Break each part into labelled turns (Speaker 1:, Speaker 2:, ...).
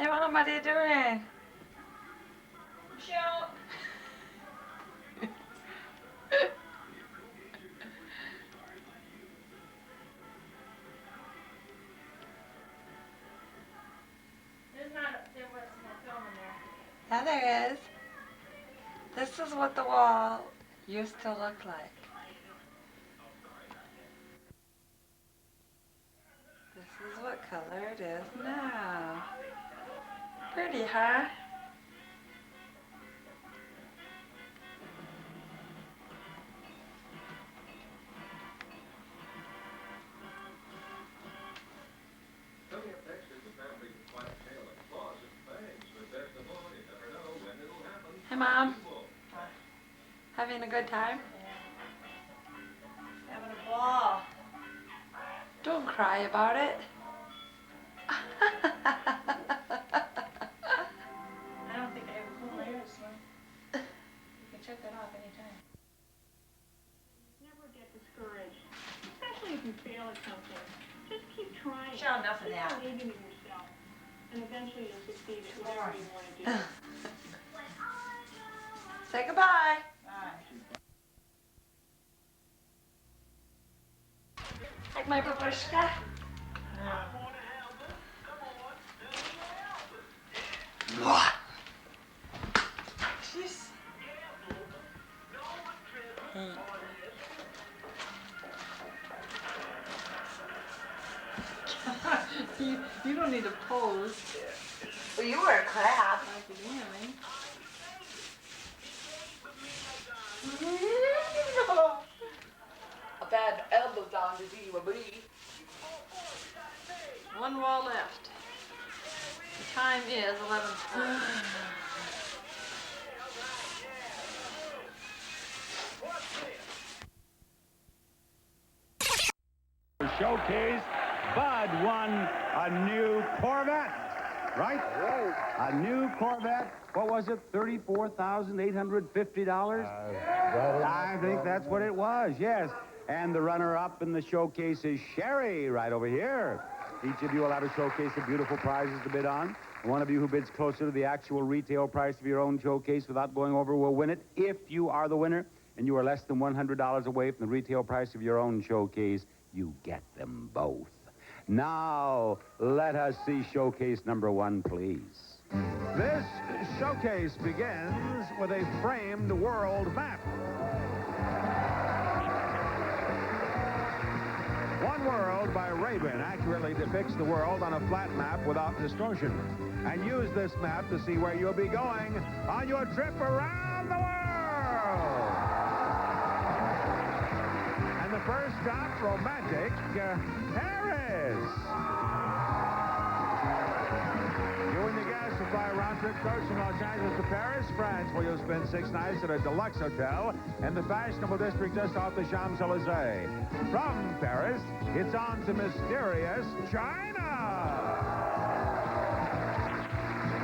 Speaker 1: Hey, Mom, what are you doing? Michelle.
Speaker 2: There wasn't a film in there.
Speaker 1: Yeah, there is. This is what the wall used to look like. This is what color it is now. Pretty, huh? Hey, Mom. Having a good time?
Speaker 2: Having a ball.
Speaker 1: Don't cry about it.
Speaker 2: I don't think I have a cool air this one. You can check that off anytime.
Speaker 3: Never get discouraged, especially if you fail at something. Just keep trying.
Speaker 2: Michelle, enough of that.
Speaker 3: Keep believing in yourself, and eventually you'll succeed at whatever you want to do.
Speaker 1: Say goodbye.
Speaker 2: Bye.
Speaker 1: Like my babushka.
Speaker 2: Jeez. you don't need to pose.
Speaker 1: Well, you were a crab.
Speaker 2: Like you doing.
Speaker 1: I've had elbows down to see you a booty.
Speaker 2: One wall left. The time is 11:40.
Speaker 4: Showcase, Bud won a new Corvette, right?
Speaker 5: Right.
Speaker 4: A new Corvette. What was it? $34,850? I think that's what it was, yes. And the runner-up in the showcase is Sherry, right over here. Each of you will have a showcase of beautiful prizes to bid on. One of you who bids closer to the actual retail price of your own showcase without going over will win it. If you are the winner and you are less than $100 away from the retail price of your own showcase, you get them both. Now, let us see showcase number one, please.
Speaker 5: This showcase begins with a framed world map. One World by Rabin accurately depicts the world on a flat map without distortion. And use this map to see where you'll be going on your trip around the world. And the first stop, romantic, Paris. You and your guests will fly a round-trip coach from Los Angeles to Paris, France, where you'll spend 6 nights at a deluxe hotel in the fashionable district just off the Champs-Élysées. From Paris, it's on to mysterious China.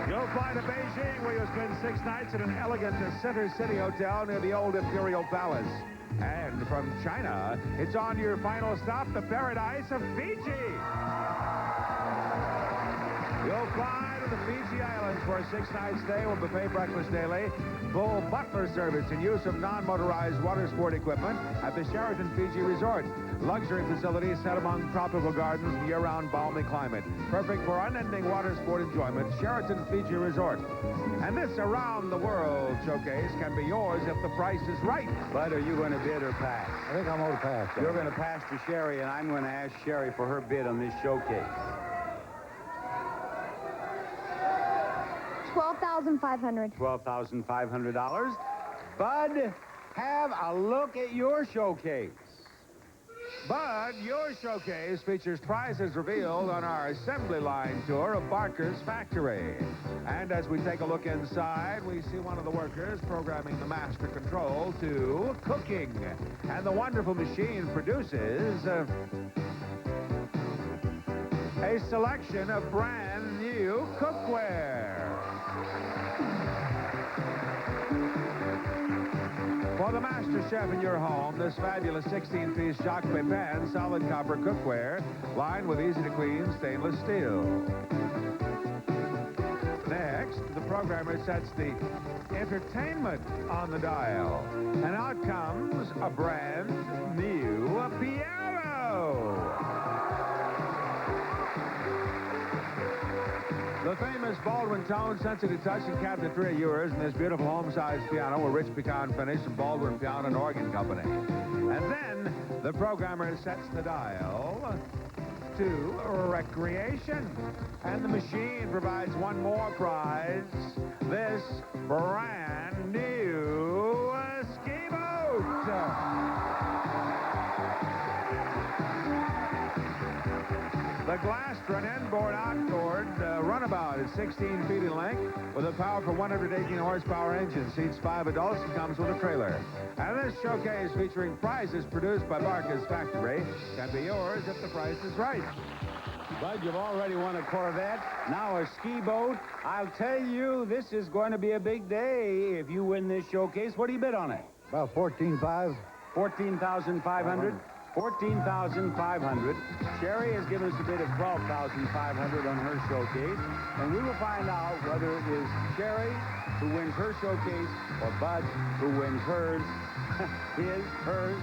Speaker 5: You'll fly to Beijing, where you'll spend 6 nights at an elegant Center City hotel near the old Imperial Palace. And from China, it's on your final stop, the paradise of Fiji. You'll fly to the Fiji Islands for a 6-night stay with buffet breakfast daily, full butler service and use of non-motorized water sport equipment at the Sheraton Fiji Resort. Luxury facilities set among tropical gardens and year-round balmy climate. Perfect for unending water sport enjoyment, Sheraton Fiji Resort. And this Around the World showcase can be yours if the price is right.
Speaker 4: Bud, are you going to bid or pass?
Speaker 5: I think I'm going to pass.
Speaker 4: You're going to pass to Sherry, and I'm going to ask Sherry for her bid on this showcase.
Speaker 6: $12,500.
Speaker 4: $12,500. Bud, have a look at your showcase.
Speaker 5: Bud, your showcase features prizes revealed on our assembly line tour of Barker's factory. And as we take a look inside, we see one of the workers programming the master control to cooking. And the wonderful machine produces a selection of brand new cookware. For the master chef in your home, this fabulous 16-piece Jacques Pepin solid copper cookware lined with easy-to-clean stainless steel. Next, the programmer sets the entertainment on the dial. And out comes a brand new piano. The famous Baldwin tone, sensitive touch, and cabinetry of yours in this beautiful home-sized piano, a rich pecan finish from Baldwin Piano and Organ Company. And then the programmer sets the dial to recreation. And the machine provides one more prize. This brand new ski boat. The Glaster inboard outboard runabout is 16 feet in length with a powerful 118 horsepower engine. Seats 5 adults and comes with a trailer. And this showcase featuring prizes produced by Barca's factory can be yours if the price is right.
Speaker 4: Bud, you've already won a Corvette, now a ski boat. I'll tell you, this is going to be a big day if you win this showcase. What do you bid on it?
Speaker 6: About 14.5.
Speaker 4: 14,500. 14,500. Sherry has given us a bid of 12,500 on her showcase, and we will find out whether it is Sherry who wins her showcase or Bud who wins hers, his, hers.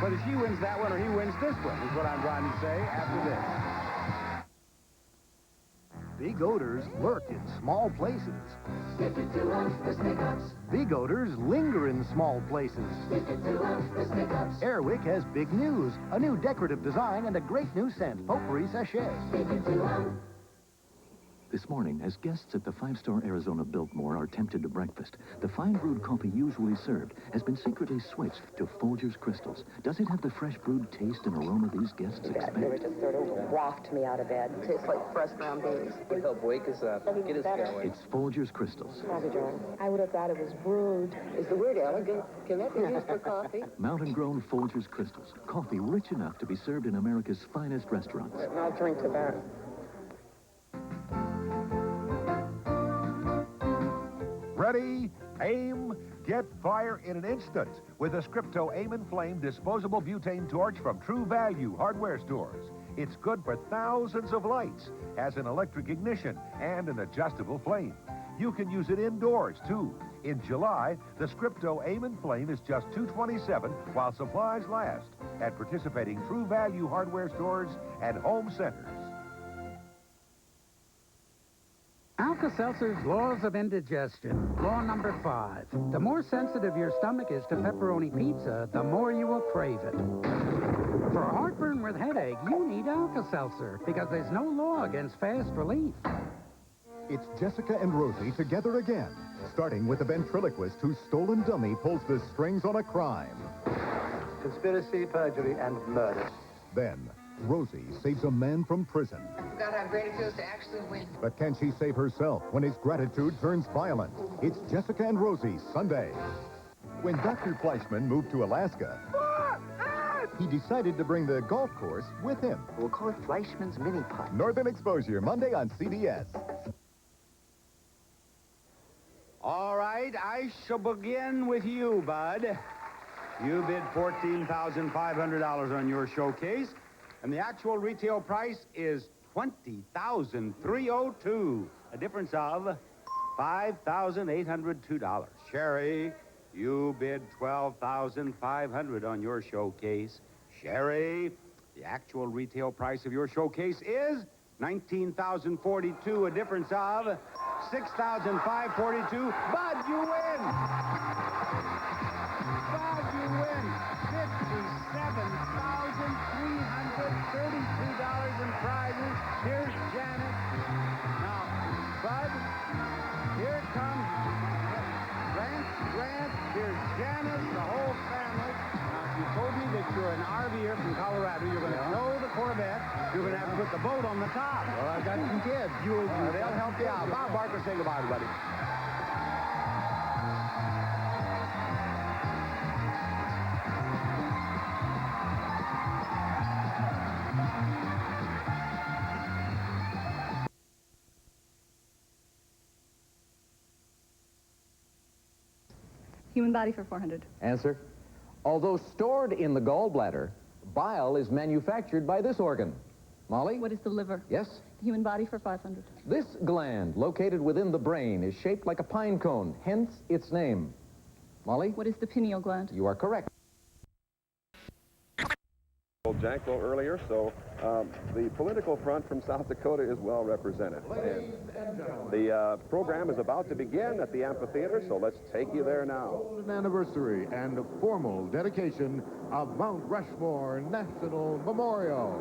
Speaker 4: Whether she wins that one or he wins this one is what I'm trying to say after this.
Speaker 6: Big odors lurk in small places. Big odors linger in small places. Airwick has big news. A new decorative design and a great new scent, Potpourri Sachet.
Speaker 7: This morning, as guests at the five-star Arizona Biltmore are tempted to breakfast, the fine-brewed coffee usually served has been secretly switched to Folgers Crystals. Does it have the fresh brewed taste and aroma these guests expect?
Speaker 8: They were just sort of waft me out of bed. Tastes like fresh ground beans.
Speaker 9: Would help wake us up, get us going.
Speaker 7: It's Folgers Crystals.
Speaker 8: Coffee John. I would have thought it was brewed.
Speaker 9: Is the word elegant? Can that be used for coffee?
Speaker 7: Mountain-grown Folgers Crystals. Coffee rich enough to be served in America's finest restaurants.
Speaker 8: I'll drink to that.
Speaker 5: Ready, aim, get fire in an instant with a Scripto Aim and Flame disposable butane torch from True Value hardware stores. It's good for thousands of lights, has an electric ignition and an adjustable flame. You can use it indoors, too. In July, the Scripto Aim and Flame is just $227 while supplies last at participating True Value hardware stores and home centers.
Speaker 10: Alka-Seltzer's Laws of Indigestion. Law number 5. The more sensitive your stomach is to pepperoni pizza, the more you will crave it. For heartburn with headache, you need Alka-Seltzer because there's no law against fast relief.
Speaker 11: It's Jessica and Rosie together again, starting with a ventriloquist whose stolen dummy pulls the strings on a crime.
Speaker 6: Conspiracy, perjury, and murder.
Speaker 11: Then, Rosie saves a man from prison.
Speaker 12: Forgot how great it feels to actually win.
Speaker 11: But can she save herself when his gratitude turns violent? It's Jessica and Rosie, Sunday. When Dr. Fleischman moved to Alaska, he decided to bring the golf course with him.
Speaker 8: We'll call it Fleischman's Mini Putt.
Speaker 11: Northern Exposure, Monday on CBS.
Speaker 4: All right, I shall begin with you, Bud. You bid $14,500 on your showcase, and the actual retail price is $20,302, a difference of $5,802. Sherry, you bid $12,500 on your showcase. Sherry, the actual retail price of your showcase is $19,042, a difference of $6,542. Bud, you win! Bud, you win! $57,332 in prizes. Here's Janet. Now, Bud, here comes Grant, here's Janet, the whole family. Now, you told me that you're an RVer from Colorado. You're going to tow the Corvette. You're going to have to put the boat on the top.
Speaker 6: Well, I've got some kids.
Speaker 4: They'll help you out. Bob Barker, say goodbye, everybody.
Speaker 13: Human body for 400.
Speaker 14: Answer. Although stored in the gallbladder, bile is manufactured by this organ.
Speaker 9: Molly?
Speaker 13: What is the liver?
Speaker 9: Yes?
Speaker 13: The human body for 500.
Speaker 9: This gland, located within the brain, is shaped like a pine cone, hence its name. Molly?
Speaker 13: What is the pineal gland?
Speaker 9: You are correct.
Speaker 14: Janko earlier, so the political front from South Dakota is well represented.
Speaker 5: Ladies and gentlemen,
Speaker 14: The program is about to begin at the amphitheater, so let's take you there now.
Speaker 5: golden anniversary and formal dedication of Mount Rushmore National Memorial.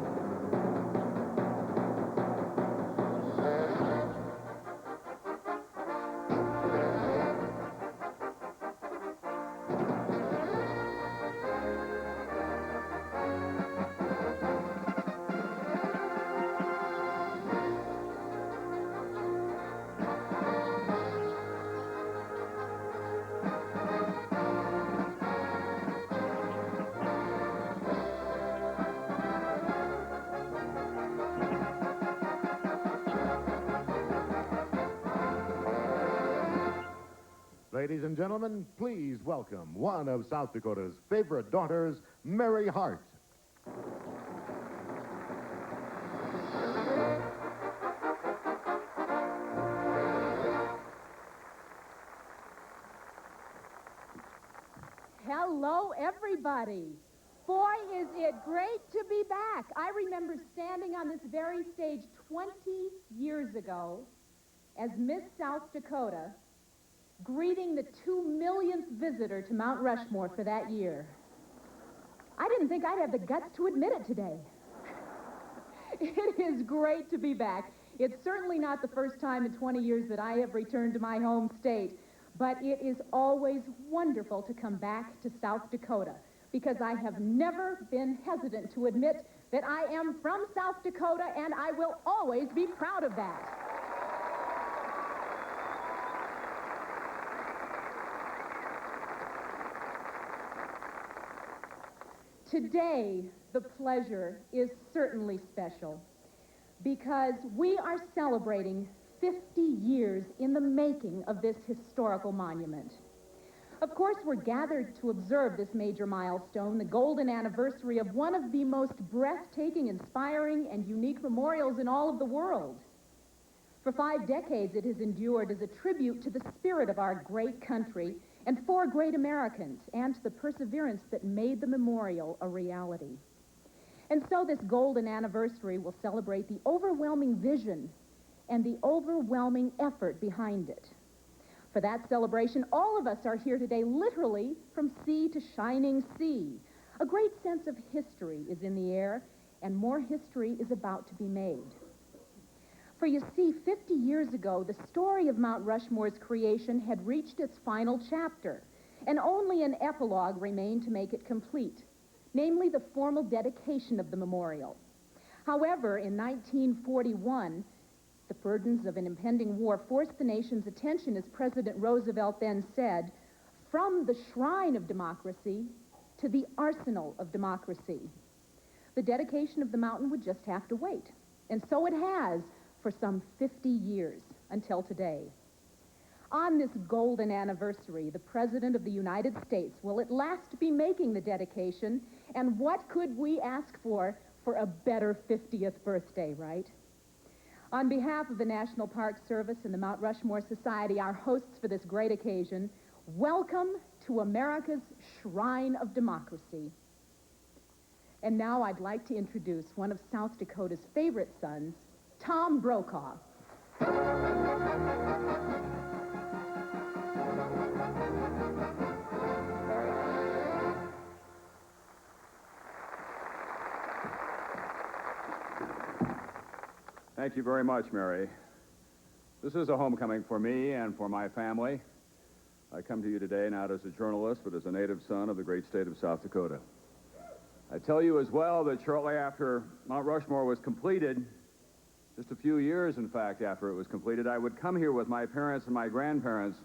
Speaker 5: Ladies and gentlemen, please welcome one of South Dakota's favorite daughters, Mary Hart.
Speaker 15: Hello, everybody. Boy, is it great to be back. I remember standing on this very stage 20 years ago as Miss South Dakota, greeting the 2 millionth visitor to Mount Rushmore for that year. I didn't think I'd have the guts to admit it today. It is great to be back. It's certainly not the first time in 20 years that I have returned to my home state, but it is always wonderful to come back to South Dakota because I have never been hesitant to admit that I am from South Dakota, and I will always be proud of that. Today, the pleasure is certainly special because we are celebrating 50 years in the making of this historical monument. Of course, we're gathered to observe this major milestone, the golden anniversary of one of the most breathtaking, inspiring, and unique memorials in all of the world. For 5 decades, it has endured as a tribute to the spirit of our great country and 4 great Americans, and to the perseverance that made the memorial a reality. And so this golden anniversary will celebrate the overwhelming vision and the overwhelming effort behind it. For that celebration, all of us are here today literally from sea to shining sea. A great sense of history is in the air, and more history is about to be made. For you see, 50 years ago, the story of Mount Rushmore's creation had reached its final chapter, and only an epilogue remained to make it complete, namely the formal dedication of the memorial. However, in 1941, the burdens of an impending war forced the nation's attention, as President Roosevelt then said, from the shrine of democracy to the arsenal of democracy. The dedication of the mountain would just have to wait, and so it has, for some 50 years until today. On this golden anniversary, the President of the United States will at last be making the dedication, and what could we ask for a better 50th birthday, right? On behalf of the National Park Service and the Mount Rushmore Society, our hosts for this great occasion, welcome to America's Shrine of Democracy. And now I'd like to introduce one of South Dakota's favorite sons, Tom Brokaw.
Speaker 4: Thank you very much, Mary. This is a homecoming for me and for my family. I come to you today not as a journalist, but as a native son of the great state of South Dakota. I tell you as well that shortly after Mount Rushmore was completed, just a few years, in fact, after it was completed, I would come here with my parents and my grandparents,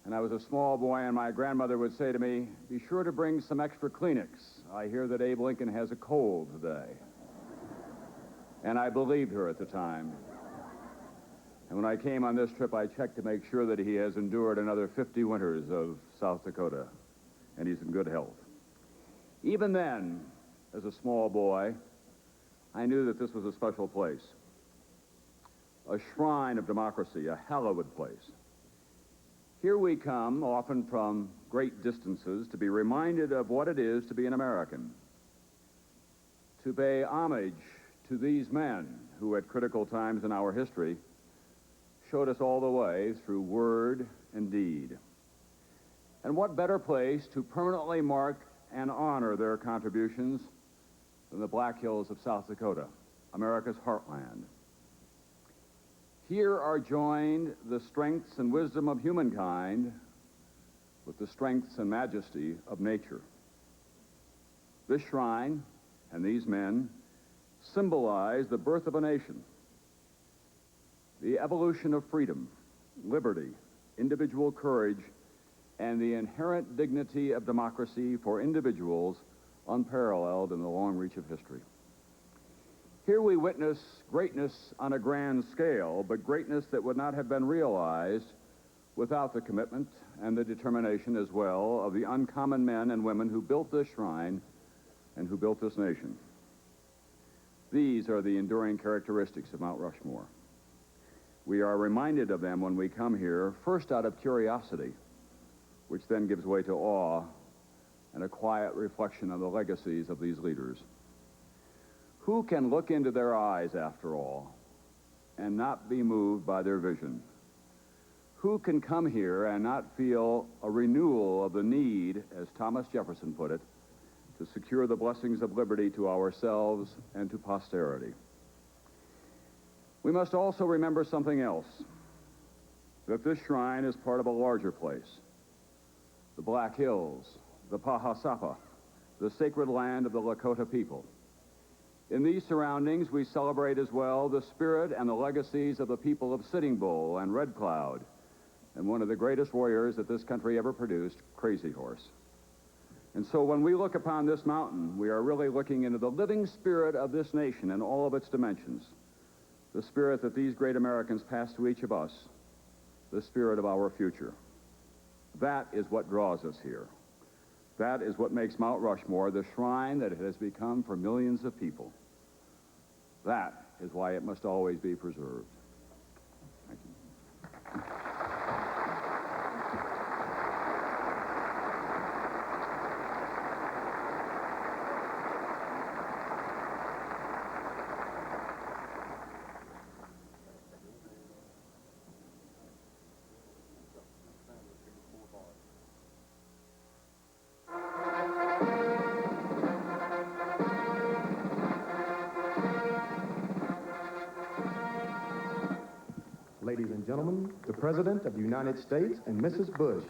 Speaker 4: and I was a small boy, and my grandmother would say to me, "Be sure to bring some extra Kleenex. I hear that Abe Lincoln has a cold today." And I believed her at the time. And when I came on this trip, I checked to make sure that he has endured another 50 winters of South Dakota, and he's in good health. Even then, as a small boy, I knew that this was a special place, a shrine of democracy, a hallowed place. Here we come, often from great distances, to be reminded of what it is to be an American, to pay homage to these men who, at critical times in our history, showed us all the way through word and deed. And what better place to permanently mark and honor their contributions than the Black Hills of South Dakota, America's heartland. Here are joined the strengths and wisdom of humankind with the strengths and majesty of nature. This shrine and these men symbolize the birth of a nation, the evolution of freedom, liberty, individual courage, and the inherent dignity of democracy for individuals unparalleled in the long reach of history. Here we witness greatness on a grand scale, but greatness that would not have been realized without the commitment and the determination as well of the uncommon men and women who built this shrine and who built this nation. These are the enduring characteristics of Mount Rushmore. We are reminded of them when we come here, first out of curiosity, which then gives way to awe and a quiet reflection of the legacies of these leaders. Who can look into their eyes, after all, and not be moved by their vision? Who can come here and not feel a renewal of the need, as Thomas Jefferson put it, to secure the blessings of liberty to ourselves and to posterity? We must also remember something else, that this shrine is part of a larger place. The Black Hills, the Pahasapa, the sacred land of the Lakota people. In these surroundings, we celebrate as well the spirit and the legacies of the people of Sitting Bull and Red Cloud, and one of the greatest warriors that this country ever produced, Crazy Horse. And so when we look upon this mountain, we are really looking into the living spirit of this nation in all of its dimensions, the spirit that these great Americans passed to each of us, the spirit of our future. That is what draws us here. That is what makes Mount Rushmore the shrine that it has become for millions of people. That is why it must always be preserved. Thank you.
Speaker 16: Ladies and gentlemen, the President of the United States and Mrs. Bush.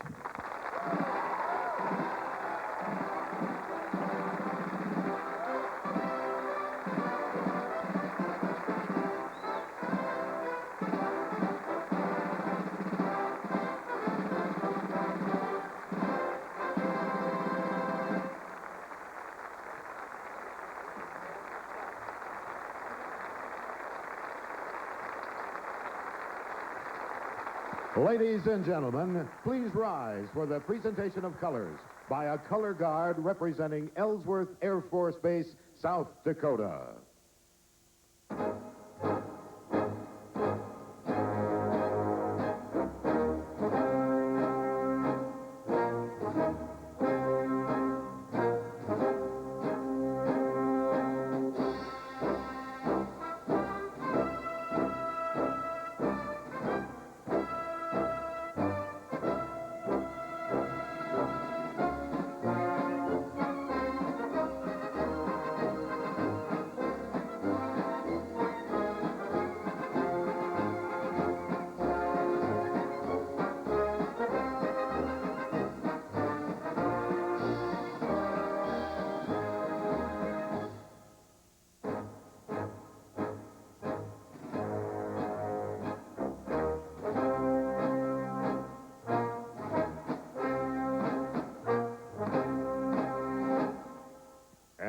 Speaker 5: Ladies and gentlemen, please rise for the presentation of colors by a color guard representing Ellsworth Air Force Base, South Dakota.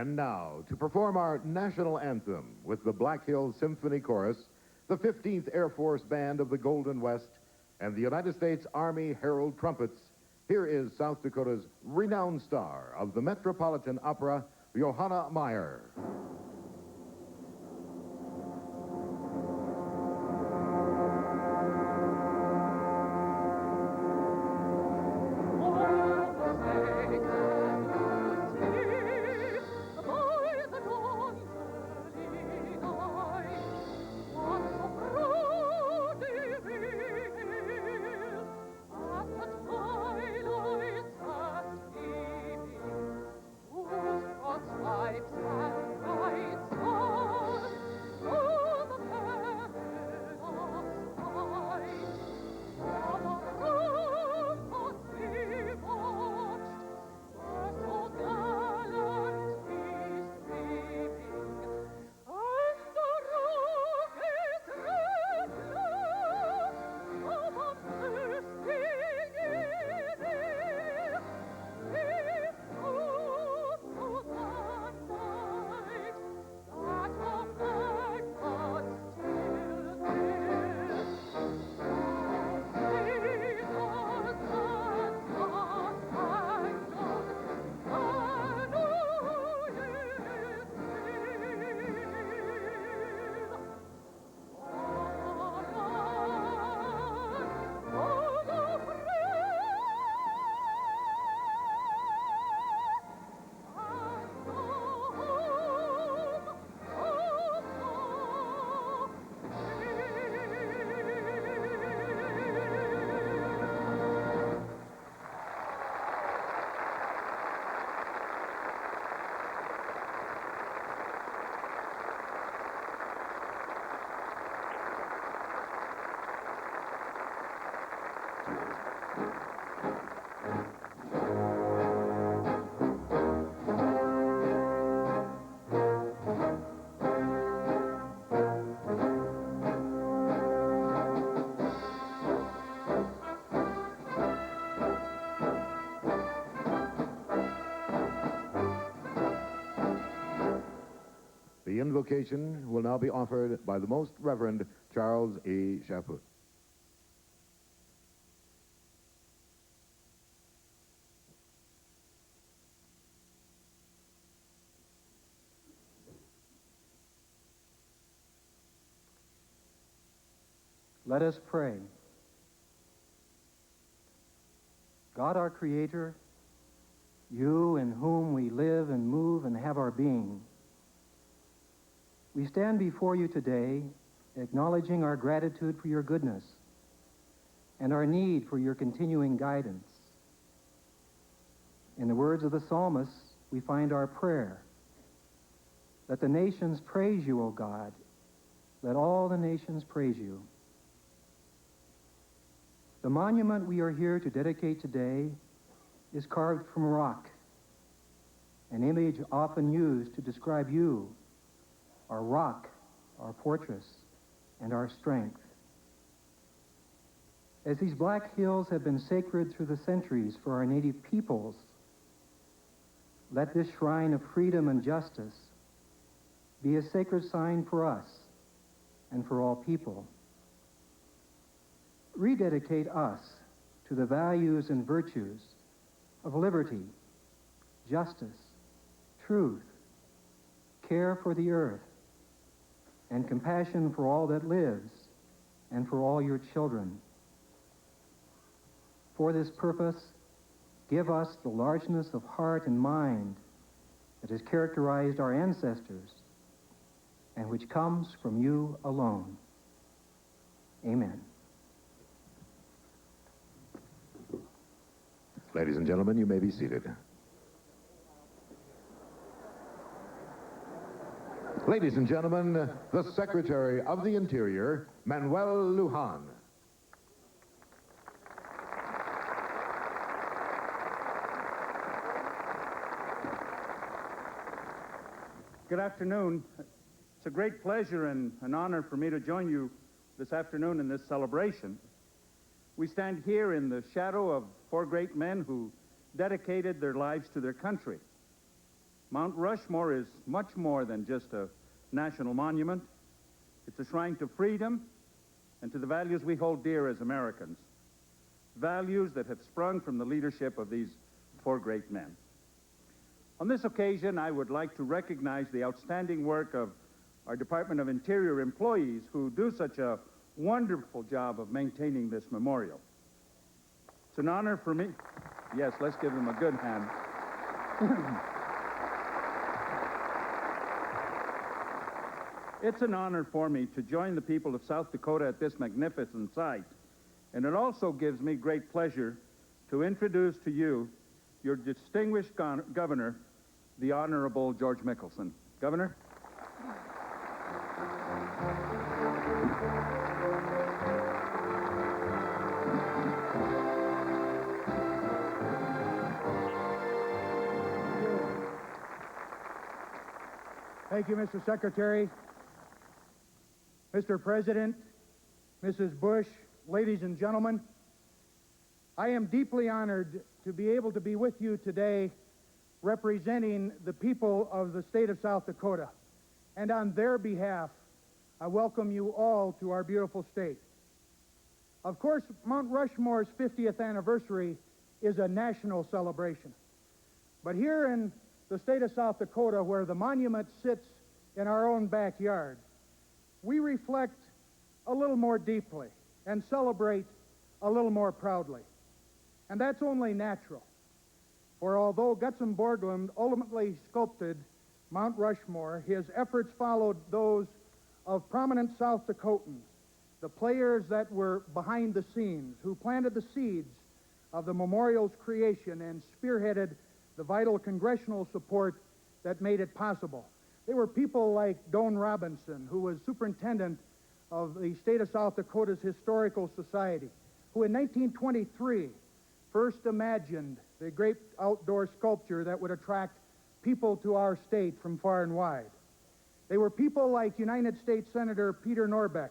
Speaker 5: And now, to perform our national anthem with the Black Hills Symphony Chorus, the 15th Air Force Band of the Golden West, and the United States Army Herald Trumpets, here is South Dakota's renowned star of the Metropolitan Opera, Johanna Meyer. The invocation will now be offered by the Most Reverend Charles E. Chaput.
Speaker 16: Let us pray. God, our Creator, you in whom we live and move and have our being, we stand before you today acknowledging our gratitude for your goodness and our need for your continuing guidance. In the words of the psalmist, we find our prayer. Let the nations praise you, O God. Let all the nations praise you. The monument we are here to dedicate today is carved from rock, an image often used to describe you, our rock, our fortress, and our strength. As these black hills have been sacred through the centuries for our native peoples, let this shrine of freedom and justice be a sacred sign for us and for all people. Rededicate us to the values and virtues of liberty, justice, truth, care for the earth, and compassion for all that lives and for all your children. For this purpose, give us the largeness of heart and mind that has characterized our ancestors and which comes from you alone. Amen.
Speaker 5: Ladies and gentlemen, you may be seated. Ladies and gentlemen, the Secretary of the Interior, Manuel Lujan.
Speaker 17: Good afternoon. It's a great pleasure and an honor for me to join you this afternoon in this celebration. We stand here in the shadow of four great men who dedicated their lives to their country. Mount Rushmore is much more than just a national monument. It's a shrine to freedom and to the values we hold dear as Americans, values that have sprung from the leadership of these four great men. On this occasion, I would like to recognize the outstanding work of our Department of Interior employees who do such a wonderful job of maintaining this memorial. It's an honor for me. Yes, let's give them a good hand. It's an honor for me to join the people of South Dakota at this magnificent site, and it also gives me great pleasure to introduce to you your distinguished governor, the Honorable George Mickelson. Governor?
Speaker 18: Thank you, Mr. Secretary. Mr. President, Mrs. Bush, ladies and gentlemen, I am deeply honored to be able to be with you today representing the people of the state of South Dakota. And on their behalf, I welcome you all to our beautiful state. Of course, Mount Rushmore's 50th anniversary is a national celebration. But here in the state of South Dakota, where the monument sits in our own backyard, we reflect a little more deeply and celebrate a little more proudly. And that's only natural. For although Gutzon Borglum ultimately sculpted Mount Rushmore, his efforts followed those of prominent South Dakotans, the players that were behind the scenes, who planted the seeds of the memorial's creation and spearheaded the vital congressional support that made it possible. They were people like Doane Robinson, who was superintendent of the state of South Dakota's Historical Society, who in 1923 first imagined the great outdoor sculpture that would attract people to our state from far and wide. They were people like United States Senator Peter Norbeck,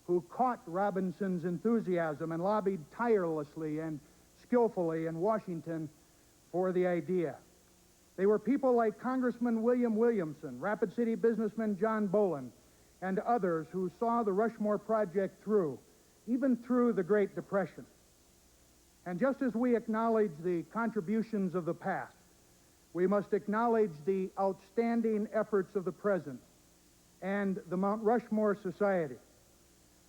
Speaker 18: who caught Robinson's enthusiasm and lobbied tirelessly and skillfully in Washington for the idea. They were people like Congressman William Williamson, Rapid City businessman John Bolin, and others who saw the Rushmore project through, even through the Great Depression. And just as we acknowledge the contributions of the past, we must acknowledge the outstanding efforts of the present and the Mount Rushmore Society.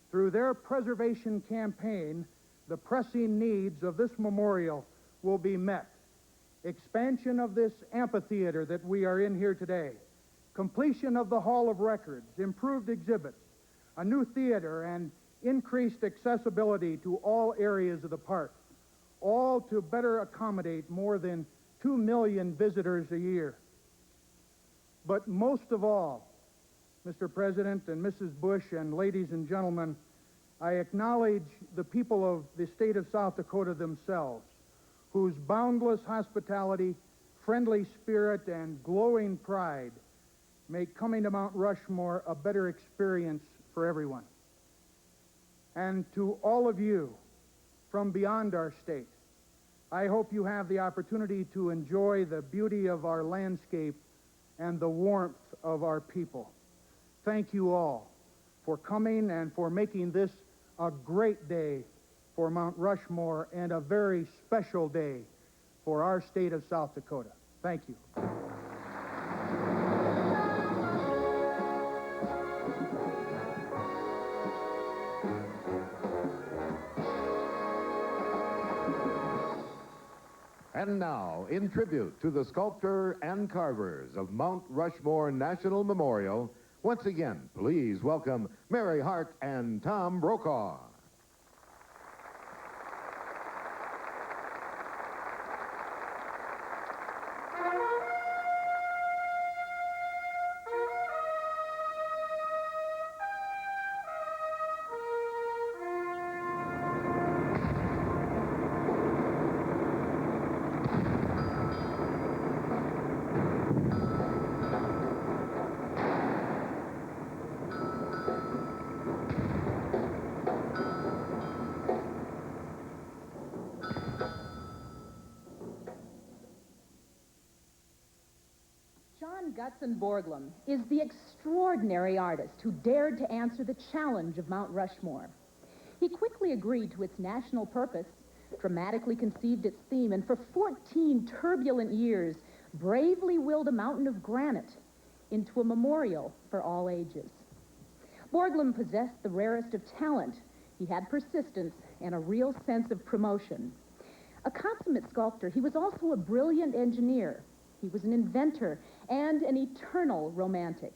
Speaker 18: Through their preservation campaign, the pressing needs of this memorial will be met. Expansion of this amphitheater that we are in here today, completion of the Hall of Records, improved exhibits, a new theater, and increased accessibility to all areas of the park, all to better accommodate more than 2 million visitors a year. But most of all, Mr. President and Mrs. Bush and ladies and gentlemen, I acknowledge the people of the state of South Dakota themselves, whose boundless hospitality, friendly spirit, and glowing pride make coming to Mount Rushmore a better experience for everyone. And to all of you from beyond our state, I hope you have the opportunity to enjoy the beauty of our landscape and the warmth of our people. Thank you all for coming and for making this a great day for Mount Rushmore and a very special day for our state of South Dakota. Thank you.
Speaker 5: And now, in tribute to the sculptor and carvers of Mount Rushmore National Memorial, once again, please welcome Mary Hart and Tom Brokaw.
Speaker 15: Gutzon Borglum is the extraordinary artist who dared to answer the challenge of Mount Rushmore. He quickly agreed to its national purpose, dramatically conceived its theme, and for 14 turbulent years bravely willed a mountain of granite into a memorial for all ages. Borglum possessed the rarest of talent. He had persistence and a real sense of promotion. A consummate sculptor, he was also a brilliant engineer. He was an inventor and an eternal romantic.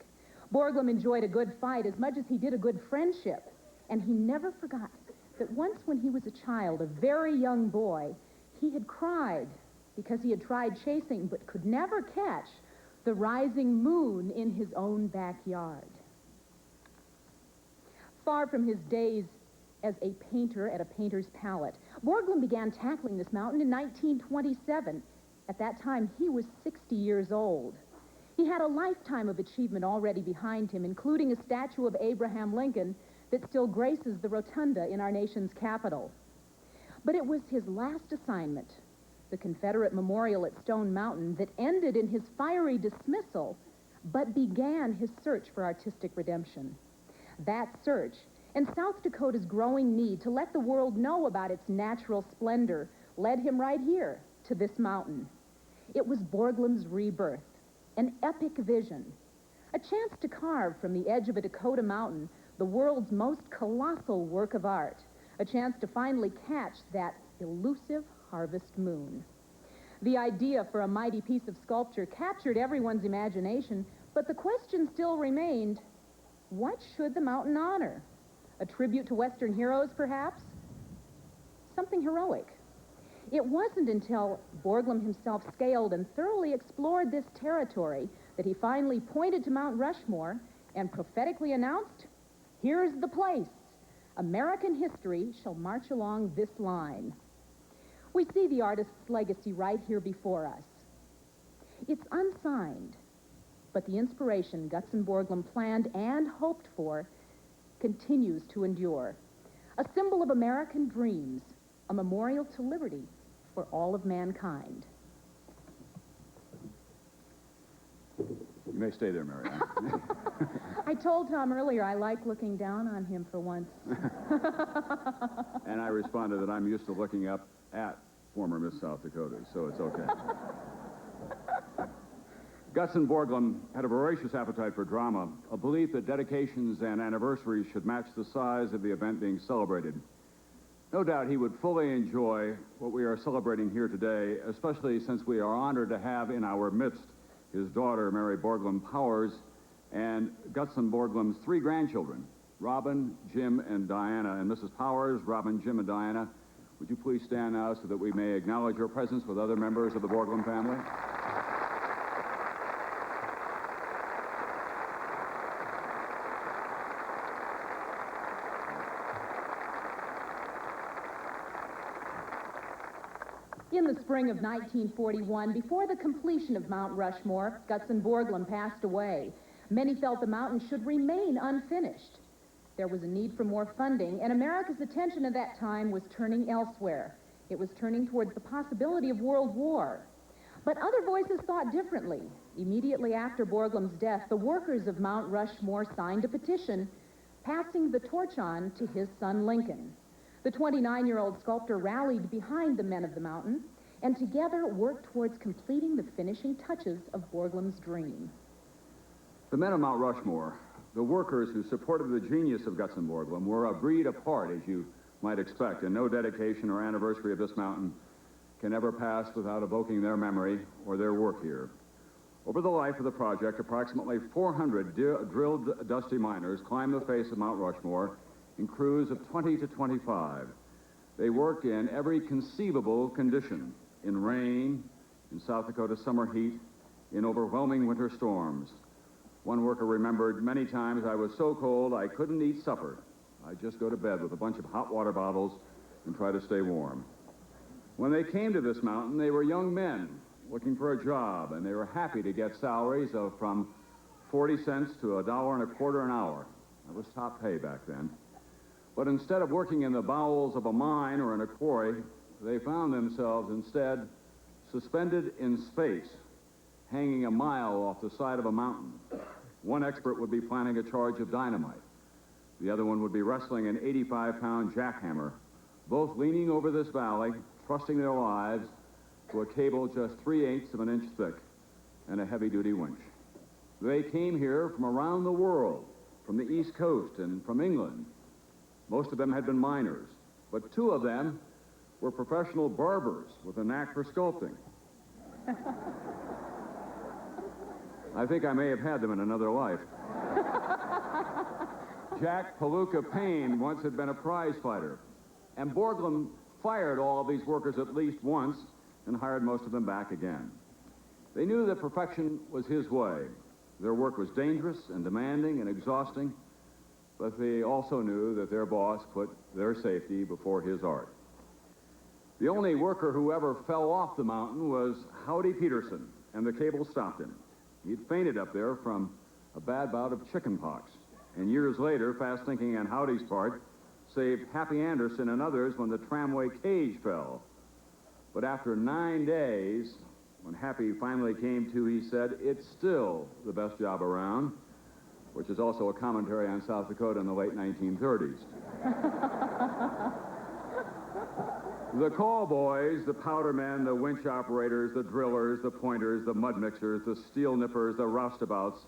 Speaker 15: Borglum enjoyed a good fight as much as he did a good friendship, and he never forgot that once when he was a child, a very young boy, he had cried because he had tried chasing but could never catch the rising moon in his own backyard. Far from his days as a painter at a painter's palette, Borglum began tackling this mountain in 1927. At that time, he was 60 years old. He had a lifetime of achievement already behind him, including a statue of Abraham Lincoln that still graces the rotunda in our nation's capital. But it was his last assignment, the Confederate Memorial at Stone Mountain, that ended in his fiery dismissal, but began his search for artistic redemption. That search, and South Dakota's growing need to let the world know about its natural splendor, led him right here to this mountain. It was Borglum's rebirth, an epic vision, a chance to carve from the edge of a Dakota mountain the world's most colossal work of art, a chance to finally catch that elusive harvest moon. The idea for a mighty piece of sculpture captured everyone's imagination, but the question still remained, what should the mountain honor? A tribute to Western heroes, perhaps? Something heroic. It wasn't until Borglum himself scaled and thoroughly explored this territory that he finally pointed to Mount Rushmore and prophetically announced, here's the place. American history shall march along this line. We see the artist's legacy right here before us. It's unsigned, but the inspiration Gutzon Borglum planned and hoped for continues to endure. A symbol of American dreams, a memorial to liberty for all of mankind.
Speaker 4: You may stay there, Mary Ann.
Speaker 15: I told Tom earlier I like looking down on him for once.
Speaker 4: And I responded that I'm used to looking up at former Miss South Dakota, so it's okay. Gutzon Borglum had a voracious appetite for drama, a belief that dedications and anniversaries should match the size of the event being celebrated. No doubt he would fully enjoy what we are celebrating here today, especially since we are honored to have in our midst his daughter, Mary Borglum Powers, and Gutzon Borglum's 3 grandchildren, Robin, Jim, and Diana. And Mrs. Powers, Robin, Jim, and Diana, would you please stand now so that we may acknowledge your presence with other members of the Borglum family?
Speaker 15: In the spring of 1941, before the completion of Mount Rushmore, Gutzon Borglum passed away. Many felt the mountain should remain unfinished. There was a need for more funding, and America's attention at that time was turning elsewhere. It was turning towards the possibility of World War. But other voices thought differently. Immediately after Borglum's death, the workers of Mount Rushmore signed a petition, passing the torch on to his son Lincoln. The 29-year-old sculptor rallied behind the men of the mountain and together worked towards completing the finishing touches of Borglum's dream.
Speaker 4: The men of Mount Rushmore, the workers who supported the genius of Gutzon Borglum, were a breed apart, as you might expect, and no dedication or anniversary of this mountain can ever pass without evoking their memory or their work here. Over the life of the project, approximately 400 drilled dusty miners climbed the face of Mount Rushmore in crews of 20 to 25. They worked in every conceivable condition, in rain, in South Dakota summer heat, in overwhelming winter storms. One worker remembered, many times I was so cold I couldn't eat supper. I'd just go to bed with a bunch of hot water bottles and try to stay warm. When they came to this mountain, they were young men looking for a job, and they were happy to get salaries of from 40 cents to $1.25 an hour. That was top pay back then. But instead of working in the bowels of a mine or in a quarry, they found themselves instead suspended in space, hanging a mile off the side of a mountain. One expert would be planting a charge of dynamite. The other one would be wrestling an 85-pound jackhammer, both leaning over this valley, trusting their lives to a cable just 3/8 of an inch thick and a heavy-duty winch. They came here from around the world, from the East Coast and from England. Most of them had been miners, but 2 of them were professional barbers with a knack for sculpting. I think I may have had them in another life. Jack Palooka Payne once had been a prize fighter, and Borglum fired all of these workers at least once and hired most of them back again. They knew that perfection was his way. Their work was dangerous and demanding and exhausting, but they also knew that their boss put their safety before his art. The only worker who ever fell off the mountain was Howdy Peterson, and the cable stopped him. He'd fainted up there from a bad bout of chicken pox, and years later, fast thinking on Howdy's part, saved Happy Anderson and others when the tramway cage fell. But after 9 days, when Happy finally came to, he said, "It's still the best job around," which is also a commentary on South Dakota in the late 1930s. The call boys, the powder men, the winch operators, the drillers, the pointers, the mud mixers, the steel nippers, the roustabouts,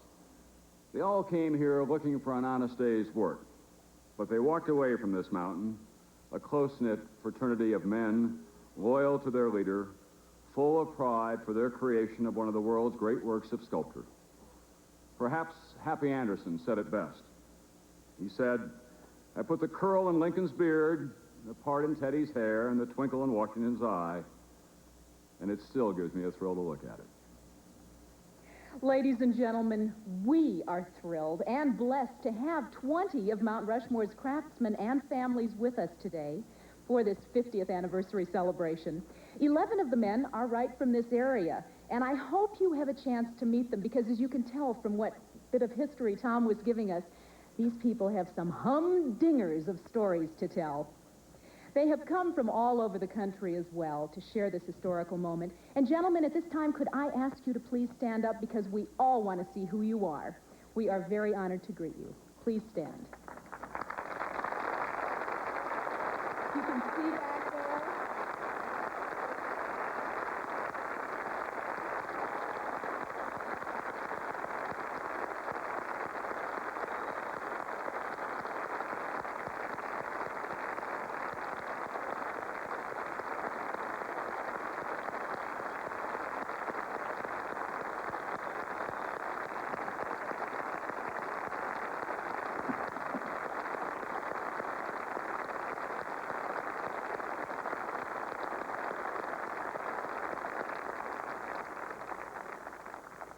Speaker 4: they all came here looking for an honest day's work. But they walked away from this mountain, a close-knit fraternity of men, loyal to their leader, full of pride for their creation of one of the world's great works of sculpture. Perhaps Happy Anderson said it best. He said, "I put the curl in Lincoln's beard, the part in Teddy's hair, and the twinkle in Washington's eye, and it still gives me a thrill to look at it."
Speaker 15: Ladies and gentlemen, we are thrilled and blessed to have 20 of Mount Rushmore's craftsmen and families with us today for this 50th anniversary celebration. 11 of the men are right from this area, and I hope you have a chance to meet them because, as you can tell from what bit of history Tom was giving us, these people have some humdingers of stories to tell. They have come from all over the country as well to share this historical moment. And gentlemen, at this time, could I ask you to please stand up because we all want to see who you are. We are very honored to greet you. Please stand. You can see back there.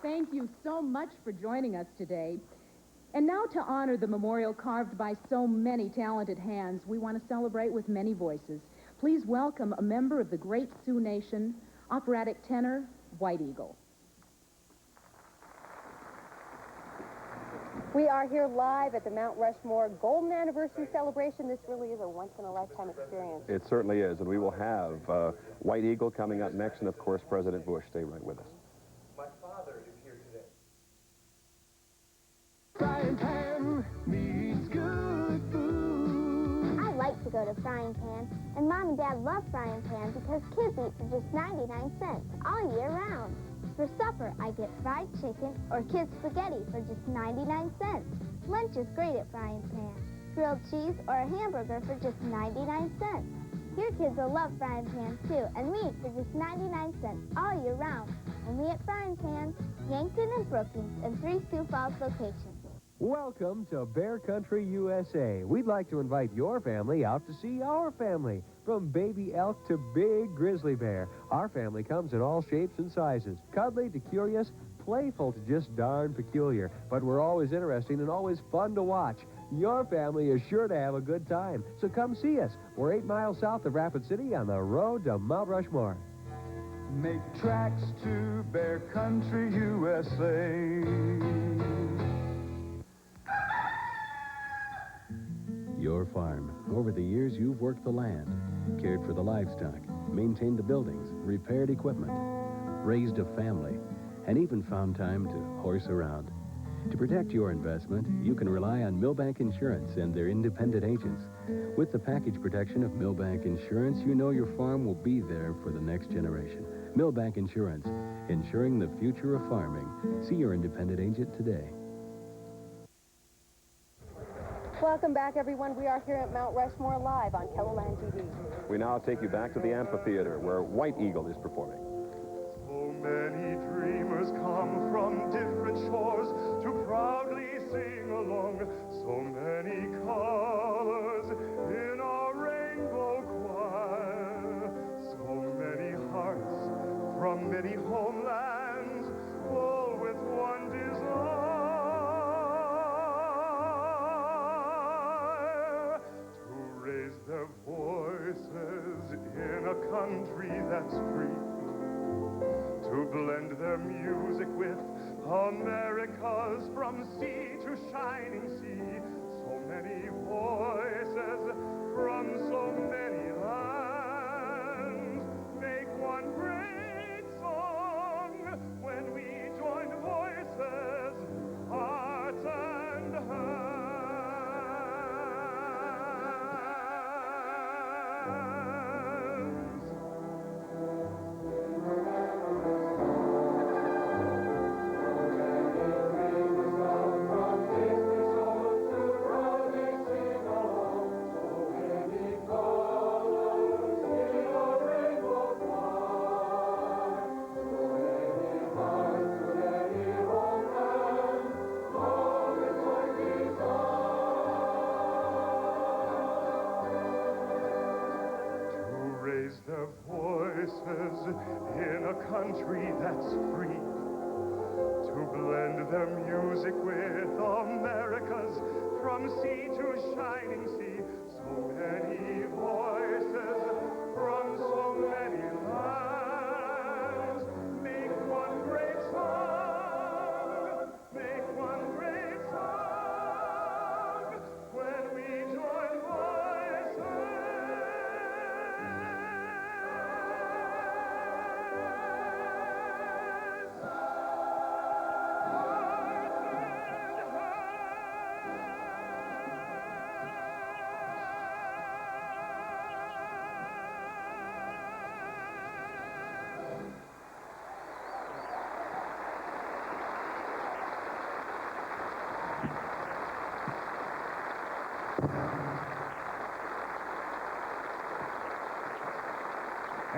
Speaker 15: Thank you so much for joining us today. And now, to honor the memorial carved by so many talented hands, we want to celebrate with many voices. Please welcome a member of the great Sioux Nation, operatic tenor, White Eagle.
Speaker 8: We are here live at the Mount Rushmore Golden Anniversary Celebration. This really is a once-in-a-lifetime experience.
Speaker 14: It certainly is, and we will have White Eagle coming up next, and of course, President Bush. Stay right with us.
Speaker 19: My father is here today.
Speaker 20: Frying pan needs good food.
Speaker 21: I like to go to Frying Pan, and Mom and Dad love Frying Pan because kids eat for just 99 cents all year round. For supper, I get fried chicken or kids spaghetti for just 99 cents. Lunch is great at Frying Pan. Grilled cheese or a hamburger for just 99 cents. Your kids will love Frying Pan too, and we eat for just 99 cents all year round. Only at Frying Pan, Yankton and Brookings, and 3 Sioux Falls locations.
Speaker 22: Welcome to Bear Country, USA. We'd like to invite your family out to see our family. From baby elk to big grizzly bear, our family comes in all shapes and sizes. Cuddly to curious, playful to just darn peculiar. But we're always interesting and always fun to watch. Your family is sure to have a good time. So come see us. We're 8 miles south of Rapid City on the road to Mount Rushmore.
Speaker 19: Make tracks to Bear Country, USA.
Speaker 7: Your farm. Over the years, you've worked the land, cared for the livestock, maintained the buildings, repaired equipment, raised a family, and even found time to horse around. To protect your investment, you can rely on Millbank Insurance and their independent agents. With the package protection of Millbank Insurance, you know your farm will be there for the next generation. Millbank Insurance, ensuring the future of farming. See your independent agent today.
Speaker 8: Welcome back, everyone. We are here at Mount Rushmore live on Kellerland TV.
Speaker 14: We now take you back to the amphitheater where White Eagle is performing.
Speaker 19: So many dreamers come from different shores to proudly sing along. So many colors in our rainbow choir. So many hearts from many homelands, all with one desire. Raise their voices in a country that's free, to blend their music with America's from sea to shining sea. So many voices from so many lands make one great song when we join voices, hearts and hands. Their voices in a country that's free, to blend their music with America's from sea to shining sea. So many voices from so many lands make one great song, make one great song when we join voices.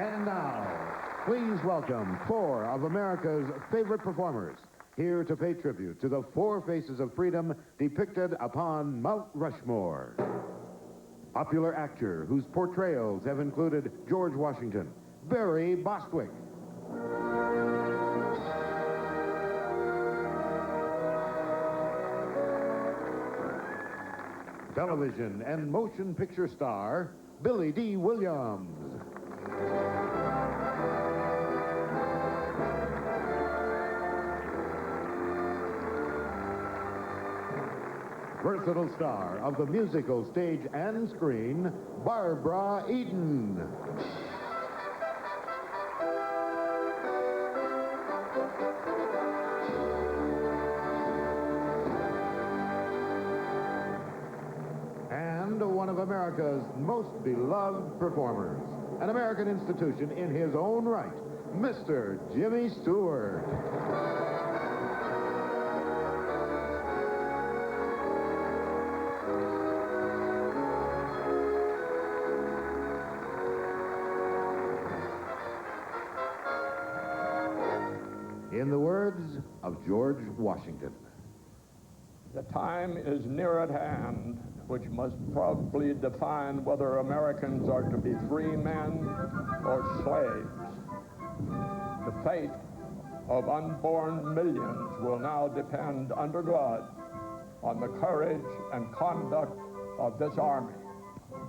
Speaker 4: And now, please welcome four of America's favorite performers, here to pay tribute to the four faces of freedom depicted upon Mount Rushmore. Popular actor whose portrayals have included George Washington, Barry Bostwick. Television and motion picture star, Billy D. Williams. Versatile star of the musical stage and screen, Barbara Eden. And one of America's most beloved performers, an American institution in his own right, Mr. Jimmy Stewart. In the words of George Washington.
Speaker 1: The time is near at hand, which must probably define whether Americans are to be free men or slaves. The fate of unborn millions will now depend under God on the courage and conduct of this army.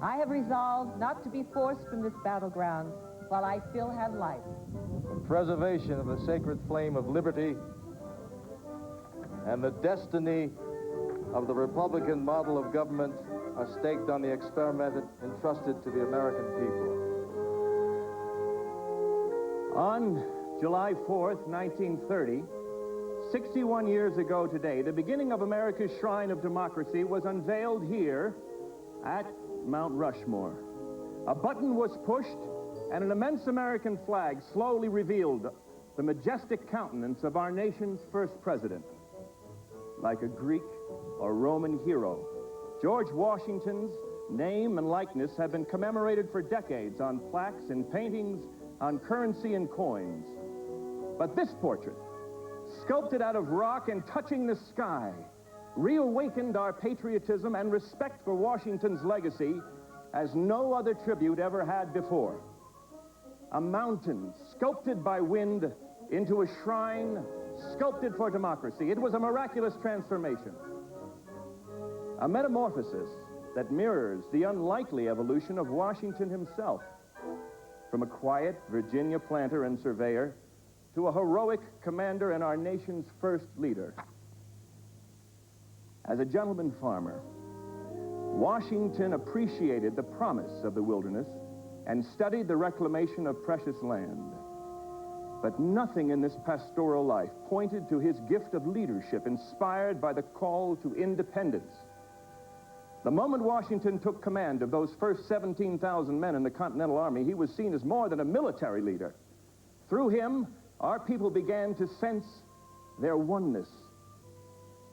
Speaker 3: I have resolved not to be forced from this battleground while I still have life.
Speaker 23: The preservation of the sacred flame of liberty and the destiny of the Republican model of government are staked on the experiment entrusted to the American people.
Speaker 24: On July 4th, 1930, 61 years ago today, the beginning of America's shrine of democracy was unveiled here at Mount Rushmore. A button was pushed, and an immense American flag slowly revealed the majestic countenance of our nation's first president. Like a Greek or Roman hero, George Washington's name and likeness have been commemorated for decades on plaques and paintings, on currency and coins. But this portrait, sculpted out of rock and touching the sky, reawakened our patriotism and respect for Washington's legacy as no other tribute ever had before. A mountain sculpted by wind into a shrine sculpted for democracy. It was a miraculous transformation. A metamorphosis that mirrors the unlikely evolution of Washington himself, from a quiet Virginia planter and surveyor to a heroic commander and our nation's first leader. As a gentleman farmer, Washington appreciated the promise of the wilderness and studied the reclamation of precious land. But nothing in this pastoral life pointed to his gift of leadership inspired by the call to independence. The moment Washington took command of those first 17,000 men in the Continental Army, he was seen as more than a military leader. Through him, our people began to sense their oneness,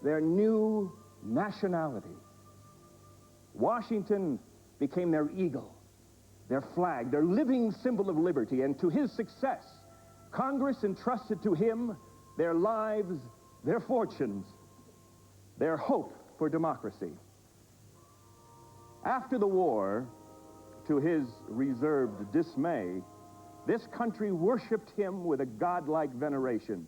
Speaker 24: their new nationality. Washington became their eagle, their flag, their living symbol of liberty, and to his success, Congress entrusted to him their lives, their fortunes, their hope for democracy. After the war, to his reserved dismay, this country worshipped him with a godlike veneration.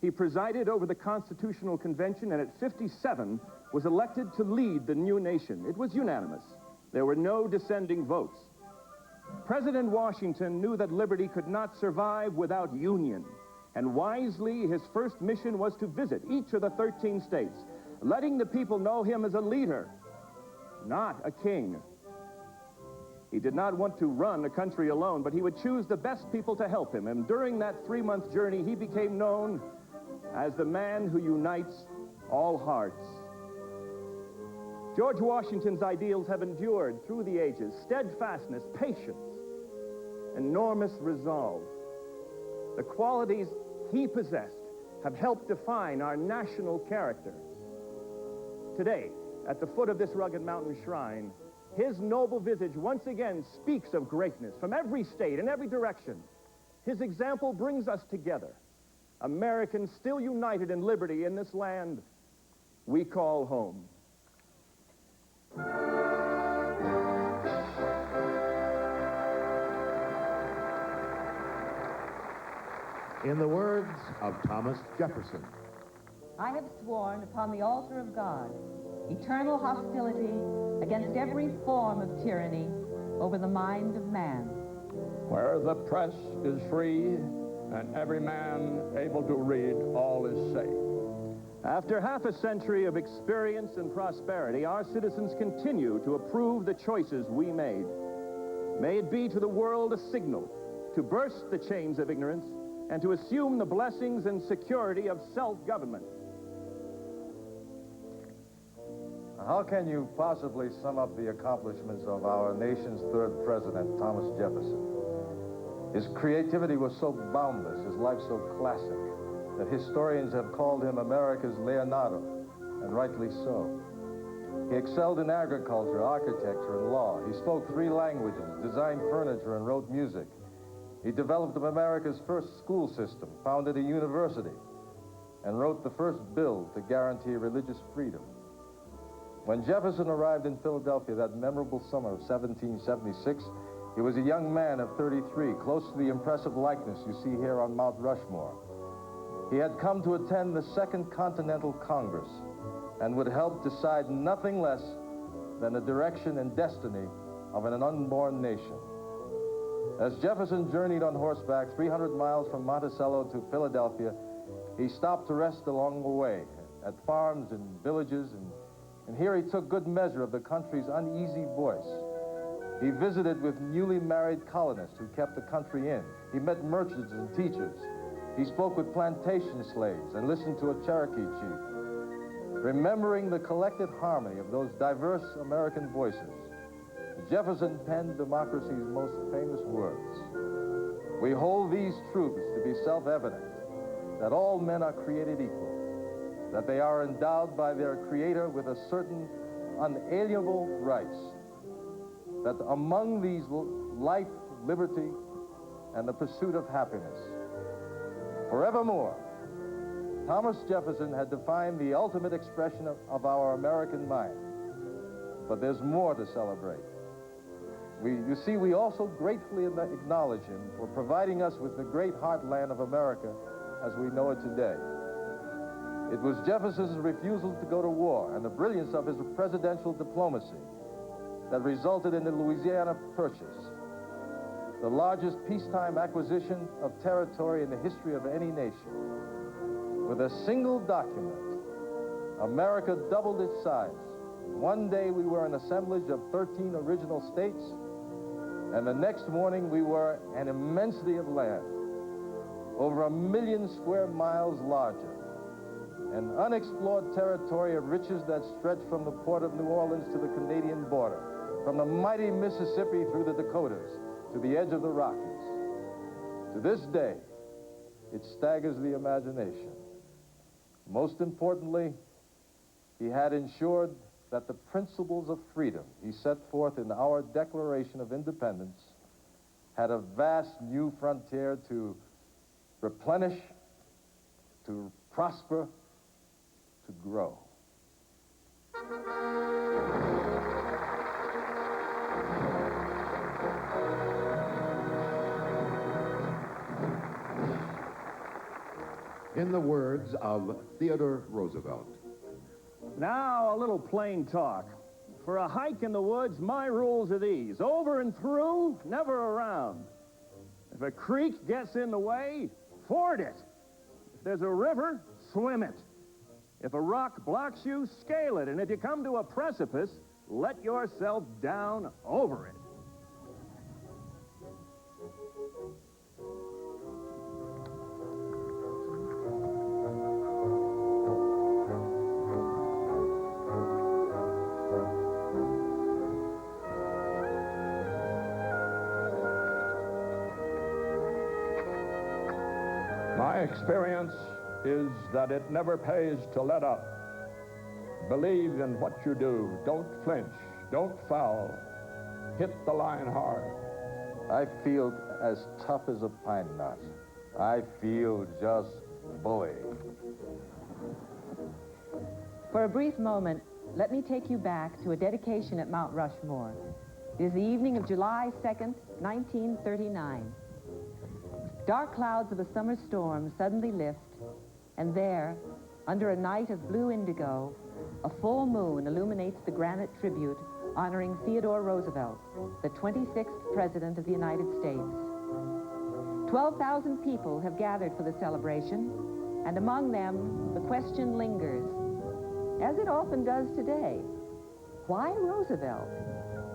Speaker 24: He presided over the Constitutional Convention and at 57 was elected to lead the new nation. It was unanimous. There were no dissenting votes. President Washington knew that liberty could not survive without union, and wisely his first mission was to visit each of the 13 states, letting the people know him as a leader, not a king. He did not want to run a country alone, but he would choose the best people to help him, and during that 3-month journey, he became known as the man who unites all hearts. George Washington's ideals have endured through the ages: steadfastness, patience, enormous resolve. The qualities he possessed have helped define our national character. Today, at the foot of this rugged mountain shrine, His noble visage once again speaks of greatness from every state and every direction. His example brings us together, Americans still united in liberty in this land we call home.
Speaker 2: In the words of Thomas Jefferson,
Speaker 3: I have sworn upon the altar of God eternal hostility against every form of tyranny over the mind of man.
Speaker 1: Where the press is free and every man able to read, all is safe.
Speaker 24: After half a century of experience and prosperity, our citizens continue to approve the choices we made. May it be to the world a signal to burst the chains of ignorance and to assume the blessings and security of self-government.
Speaker 10: How can you possibly sum up the accomplishments of our nation's third president, Thomas Jefferson? His creativity was so boundless, his life so classic, that historians have called him America's Leonardo, and rightly so. He excelled in agriculture, architecture, and law. He spoke 3 languages, designed furniture, and wrote music. He developed America's first school system, founded a university, and wrote the first bill to guarantee religious freedom. When Jefferson arrived in Philadelphia that memorable summer of 1776, he was a young man of 33, close to the impressive likeness you see here on Mount Rushmore. He had come to attend the Second Continental Congress and would help decide nothing less than the direction and destiny of an unborn nation. As Jefferson journeyed on horseback 300 miles from Monticello to Philadelphia, he stopped to rest along the way at farms and villages, and here he took good measure of the country's uneasy voice. He visited with newly married colonists who kept the country in. He met merchants and teachers. He spoke with plantation slaves and listened to a Cherokee chief. Remembering the collected harmony of those diverse American voices, Jefferson penned democracy's most famous words. We hold these truths to be self-evident, that all men are created equal, that they are endowed by their Creator with a certain unalienable rights, that among these life, liberty, and the pursuit of happiness. Forevermore, Thomas Jefferson had defined the ultimate expression of our American mind. But there's more to celebrate. You see, we also gratefully acknowledge him for providing us with the great heartland of America as we know it today. It was Jefferson's refusal to go to war and the brilliance of his presidential diplomacy that resulted in the Louisiana Purchase, the largest peacetime acquisition of territory in the history of any nation. With a single document, America doubled its size. One day we were an assemblage of 13 original states, and the next morning we were an immensity of land, over 1 million square miles larger, an unexplored territory of riches that stretched from the port of New Orleans to the Canadian border, from the mighty Mississippi through the Dakotas to the edge of the Rockies. To this day, it staggers the imagination. Most importantly, he had ensured that the principles of freedom he set forth in our Declaration of Independence had a vast new frontier to replenish, to prosper, to grow.
Speaker 2: in the words of Theodore Roosevelt.
Speaker 24: Now, a little plain talk. For a hike in the woods, my rules are these. Over and through, never around. If a creek gets in the way, ford it. If there's a river, swim it. If a rock blocks you, scale it. And if you come to a precipice, let yourself down over it.
Speaker 1: My experience is that it never pays to let up. Believe in what you do. Don't flinch. Don't foul. Hit the line hard.
Speaker 23: I feel as tough as a pine knot. I feel just bully.
Speaker 3: For a brief moment, let me take you back to a dedication at Mount Rushmore. It is the evening of July 2nd, 1939. Dark clouds of a summer storm suddenly lift, and there, under a night of blue indigo, a full moon illuminates the granite tribute honoring Theodore Roosevelt, the 26th President of the United States. 12,000 people have gathered for the celebration, and among them, the question lingers, as it often does today, why Roosevelt?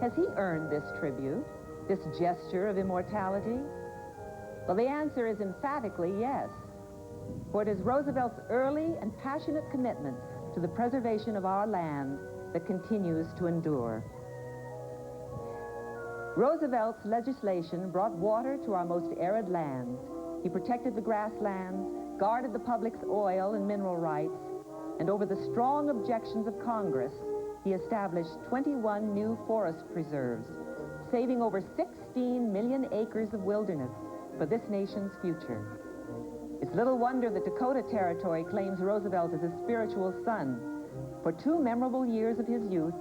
Speaker 3: Has he earned this tribute, this gesture of immortality? Well, the answer is emphatically yes, for it is Roosevelt's early and passionate commitment to the preservation of our land that continues to endure. Roosevelt's legislation brought water to our most arid lands. He protected the grasslands, guarded the public's oil and mineral rights, and over the strong objections of Congress, he established 21 new forest preserves, saving over 16 million acres of wilderness for this nation's future. It's little wonder that Dakota Territory claims Roosevelt as a spiritual son. For 2 memorable years of his youth,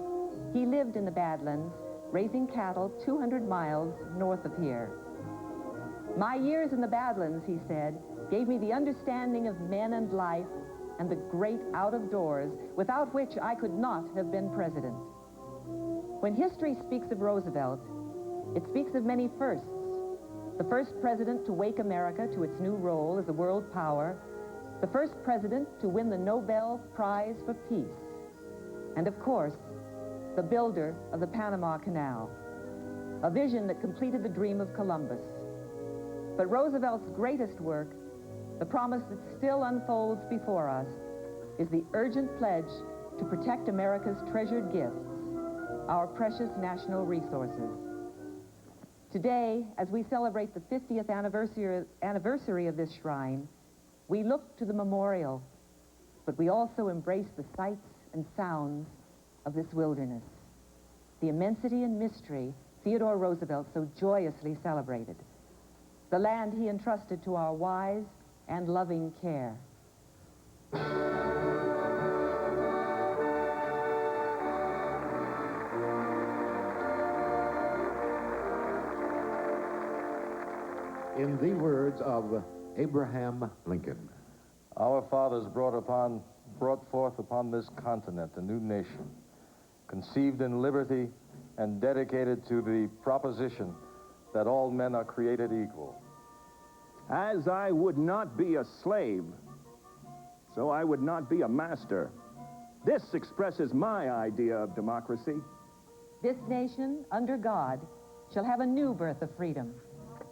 Speaker 3: he lived in the Badlands, raising cattle 200 miles north of here. My years in the Badlands, he said, gave me the understanding of men and life and the great out-of-doors, without which I could not have been president. When history speaks of Roosevelt, it speaks of many firsts. The first president to wake America to its new role as a world power, the first president to win the Nobel Prize for Peace, and of course, the builder of the Panama Canal, a vision that completed the dream of Columbus. But Roosevelt's greatest work, the promise that still unfolds before us, is the urgent pledge to protect America's treasured gifts, our precious national resources. Today, as we celebrate the 50th anniversary of this shrine, we look to the memorial, but we also embrace the sights and sounds of this wilderness, the immensity and mystery Theodore Roosevelt so joyously celebrated, the land he entrusted to our wise and loving care.
Speaker 2: In the words of Abraham Lincoln.
Speaker 23: Our fathers brought forth upon this continent a new nation, conceived in liberty and dedicated to the proposition that all men are created equal.
Speaker 24: As I would not be a slave, so I would not be a master. This expresses my idea of democracy.
Speaker 3: This nation, under God, shall have a new birth of freedom,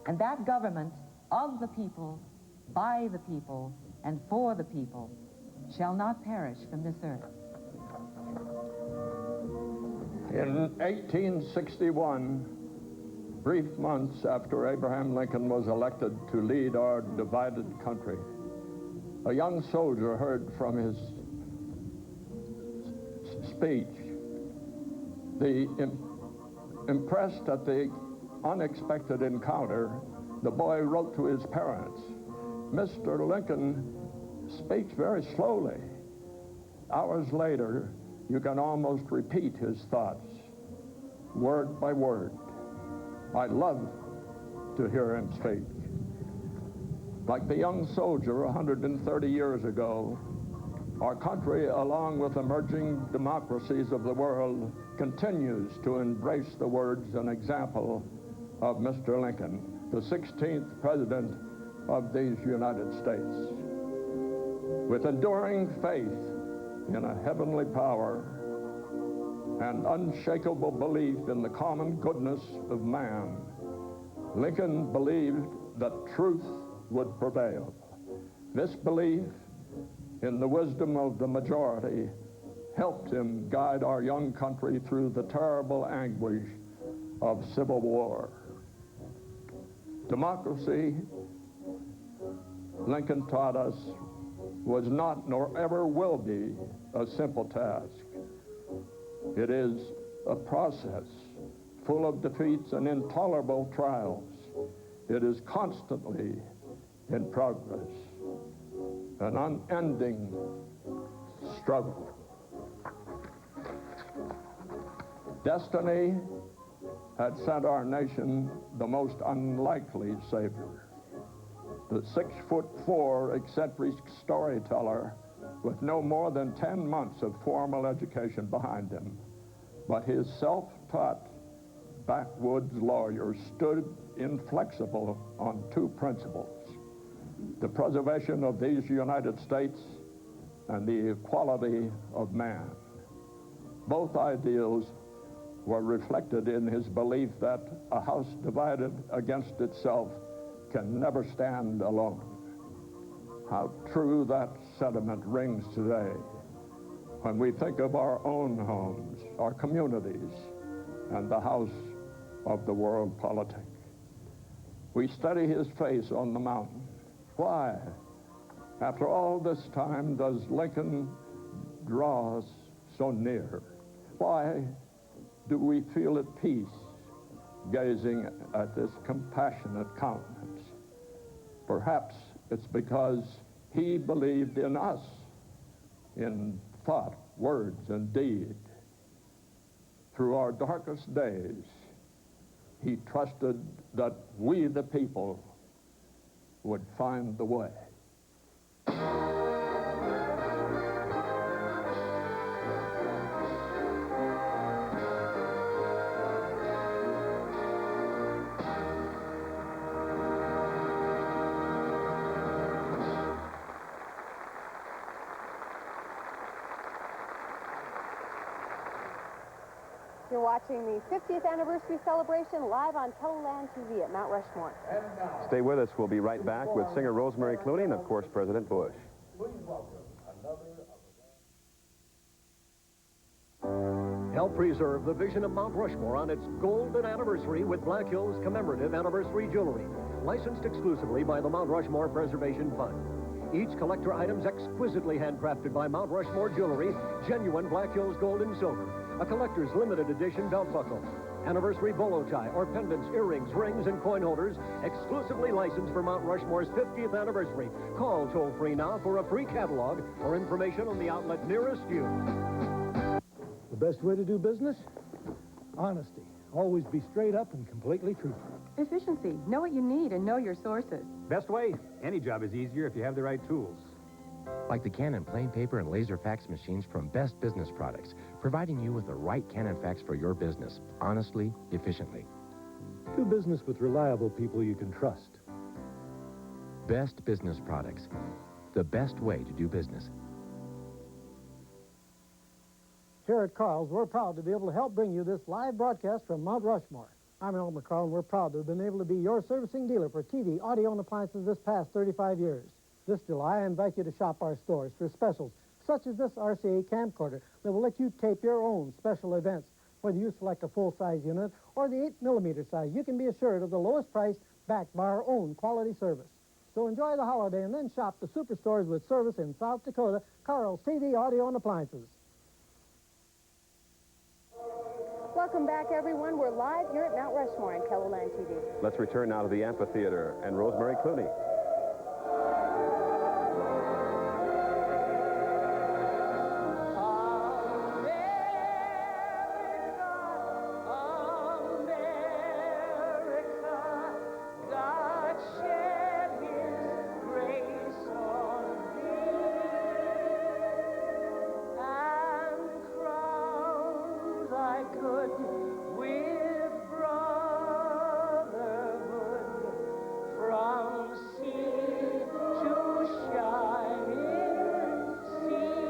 Speaker 3: and that government of the people, by the people, and for the people shall not perish from this earth.
Speaker 1: In 1861, brief months after Abraham Lincoln was elected to lead our divided country, a young soldier heard from his speech. Impressed at the unexpected encounter, the boy wrote to his parents, "Mr. Lincoln speaks very slowly." Hours later, you can almost repeat his thoughts, word by word. I love to hear him speak. Like the young soldier 130 years ago, our country, along with emerging democracies of the world, continues to embrace the words and example of Mr. Lincoln, the 16th President of these United States. With enduring faith in a heavenly power and unshakable belief in the common goodness of man, Lincoln believed that truth would prevail. This belief in the wisdom of the majority helped him guide our young country through the terrible anguish of civil war. Democracy, Lincoln taught us, was not nor ever will be a simple task. It is a process full of defeats and intolerable trials. It is constantly in progress, an unending struggle. Destiny had sent our nation the most unlikely savior, the 6'4" eccentric storyteller with no more than 10 months of formal education behind him. But his self-taught backwoods lawyer stood inflexible on two principles: the preservation of these United States and the equality of man. Both ideals were reflected in his belief that a house divided against itself can never stand alone. How true that sentiment rings today when we think of our own homes, our communities, and the house of the world politic. We study his face on the mountain. Why, after all this time, does Lincoln draw us so near? Why do we feel at peace gazing at this compassionate countenance? Perhaps it's because he believed in us, in thought, words, and deed. Through our darkest days, he trusted that we, the people, would find the way.
Speaker 8: You're watching the 50th anniversary celebration live on Teleland TV at Mount Rushmore.
Speaker 14: Stay with us. We'll be right back with singer Rosemary Clooney and, of course, President Bush.
Speaker 6: Help preserve the vision of Mount Rushmore on its golden anniversary with Black Hills commemorative anniversary jewelry, licensed exclusively by the Mount Rushmore Preservation Fund. Each collector item's exquisitely handcrafted by Mount Rushmore Jewelry, genuine Black Hills gold and silver, a collector's limited edition belt buckle, anniversary bolo tie or pendants, earrings, rings, and coin holders, exclusively licensed for Mount Rushmore's 50th anniversary. Call toll-free now for a free catalog or information on the outlet nearest you.
Speaker 11: The best way to do business? Honesty. Always be straight up and completely truthful.
Speaker 12: Efficiency. Know what you need and know your sources.
Speaker 13: Best way? Any job is easier if you have the right tools.
Speaker 25: Like the Canon plain paper and laser fax machines from Best Business Products, providing you with the right Canon fax for your business, honestly, efficiently.
Speaker 11: Do business with reliable people you can trust.
Speaker 25: Best Business Products, the best way to do business.
Speaker 26: Here at Carl's, we're proud to be able to help bring you this live broadcast from Mount Rushmore. I'm Elmer Carl, and we're proud to have been able to be your servicing dealer for TV, audio, and appliances this past 35 years. This July, I invite you to shop our stores for specials, such as this RCA camcorder that will let you tape your own special events. Whether you select a full-size unit or the 8mm size, you can be assured of the lowest price backed by our own quality service. So enjoy the holiday and then shop the superstores with service in South Dakota, Carl's TV, audio, and appliances.
Speaker 8: Welcome back, everyone. We're live here at Mount Rushmore on Teleland TV.
Speaker 14: Let's return now to the amphitheater and Rosemary Clooney.
Speaker 20: From sea to shining sea.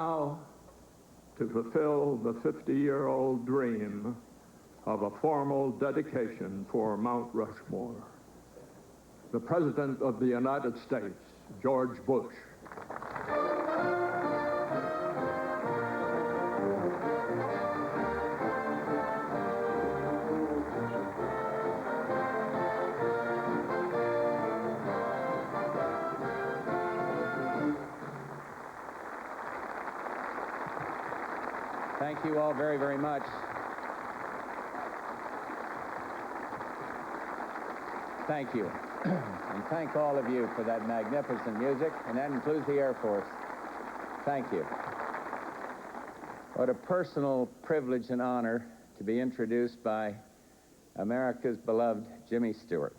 Speaker 1: now to fulfill the 50-year-old dream of a formal dedication for Mount Rushmore. The President of the United States, George Bush.
Speaker 5: Thank you all very, very much. Thank you. And thank all of you for that magnificent music, and that includes the Air Force. Thank you. What a personal privilege and honor to be introduced by America's beloved Jimmy Stewart.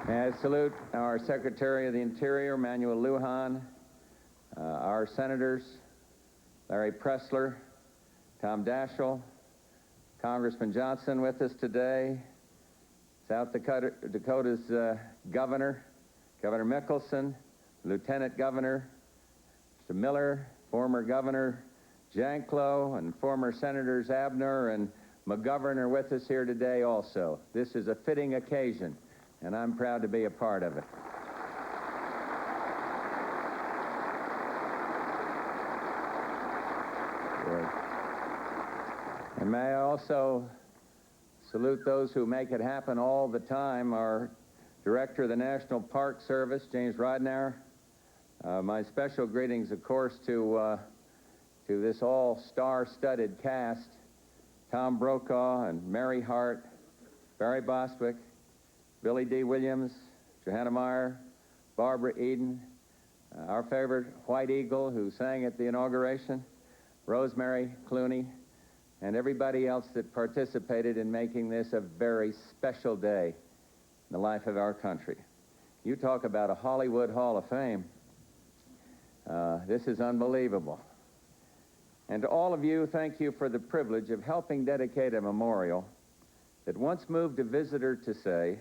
Speaker 5: May I salute our Secretary of the Interior, Manuel Lujan, our Senators, Larry Pressler, Tom Daschle, Congressman Johnson with us today, South Dakota's Governor, Governor Mickelson, Lieutenant Governor, Mr. Miller, former Governor Janklow, and former Senators Abner and McGovern are with us here today also. This is a fitting occasion, and I'm proud to be a part of it. Good. And may I also salute those who make it happen all the time. Our Director of the National Park Service, James Rodnauer. My special greetings, of course, to this all-star-studded cast, Tom Brokaw and Mary Hart, Barry Bostwick, Billy D. Williams, Johanna Meyer, Barbara Eden, our favorite White Eagle who sang at the inauguration, Rosemary Clooney, and everybody else that participated in making this a very special day in the life of our country. You talk about a Hollywood Hall of Fame. This is unbelievable. And to all of you, thank you for the privilege of helping dedicate a memorial that once moved a visitor to say,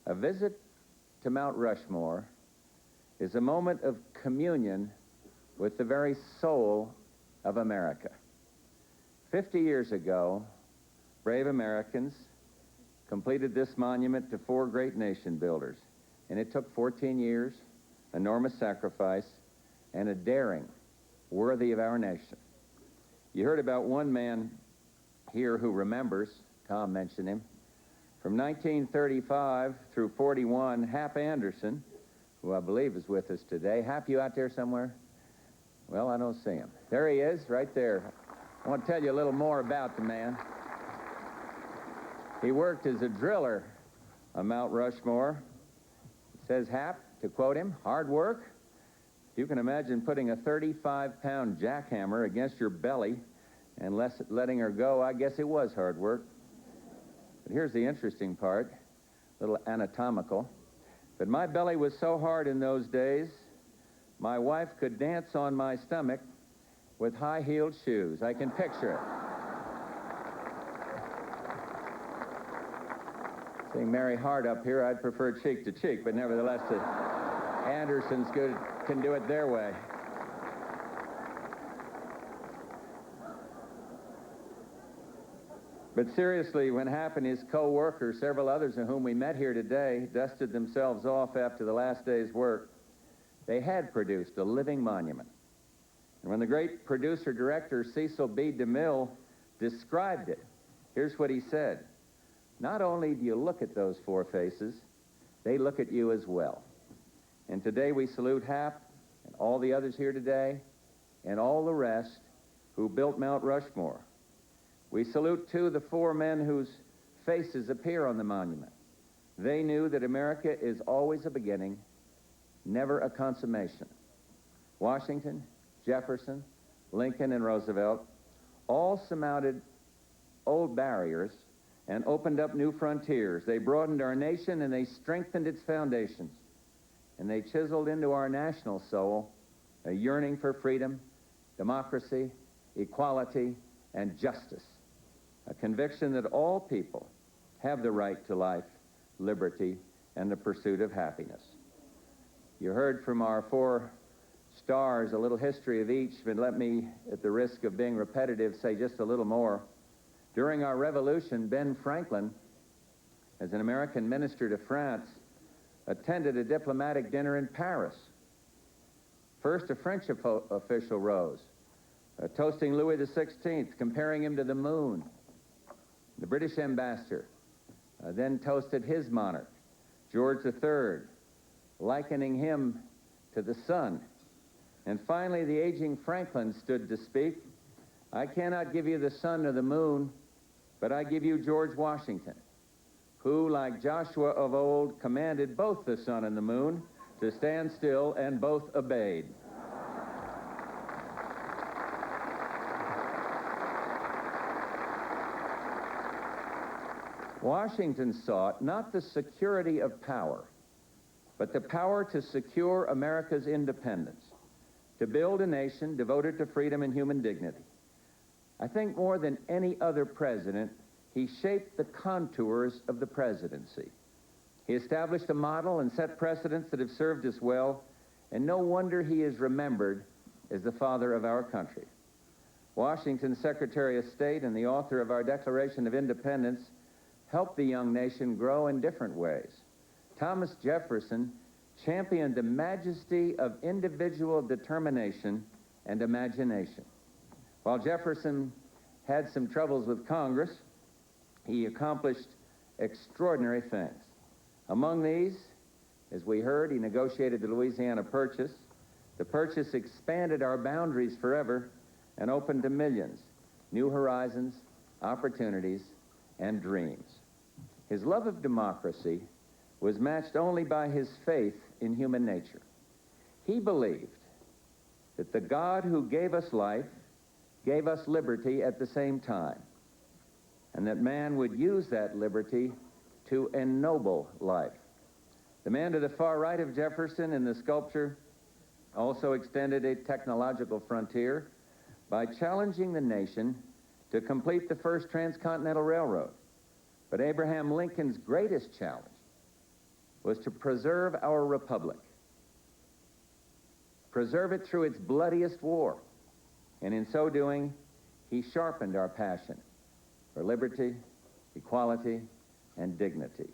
Speaker 5: a visit to Mount Rushmore is a moment of communion with the very soul of America. 50 years ago, brave Americans completed this monument to four great nation builders, and it took 14 years, enormous sacrifice, and a daring worthy of our nation. You heard about one man here who remembers, Tom mentioned him, from 1935 through 41, Hap Anderson, who I believe is with us today. Hap, you out there somewhere? Well, I don't see him. There he is, right there. I want to tell you a little more about the man. He worked as a driller on Mount Rushmore. It says Hap, to quote him, hard work. You can imagine putting a 35-pound jackhammer against your belly and letting her go. I guess it was hard work. But here's the interesting part, a little anatomical. But my belly was so hard in those days, my wife could dance on my stomach with high-heeled shoes. I can picture it. Seeing Mary Hart up here, I'd prefer cheek to cheek, but nevertheless, the Andersons can do it their way. But seriously, when Hap and his co-workers, several others of whom we met here today, dusted themselves off after the last day's work, they had produced a living monument. And when the great producer-director Cecil B. DeMille described it, here's what he said. Not only do you look at those four faces, they look at you as well. And today we salute Hap and all the others here today and all the rest who built Mount Rushmore. We salute, too, the four men whose faces appear on the monument. They knew that America is always a beginning, never a consummation. Washington, Jefferson, Lincoln, and Roosevelt all surmounted old barriers and opened up new frontiers. They broadened our nation and they strengthened its foundations. And they chiseled into our national soul a yearning for freedom, democracy, equality, and justice. A conviction that all people have the right to life, liberty, and the pursuit of happiness. You heard from our 4 stars a little history of each, but let me, at the risk of being repetitive, say just a little more. During our revolution, Ben Franklin, as an American minister to France, attended a diplomatic dinner in Paris. First, a French official rose, toasting Louis XVI, comparing him to the moon. The British ambassador then toasted his monarch, George III, likening him to the sun. And finally, the aging Franklin stood to speak. I cannot give you the sun or the moon, but I give you George Washington, who, like Joshua of old, commanded both the sun and the moon to stand still, and both obeyed. Washington sought not the security of power, but the power to secure America's independence, to build a nation devoted to freedom and human dignity. I think more than any other president, he shaped the contours of the presidency. He established a model and set precedents that have served us well, and no wonder he is remembered as the father of our country. Washington's Secretary of State and the author of our Declaration of Independence helped the young nation grow in different ways. Thomas Jefferson championed the majesty of individual determination and imagination. While Jefferson had some troubles with Congress, he accomplished extraordinary things. Among these, as we heard, he negotiated the Louisiana Purchase. The Purchase expanded our boundaries forever and opened to millions new horizons, opportunities, and dreams. His love of democracy was matched only by his faith in human nature. He believed that the God who gave us life gave us liberty at the same time, and that man would use that liberty to ennoble life. The man to the far right of Jefferson in the sculpture also extended a technological frontier by challenging the nation to complete the first transcontinental railroad. But Abraham Lincoln's greatest challenge was to preserve our republic, preserve it through its bloodiest war. And in so doing, he sharpened our passion for liberty, equality, and dignity.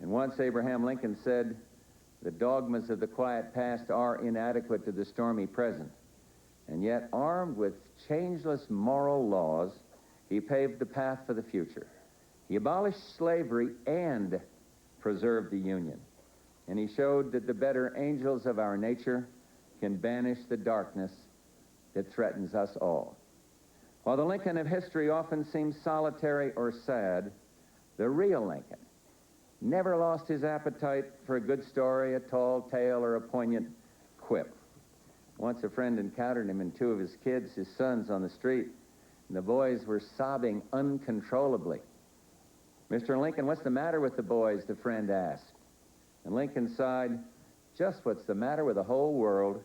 Speaker 5: And once Abraham Lincoln said, the dogmas of the quiet past are inadequate to the stormy present. And yet, armed with changeless moral laws, he paved the path for the future. He abolished slavery and preserved the Union. And he showed that the better angels of our nature can banish the darkness that threatens us all. While the Lincoln of history often seems solitary or sad, the real Lincoln never lost his appetite for a good story, a tall tale, or a poignant quip. Once a friend encountered him and 2 of his kids, his sons, on the street, and the boys were sobbing uncontrollably. Mr. Lincoln, what's the matter with the boys? The friend asked. And Lincoln sighed, just what's the matter with the whole world.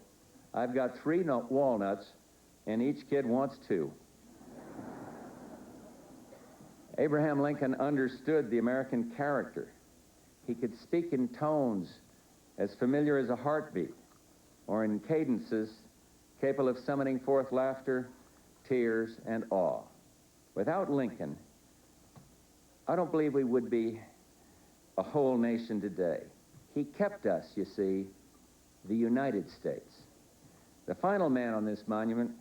Speaker 5: I've got 3 walnuts, and each kid wants 2. Abraham Lincoln understood the American character. He could speak in tones as familiar as a heartbeat, or in cadences capable of summoning forth laughter, tears, and awe. Without Lincoln, I don't believe we would be a whole nation today. He kept us, you see, the United States. The final man on this monument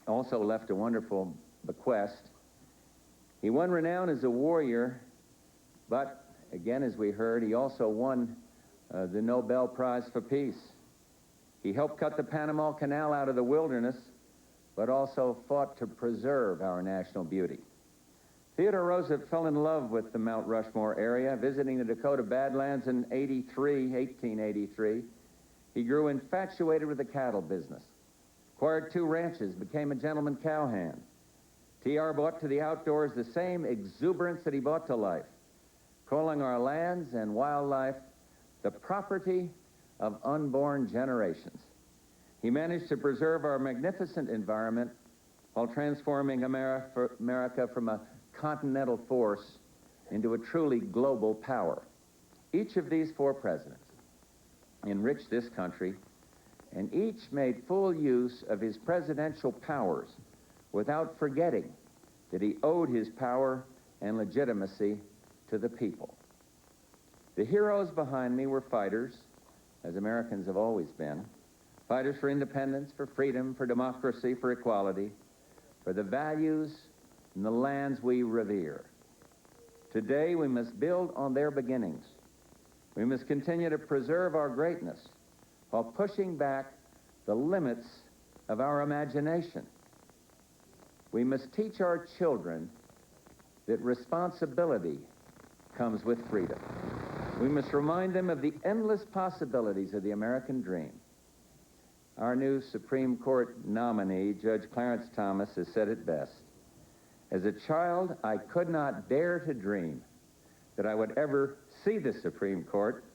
Speaker 5: also left a wonderful bequest. He won renown as a warrior, but, again, as we heard, he also won the Nobel Prize for Peace. He helped cut the Panama Canal out of the wilderness, but also fought to preserve our national beauty. Theodore Roosevelt fell in love with the Mount Rushmore area, visiting the Dakota Badlands in 1883. He grew infatuated with the cattle business, acquired 2 ranches, became a gentleman cowhand. T.R. brought to the outdoors the same exuberance that he brought to life, calling our lands and wildlife the property of unborn generations. He managed to preserve our magnificent environment while transforming America from a continental force into a truly global power. Each of these four presidents enriched this country, and each made full use of his presidential powers without forgetting that he owed his power and legitimacy to the people. The heroes behind me were fighters, as Americans have always been, fighters for independence, for freedom, for democracy, for equality, for the values and the lands we revere. Today, we must build on their beginnings. We must continue to preserve our greatness while pushing back the limits of our imagination. We must teach our children that responsibility comes with freedom. We must remind them of the endless possibilities of the American dream. Our new Supreme Court nominee, Judge Clarence Thomas, has said it best. As a child, I could not dare to dream that I would ever see the Supreme Court,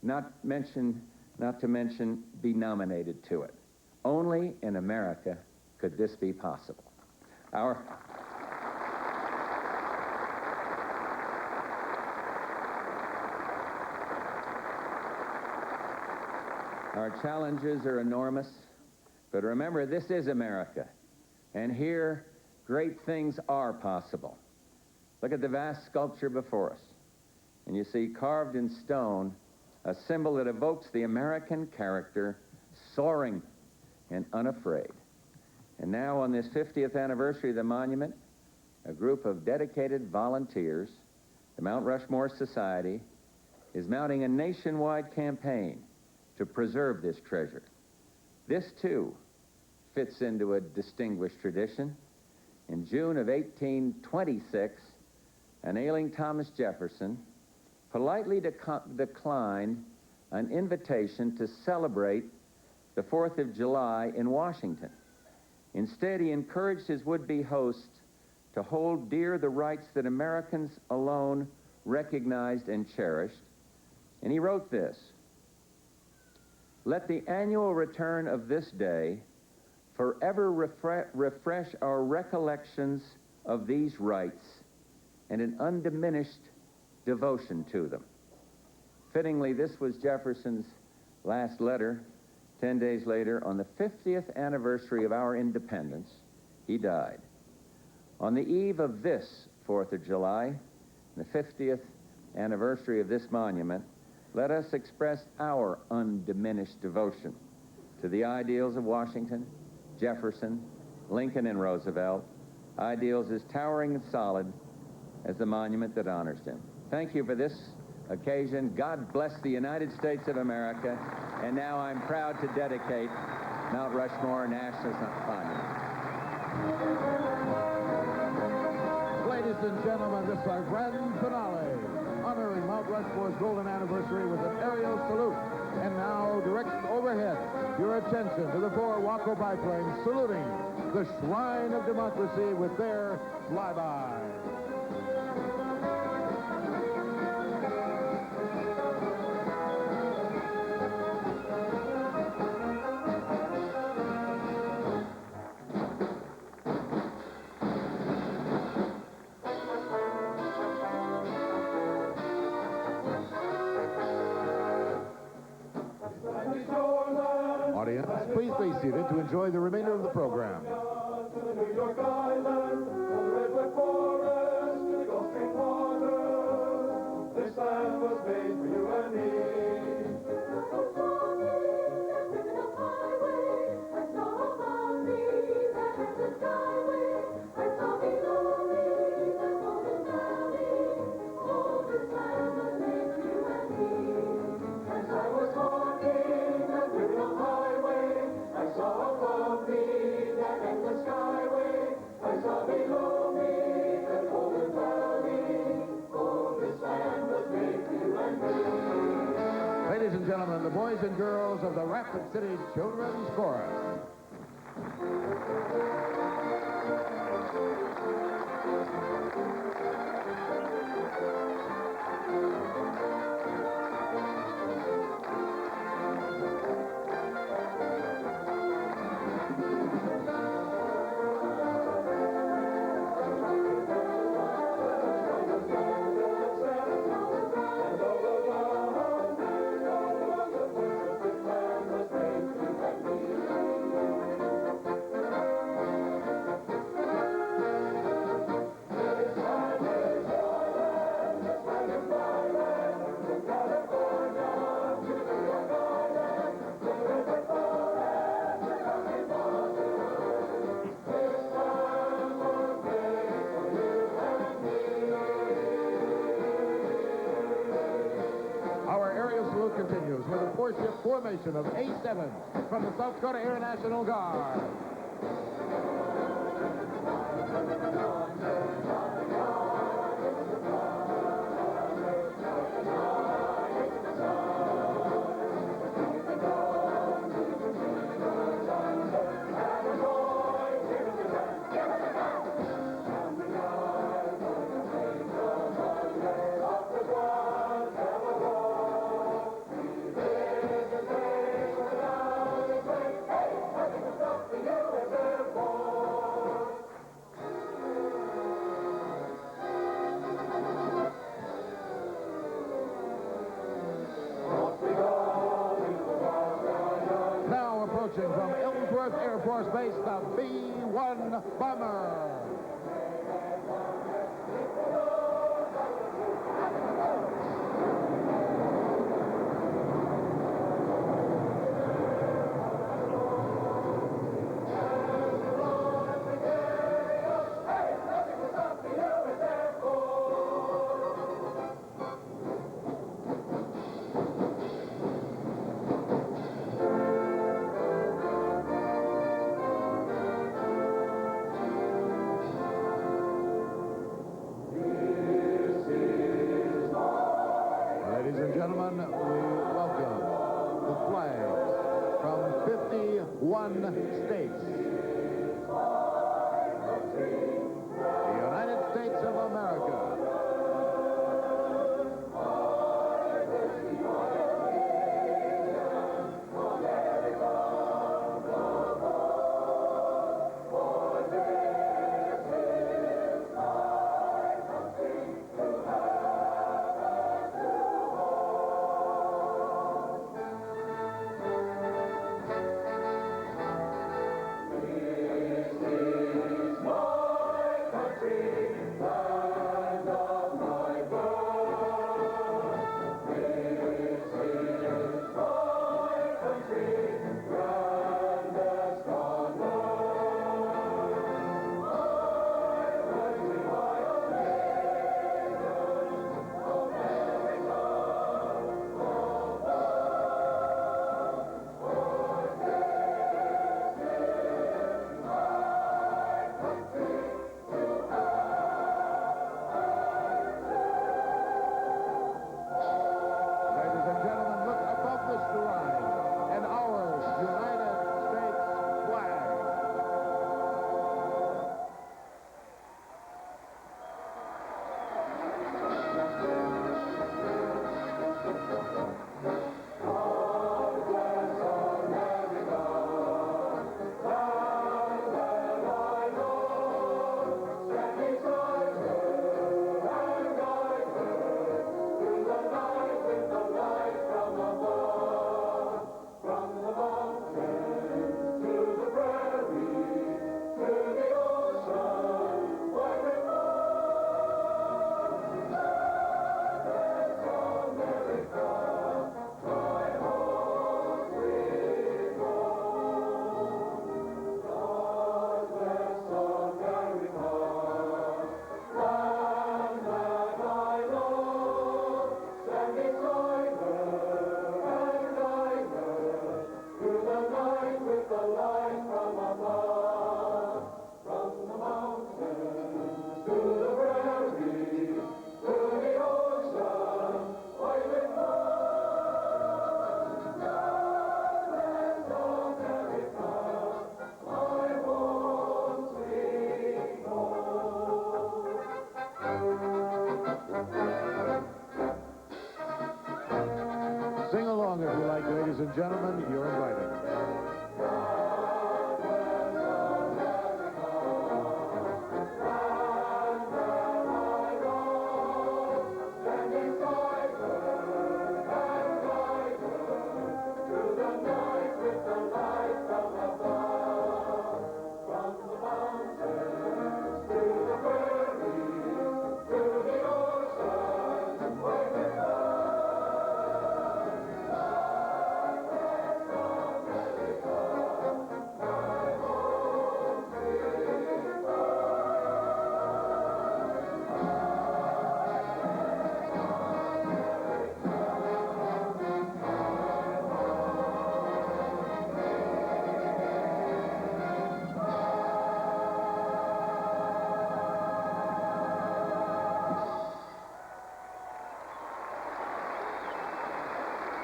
Speaker 5: not to mention be nominated to it. Only in America could this be possible. Our challenges are enormous, but remember, this is America, and here great things are possible. Look at the vast sculpture before us, and you see carved in stone a symbol that evokes the American character, soaring and unafraid. And now, on this 50th anniversary of the monument, a group of dedicated volunteers, the Mount Rushmore Society, is mounting a nationwide campaign to preserve this treasure. This, too, fits into a distinguished tradition. In June of 1826, an ailing Thomas Jefferson politely declined an invitation to celebrate the 4th of July in Washington. Instead, he encouraged his would-be host to hold dear the rights that Americans alone recognized and cherished. And he wrote this: "Let the annual return of this day forever refresh our recollections of these rights and an undiminished devotion to them." Fittingly, this was Jefferson's last letter. 10 days later, on the 50th anniversary of our independence, he died. On the eve of this 4th of July, the 50th anniversary of this monument, let us express our undiminished devotion to the ideals of Washington, Jefferson, Lincoln, and Roosevelt, ideals as towering and solid as the monument that honors them. Thank you for this occasion. God bless the United States of America. And now I'm proud to dedicate Mount Rushmore National Monument.
Speaker 2: Ladies and gentlemen, this is our grand finale, honoring Mount Rushmore's golden anniversary with an aerial salute. And now, direct overhead, your attention to the 4 Waco biplanes saluting the Shrine of Democracy with their flyby. Audience, please be seated to enjoy the remainder of the program.
Speaker 19: New York Island, from the redwood forest to the Gulf Stream water, this land was made for you and me.
Speaker 2: Ladies and gentlemen, the boys and girls of the Rapid City Children's Chorus. four-ship formation of A-7 from the South Dakota Air National Guard. Now approaching from Ellsworth Air Force Base, the B-1 bomber. Ladies and gentlemen, we welcome the flags from 51 states. The United States of America. Sing along if you like, ladies and gentlemen. You're invited.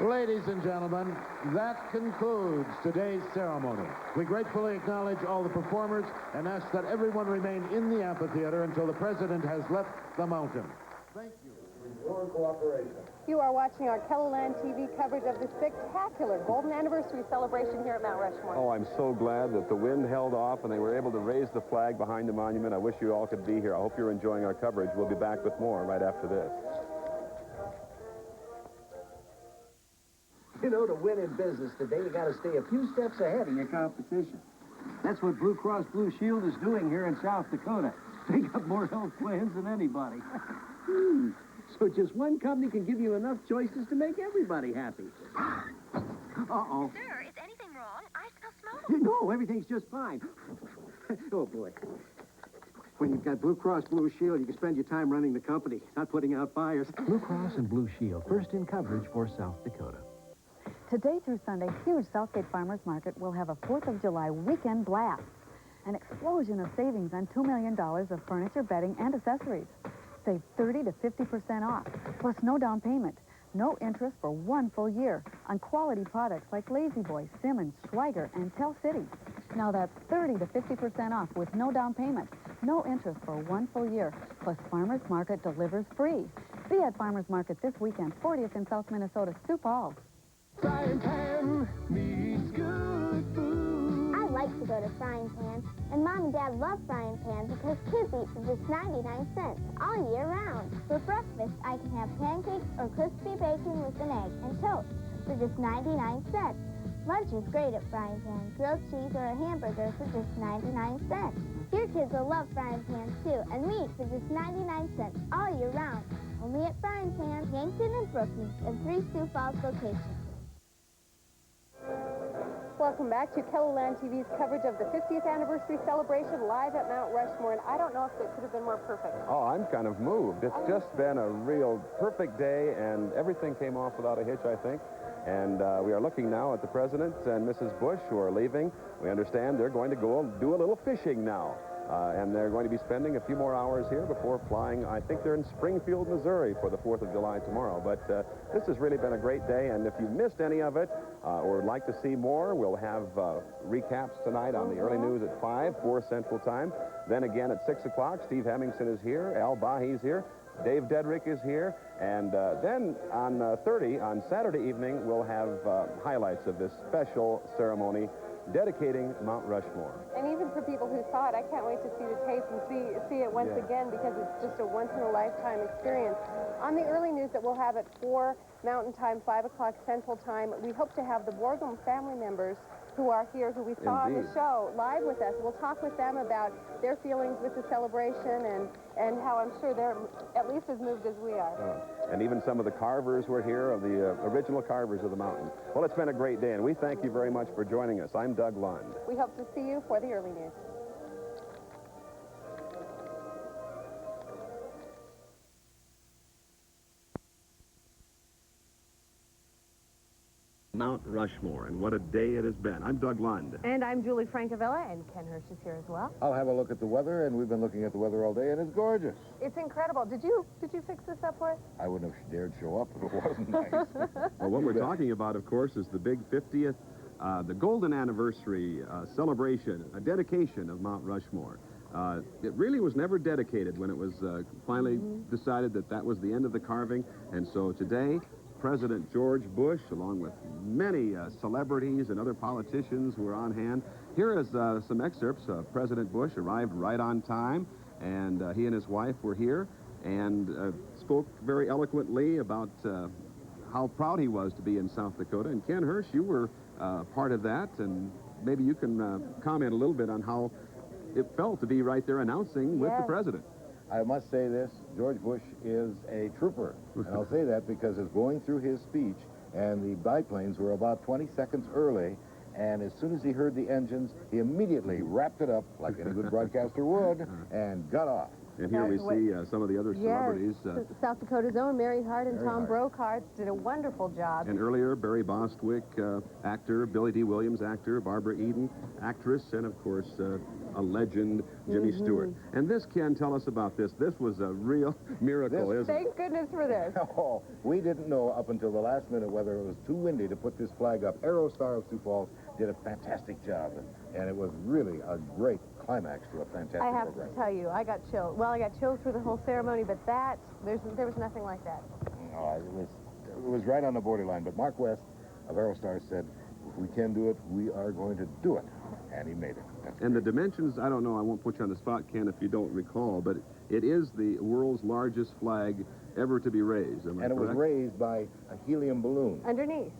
Speaker 2: Ladies and gentlemen, that concludes today's ceremony. We gratefully acknowledge all the performers and ask that everyone remain in the amphitheater until the president has left the mountain. Thank you for your cooperation.
Speaker 8: You are watching our Kellerland TV coverage of the spectacular Golden Anniversary celebration here at Mount Rushmore.
Speaker 14: Oh, I'm so glad that the wind held off and they were able to raise the flag behind the monument. I wish you all could be here. I hope you're enjoying our coverage. We'll be back with more right after this.
Speaker 9: You know, to win in business today, you got to stay a few steps ahead of your competition. That's what Blue Cross Blue Shield is doing here in South Dakota. They got more health plans than anybody. So just one company can give you enough choices to make everybody happy. Uh-oh.
Speaker 8: Sir, is anything wrong? I smell smoke.
Speaker 9: No, everything's just fine. Oh, boy. When you've got Blue Cross Blue Shield, you can spend your time running the company, not putting out fires.
Speaker 15: Blue Cross and Blue Shield, first in coverage for South Dakota.
Speaker 16: Today through Sunday, huge Southgate Farmers Market will have a 4th of July weekend blast. An explosion of savings on $2 million of furniture, bedding, and accessories. Save 30 to 50% off, plus no down payment, no interest for 1 full year on quality products like Lazy Boy, Simmons, Schweiger, and Tell City. Now that's 30 to 50% off with no down payment, no interest for 1 full year, plus Farmers Market delivers free. Be at Farmers Market this weekend, 40th in South Minnesota, Sioux Falls.
Speaker 19: Frying pan needs good food.
Speaker 17: I like to go to Frying Pan, and Mom and Dad love Frying Pan because kids eat for just 99 cents all year round. For breakfast, I can have pancakes or crispy bacon with an egg and toast for just 99 cents. Lunch is great at Frying Pan, grilled cheese or a hamburger for just 99 cents. Your kids will love Frying Pan too, and meat for just 99 cents all year round. Only at Frying Pan, Yankton and Brookings, and 3 Sioux Falls locations.
Speaker 8: Welcome back to Kellerland TV's coverage of the 50th anniversary celebration live at Mount Rushmore, and I don't know if it could have been more perfect.
Speaker 14: Oh, I'm kind of moved. It's just been a real perfect day, and everything came off without a hitch, I think. And we are looking now at the President and Mrs. Bush, who are leaving. We understand they're going to go do a little fishing now. And they're going to be spending a few more hours here before flying. I think they're in Springfield, Missouri for the 4th of July tomorrow. But this has really been a great day, and if you missed any of it or would like to see more, we'll have recaps tonight on the early news at 5, 4 Central Time. Then again at 6 o'clock, Steve Hemmingson is here, Al Bahi's here, Dave Dedrick is here, and then on on Saturday evening, we'll have highlights of this special ceremony dedicating Mount Rushmore.
Speaker 8: And even for people who saw it, I can't wait to see the tape and see it once again, because it's just a once-in-a-lifetime experience. On the early news that we'll have at 4 Mountain Time, 5 o'clock Central Time, we hope to have the Borgum family members who are here, who we saw on the show, live with us. We'll talk with them about their feelings with the celebration and how I'm sure they're at least as moved as we are.
Speaker 14: And even some of the carvers were here, of the original carvers of the mountain. Well, it's been a great day, and we thank you very much for joining us. I'm Doug Lund.
Speaker 8: We hope to see you for the early news.
Speaker 14: Mount Rushmore, and what a day it has been. I'm Doug Lund.
Speaker 8: And I'm Julie Francavilla, and Ken Hirsch is here as well.
Speaker 23: I'll have a look at the weather, and we've been looking at the weather all day, and it's gorgeous.
Speaker 8: It's incredible. Did you fix this up for us?
Speaker 23: I wouldn't have dared show up if it wasn't nice.
Speaker 14: Well, what we're talking about, of course, is the big 50th, the golden anniversary celebration, a dedication of Mount Rushmore. It really was never dedicated when it was finally decided that that was the end of the carving, and so today, President George Bush, along with many celebrities and other politicians who were on hand. Here is some excerpts. President Bush arrived right on time, and he and his wife were here and spoke very eloquently about how proud he was to be in South Dakota. And Ken Hirsch, you were part of that, and maybe you can comment a little bit on how it felt to be right there announcing with the president.
Speaker 23: I must say this, George Bush is a trooper. And I'll say that because it's going through his speech, and the biplanes were about 20 seconds early, and as soon as he heard the engines, he immediately wrapped it up, like any good broadcaster would, and got off.
Speaker 14: And here we see some of the other celebrities.
Speaker 8: South Dakota's own Mary Hart and
Speaker 14: Mary
Speaker 8: Tom
Speaker 14: Hart.
Speaker 8: Brokart did a wonderful job.
Speaker 14: And earlier, Barry Bostwick, actor, Billy D. Williams, actor, Barbara Eden, actress, and of course, a legend, Jimmy Stewart. And this, Ken, tell us about this. This was a real miracle, isn't it?
Speaker 8: Thank goodness for this.
Speaker 2: Oh, we didn't know up until the last minute whether it was too windy to put this flag up. Aerostar of Sioux Falls did a fantastic job, and it was really a great climax to a fantastic
Speaker 8: I have
Speaker 2: program.
Speaker 8: to tell you, I got chills. Well, I got chills through the whole ceremony, but there was nothing like that.
Speaker 2: Oh, it was right on the borderline, but Mark West of Aerostar said, if we can do it, we are going to do it. And he made it.
Speaker 14: And the dimensions, I don't know, I won't put you on the spot, Ken, if you don't recall, but it is the world's largest flag ever to be raised. Am I
Speaker 2: And it was
Speaker 14: correct?
Speaker 2: raised by a helium balloon.
Speaker 8: Underneath.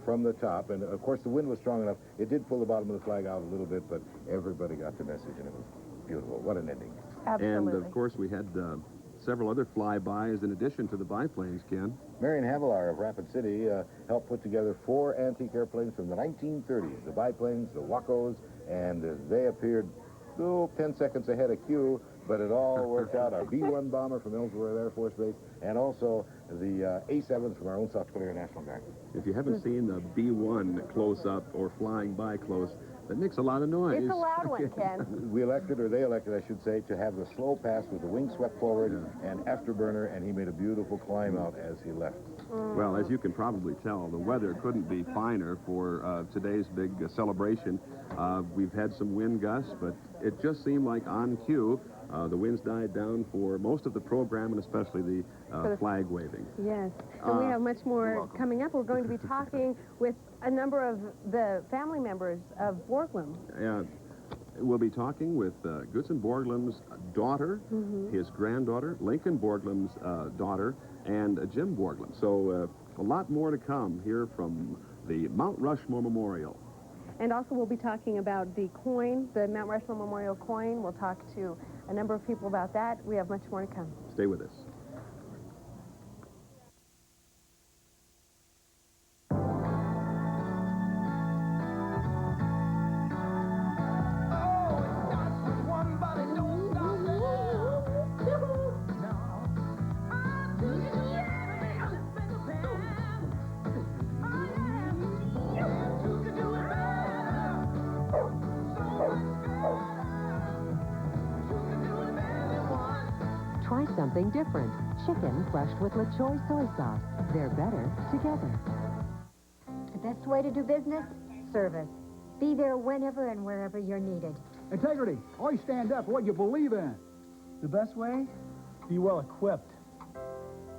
Speaker 2: From the top, and of course the wind was strong enough. It did pull the bottom of the flag out a little bit, but everybody got the message, and it was beautiful. What an ending.
Speaker 8: Absolutely.
Speaker 14: And of course we had several other flybys in addition to the biplanes, Ken.
Speaker 2: Marion Havilar of Rapid City helped put together 4 antique airplanes from the 1930s, the biplanes, the Wacos, and they appeared 10 seconds ahead of Q, but it all worked out. Our B-1 bomber from Ellsworth Air Force Base, and also the A-7s from our own South Dakota Air National Guard.
Speaker 14: If you haven't seen the B-1 close-up or flying by close, that makes a lot of noise.
Speaker 8: It's a loud one, Ken.
Speaker 2: We elected, or they elected, I should say, to have the slow pass with the wings swept forward and afterburner, and he made a beautiful climb out as he left.
Speaker 14: Well, as you can probably tell, the weather couldn't be finer for today's big celebration. We've had some wind gusts, but it just seemed like on cue, the winds died down for most of the program, and especially the flag waving.
Speaker 8: Yes, and we have much more coming up. We're going to be talking with a number of the family members of Borglum.
Speaker 14: We'll be talking with Gutzen Borglum's daughter, his granddaughter, Lincoln Borglum's daughter, and Jim Borglum. So a lot more to come here from the Mount Rushmore Memorial.
Speaker 8: And also we'll be talking about the coin, the Mount Rushmore Memorial coin. We'll talk to a number of people about that. We have much more to come.
Speaker 14: Stay with us.
Speaker 3: Try something different. Chicken fleshed with La Choy soy sauce. They're better together.
Speaker 4: The best way to do business? Service. Be there whenever and wherever you're needed.
Speaker 11: Integrity. Always stand up for what you believe in. The best way? Be well equipped.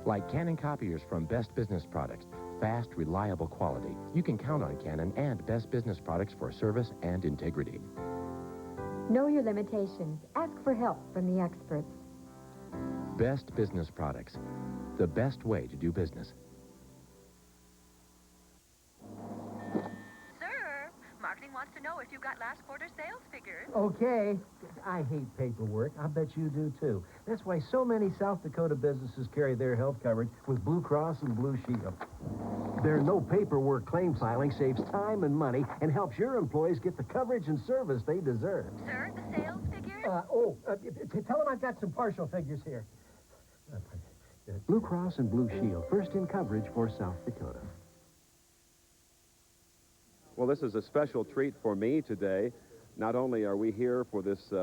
Speaker 25: Like Canon copiers from Best Business Products. Fast, reliable quality. You can count on Canon and Best Business Products for service and integrity.
Speaker 4: Know your limitations. Ask for help from the experts.
Speaker 25: Best Business Products. The best way to do business.
Speaker 7: Sir, marketing wants to know if you got last quarter's sales figures.
Speaker 9: Okay. I hate paperwork. I bet you do, too. That's why so many South Dakota businesses carry their health coverage with Blue Cross and Blue Shield. Their no paperwork claim filing saves time and money and helps your employees get the coverage and service they deserve.
Speaker 7: Sir, the sales figures?
Speaker 9: Tell them I've got some partial figures here.
Speaker 15: Blue Cross and Blue Shield, first in coverage for South Dakota.
Speaker 14: Well, this is a special treat for me today. Not only are we here for this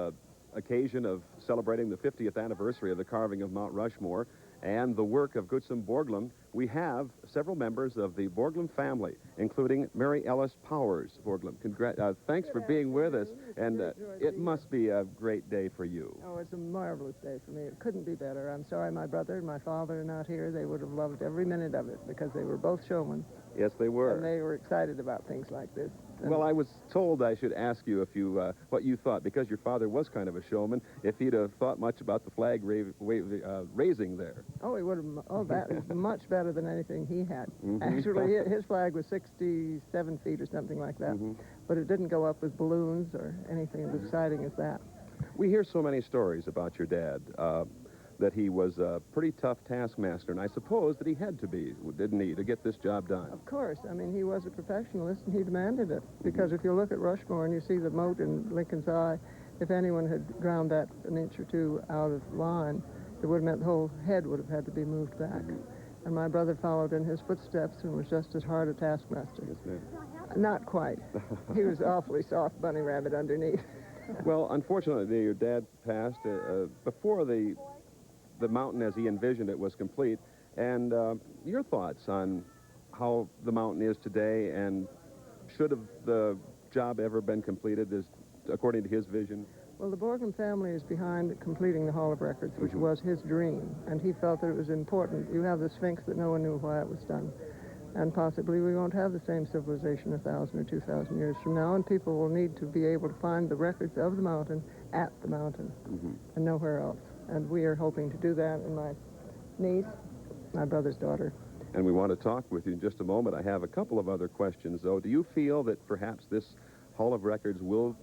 Speaker 14: occasion of celebrating the 50th anniversary of the carving of Mount Rushmore and the work of Gutzen Borglum, we have several members of the Borglum family, including Mary Ellis Powers Borglum. Thanks for being with us, and it must be a great day for you.
Speaker 10: Oh, it's a marvelous day for me. It couldn't be better. I'm sorry my brother and my father are not here. They would have loved every minute of it because they were both showmen.
Speaker 14: Yes, they were.
Speaker 10: And they were excited about things like this. And
Speaker 14: well, I was told I should ask you if you what you thought, because your father was kind of a showman, if he'd have thought much about the flag raising there.
Speaker 10: Oh, he would have. Oh, that is much better than anything he had.
Speaker 14: Mm-hmm.
Speaker 10: Actually, his flag was 67 feet or something like that.
Speaker 14: Mm-hmm.
Speaker 10: But it didn't go up with balloons or anything as exciting as that.
Speaker 14: We hear so many stories about your dad, that he was a pretty tough taskmaster, and I suppose that he had to be, didn't he, to get this job done?
Speaker 10: Of course. I mean, he was a professionalist, and he demanded it. Because if you look at Rushmore and you see the moat in Lincoln's Eye, if anyone had ground that an inch or two out of line, it would have meant the whole head would have had to be moved back. And my brother followed in his footsteps and was just as hard a taskmaster.
Speaker 14: Yes, ma'am.
Speaker 10: Not quite. He was awfully soft bunny rabbit underneath.
Speaker 14: Well, unfortunately, your dad passed before the mountain as he envisioned it was complete. And your thoughts on how the mountain is today, and should have the job ever been completed as according to his vision?
Speaker 10: Well, the Borglum family is behind completing the Hall of Records, which was his dream, and he felt that it was important. You have the Sphinx, that no one knew why it was done. And possibly we won't have the same civilization 1,000 or 2,000 years from now, and people will need to be able to find the records of the mountain at the mountain and nowhere else. And we are hoping to do that, and my niece, my brother's daughter.
Speaker 14: And we want to talk with you in just a moment. I have a couple of other questions, though. Do you feel that perhaps this Hall of Records will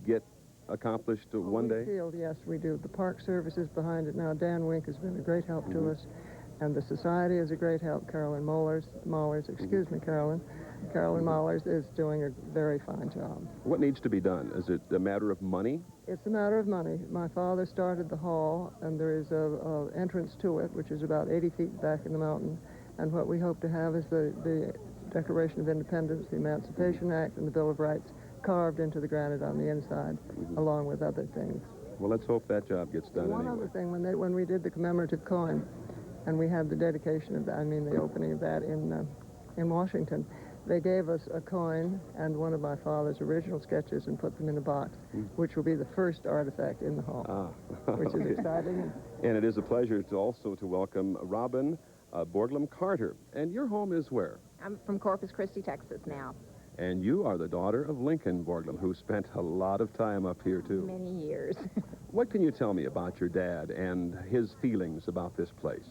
Speaker 14: get accomplished one day?
Speaker 10: Yes, we do. The Park Service is behind it now. Dan Wink has been a great help to us. And the Society is a great help. Carolyn Mollers, Carolyn Mollers is doing a very fine job.
Speaker 14: What needs to be done? Is it a matter of money?
Speaker 10: It's a matter of money. My father started the hall, and there is a entrance to it, which is about 80 feet back in the mountain. And what we hope to have is the Declaration of Independence, the Emancipation Act, and the Bill of Rights carved into the granite on the inside, along with other things.
Speaker 14: Well, let's hope that job gets done
Speaker 10: One
Speaker 14: anyway.
Speaker 10: other thing, when we did the commemorative coin, and we had the dedication of that, the opening of that in Washington, they gave us a coin and one of my father's original sketches and put them in a box, which will be the first artifact in the hall, which is exciting.
Speaker 14: And it is a pleasure to also to welcome Robin Borglum Carter. And your home is where?
Speaker 6: I'm from Corpus Christi, Texas now.
Speaker 14: And you are the daughter of Lincoln Borglum, who spent a lot of time up here, too.
Speaker 6: Many years.
Speaker 14: What can you tell me about your dad and his feelings about this place?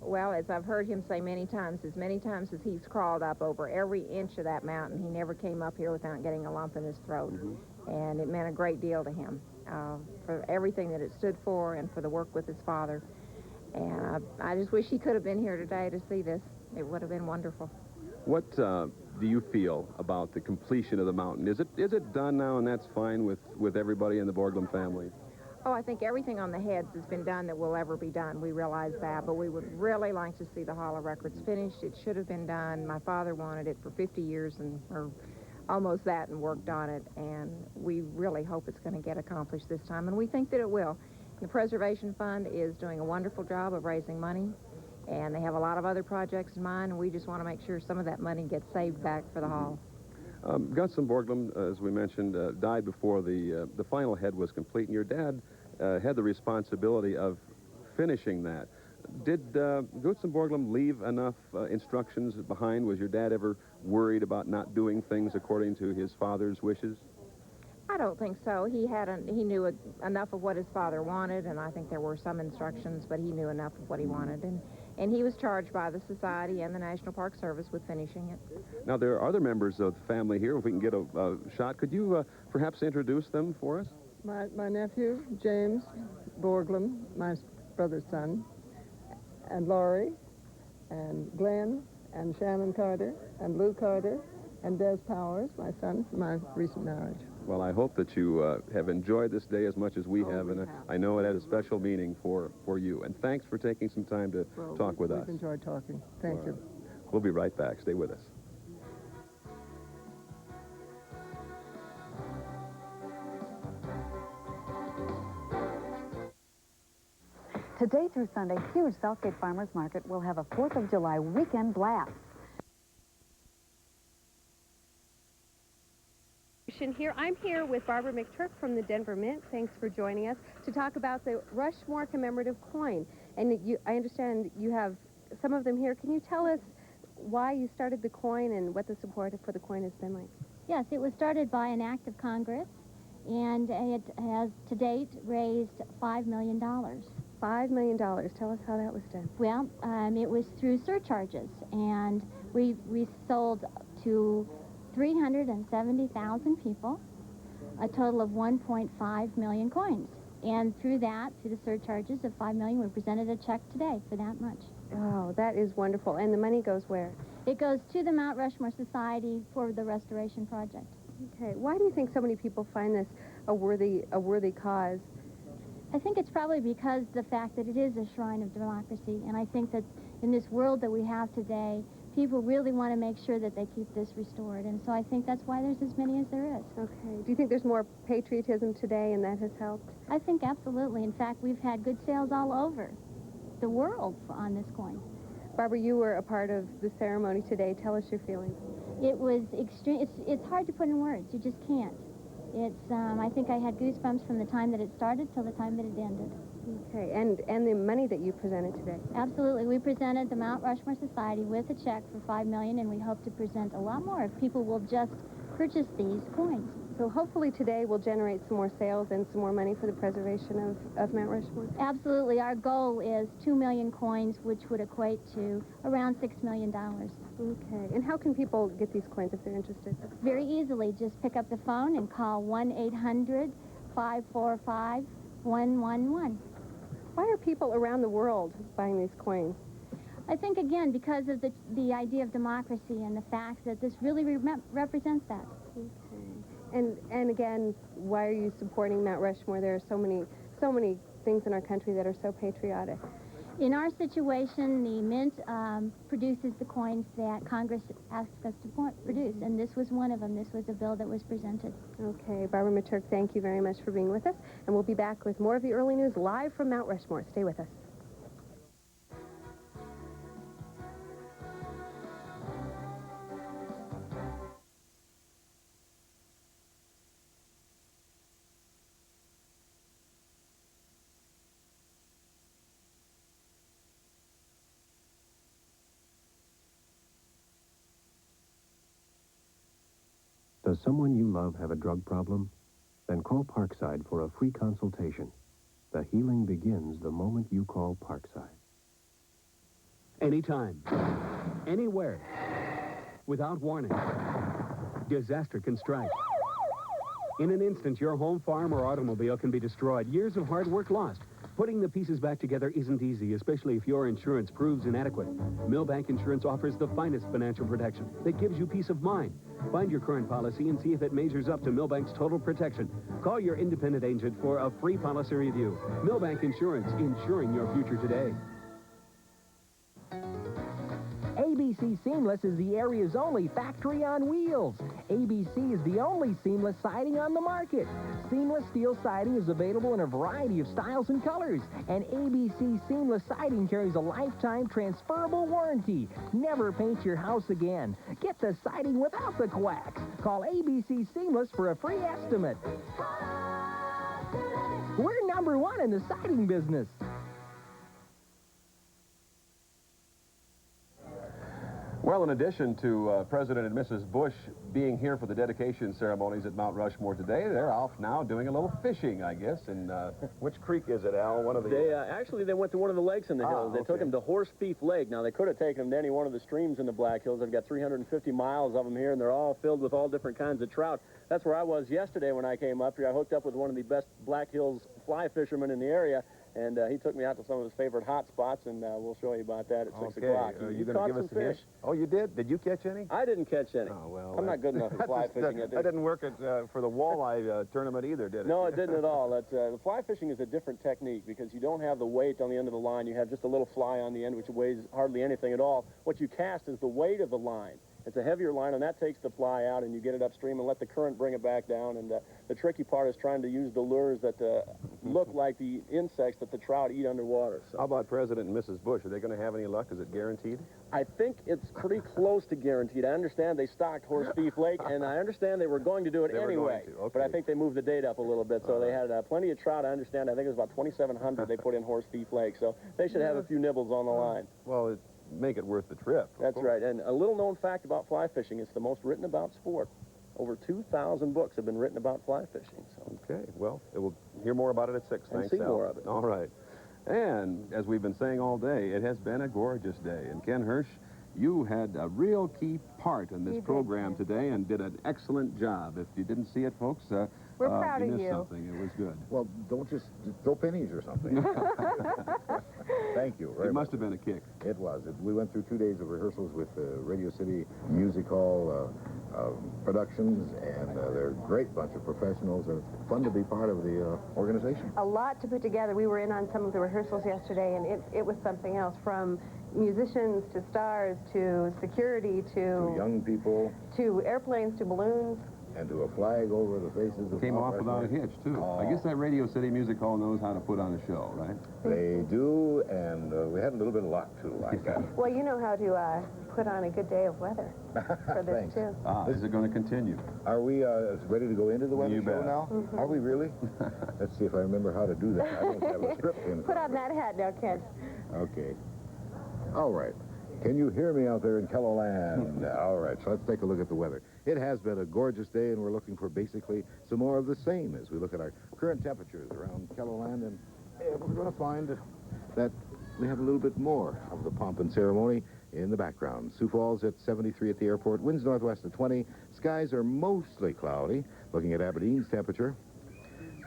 Speaker 6: Well, as I've heard him say many times as he's crawled up over every inch of that mountain, he never came up here without getting a lump in his throat. And it meant a great deal to him for everything that it stood for and for the work with his father. And I just wish he could have been here today to see this. It would have been wonderful.
Speaker 14: What do you feel about the completion of the mountain? Is it done now, and that's fine with everybody in the Borglum family?
Speaker 6: Oh, I think everything on the heads has been done that will ever be done. We realize that, but we would really like to see the Hall of Records finished. It should have been done. My father wanted it for 50 years or almost that, and worked on it, and we really hope it's going to get accomplished this time, and we think that it will. The Preservation Fund is doing a wonderful job of raising money, and they have a lot of other projects in mind, and we just want to make sure some of that money gets saved back for the hall.
Speaker 14: Gutzon Borglum, as we mentioned, died before the final head was complete, and your dad had the responsibility of finishing that. Did Gutzon Borglum leave enough instructions behind? Was your dad ever worried about not doing things according to his father's wishes?
Speaker 6: I don't think so. He knew enough of what his father wanted, and I think there were some instructions, but he knew enough of what he wanted. And he was charged by the Society and the National Park Service with finishing it.
Speaker 14: Now, there are other members of the family here. If we can get a shot, could you perhaps introduce them for us?
Speaker 10: My nephew, James Borglum, my brother's son, and Laurie, and Glenn, and Shannon Carter, and Lou Carter, and Des Powers, my son, from my recent marriage.
Speaker 14: Well, I hope that you have enjoyed this day as much as we have, and I know it had a special meaning for you. And thanks for taking some time to talk with us.
Speaker 10: We've enjoyed talking. Thank you.
Speaker 14: We'll be right back. Stay with us.
Speaker 16: Today through Sunday, huge Southgate Farmers Market will have a 4th of July weekend blast.
Speaker 8: I'm here with Barbara McTurk from the Denver Mint. Thanks for joining us to talk about the Rushmore commemorative coin. And I understand you have some of them here. Can you tell us why you started the coin and what the support for the coin has been like?
Speaker 17: Yes, it was started by an act of Congress, and it has to date raised $5 million.
Speaker 8: $5 million. Tell us how that was done.
Speaker 17: Well, it was through surcharges, and we sold to 370,000 people, a total of 1.5 million coins. And through that, through the surcharges of $5 million, we presented a check today for that much.
Speaker 8: Oh, that is wonderful. And the money goes where?
Speaker 17: It goes to the Mount Rushmore Society for the restoration project.
Speaker 8: Okay. Why do you think so many people find this a worthy cause?
Speaker 12: I think it's probably because the fact that it is a shrine of democracy, and I think that in this world that we have today, people really want to make sure that they keep this restored, and so I think that's why there's as many as there is.
Speaker 8: Okay. Do you think there's more patriotism today and that has helped?
Speaker 12: I think absolutely. In fact, we've had good sales all over the world on this coin.
Speaker 8: Barbara, you were a part of the ceremony today. Tell us your feelings.
Speaker 12: It was extreme. It's hard to put in words. You just can't. I think I had goosebumps from the time that it started till the time that it ended.
Speaker 8: Okay, and the money that you presented today?
Speaker 12: Absolutely. We presented the Mount Rushmore Society with a check for $5 million, and we hope to present a lot more if people will just purchase these coins.
Speaker 8: So hopefully today will generate some more sales and some more money for the preservation of Mount Rushmore?
Speaker 12: Absolutely. Our goal is 2 million coins, which would equate to around $6 million.
Speaker 8: Okay. And how can people get these coins if they're interested?
Speaker 12: Very easily. Just pick up the phone and call 1-800-545-111.
Speaker 8: Why are people around the world buying these coins?
Speaker 12: I think, again, because of the idea of democracy and the fact that this really represents that.
Speaker 8: Okay. And again, why are you supporting Mount Rushmore? There are so many things in our country that are so patriotic.
Speaker 12: In our situation, the Mint produces the coins that Congress asked us to produce, and this was one of them. This was a bill that was presented.
Speaker 8: Okay, Barbara Maturk, thank you very much for being with us, and we'll be back with more of the early news live from Mount Rushmore. Stay with us.
Speaker 15: Does someone you love have a drug problem? Then call Parkside for a free consultation. The healing begins the moment you call Parkside.
Speaker 13: Anytime, anywhere, without warning, disaster can strike. In an instant, your home, farm, or automobile can be destroyed. Years of hard work lost. Putting the pieces back together isn't easy, especially if your insurance proves inadequate. Millbank Insurance offers the finest financial protection that gives you peace of mind. Find your current policy and see if it measures up to Millbank's total protection. Call your independent agent for a free policy review. Millbank Insurance, insuring your future today.
Speaker 18: ABC Seamless is the area's only factory on wheels. ABC is the only seamless siding on the market. Seamless steel siding is available in a variety of styles and colors. And ABC Seamless Siding carries a lifetime transferable warranty. Never paint your house again. Get the siding without the quacks. Call ABC Seamless for a free estimate. We're #1 in the siding business.
Speaker 14: Well, in addition to President and Mrs. Bush being here for the dedication ceremonies at Mount Rushmore today, they're off now doing a little fishing, I guess. And which creek is it, Al? One of the...
Speaker 21: Actually, they went to one of the lakes in the hills. They took them to Horse Thief Lake. Now, they could have taken them to any one of the streams in the Black Hills. They've got 350 miles of them here, and they're all filled with all different kinds of trout. That's where I was yesterday when I came up here. I hooked up with one of the best Black Hills fly fishermen in the area. And he took me out to some of his favorite hot spots, and we'll show you about that at 6 o'clock.
Speaker 14: You
Speaker 21: caught
Speaker 14: give
Speaker 21: some
Speaker 14: us a
Speaker 21: fish.
Speaker 14: hint? Oh, you did? Did you catch any?
Speaker 21: I didn't catch any.
Speaker 14: Oh, well.
Speaker 21: I'm not good enough at fly fishing.
Speaker 14: That didn't work for the walleye tournament either, did it?
Speaker 21: No, it didn't at all. The fly fishing is a different technique because you don't have the weight on the end of the line. You have just a little fly on the end, which weighs hardly anything at all. What you cast is the weight of the line. It's a heavier line, and that takes the fly out, and you get it upstream and let the current bring it back down. And the tricky part is trying to use the lures that look like the insects that the trout eat underwater. So.
Speaker 14: How about President and Mrs. Bush? Are they going to have any luck? Is it guaranteed?
Speaker 21: I think it's pretty close to guaranteed. I understand they stocked Horse Thief Lake, and I understand they were going to do it anyway.
Speaker 14: Okay.
Speaker 21: But I think they moved the date up a little bit, so they had plenty of trout. I understand. I think it was about 2,700 they put in Horse Thief Lake, so they should have a few nibbles on the line.
Speaker 14: Well, make it worth the trip.
Speaker 21: That's right. And a little known fact about fly fishing, it's the most written about sport. Over 2,000 books have been written about fly fishing. So.
Speaker 14: Okay, well, we'll hear more about it at 6.
Speaker 21: And
Speaker 14: Thanks,
Speaker 21: see
Speaker 14: Al.
Speaker 21: more of it.
Speaker 14: All right. And as we've been saying all day, it has been a gorgeous day. And Ken Hirsch, you had a real key part in this program today and did an excellent job. If you didn't see it, folks,
Speaker 8: we're proud
Speaker 14: you
Speaker 8: of
Speaker 14: missed
Speaker 8: you.
Speaker 14: Something. It was good.
Speaker 22: Well, don't just throw pennies or something. Thank you very much.
Speaker 14: It must have been a kick.
Speaker 2: It was. We went through 2 days of rehearsals with Radio City Music Hall Productions, and they're a great bunch of professionals, and it's fun to be part of the organization.
Speaker 8: A lot to put together. We were in on some of the rehearsals yesterday, and it was something else, from musicians to stars to security to
Speaker 2: young people,
Speaker 8: to airplanes to balloons.
Speaker 2: And to a flag over the faces of
Speaker 14: Came
Speaker 2: Mount
Speaker 14: off without a
Speaker 2: Rushmore.
Speaker 14: hitch, too. I guess that Radio City Music Hall knows how to put on a show, right?
Speaker 2: They do, and we had a little bit of luck, too, like that.
Speaker 8: Well, you know how to put on a good day of weather for this,
Speaker 2: Thanks.
Speaker 8: too.
Speaker 14: Is it going to continue?
Speaker 2: Are we ready to go into the weather
Speaker 14: You
Speaker 2: show
Speaker 14: bet.
Speaker 2: now? Are we really? Let's see if I remember how to do that. I don't have a script in
Speaker 8: Put on that hat now, Ken.
Speaker 2: Okay. All right. Can you hear me out there in Kelloland? All right, so let's take a look at the weather. It has been a gorgeous day, and we're looking for basically some more of the same as we look at our current temperatures around Kelloland, and we're going to find that we have a little bit more of the pomp and ceremony in the background. Sioux Falls at 73 at the airport, winds northwest at 20. Skies are mostly cloudy. Looking at Aberdeen's temperature,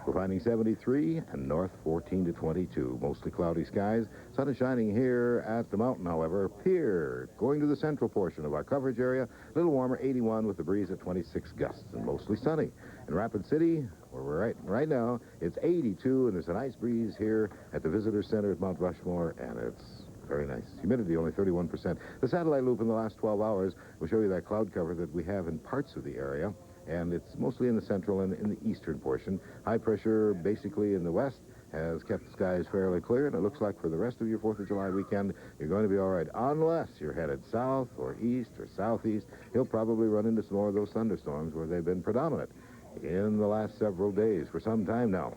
Speaker 2: we're finding 73 and north 14 to 22. Mostly cloudy skies. Sun is shining here at the mountain, however. Here, going to the central portion of our coverage area, a little warmer, 81 with the breeze at 26 gusts, and mostly sunny. In Rapid City, where we're right now, it's 82, and there's a nice breeze here at the visitor center at Mount Rushmore, and it's very nice. Humidity only 31%. The satellite loop in the last 12 hours will show you that cloud cover that we have in parts of the area, and it's mostly in the central and in the eastern portion. High pressure, basically in the west, has kept the skies fairly clear, and it looks like for the rest of your 4th of July weekend, you're going to be all right, unless you're headed south or east or southeast. You'll probably run into some more of those thunderstorms where they've been predominant in the last several days for some time now.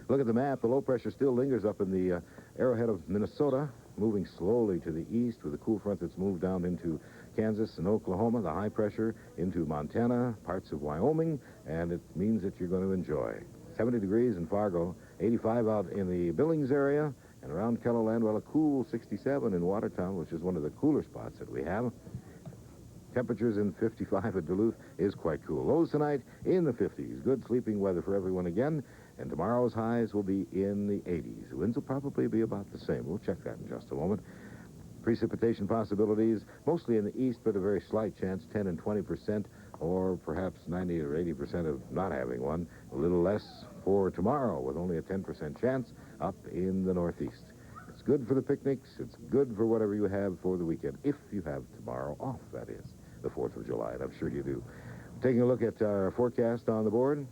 Speaker 2: Look at the map. The low pressure still lingers up in the arrowhead of Minnesota, moving slowly to the east with a cool front that's moved down into Kansas and Oklahoma, the high pressure into Montana, parts of Wyoming, and it means that you're going to enjoy. 70 degrees in Fargo, 85 out in the Billings area, and around Kelloland, well, a cool 67 in Watertown, which is one of the cooler spots that we have. Temperatures in 55 at Duluth is quite cool. Lows tonight in the 50s. Good sleeping weather for everyone again. And tomorrow's highs will be in the 80s. Winds will probably be about the same. We'll check that in just a moment. Precipitation possibilities, mostly in the east, but a very slight chance, 10 and 20%, or perhaps 90 or 80% of not having one. A little less for tomorrow, with only a 10% chance up in the northeast. It's good for the picnics. It's good for whatever you have for the weekend, if you have tomorrow off, that is, the 4th of July, and I'm sure you do. Taking a look at our forecast on the board.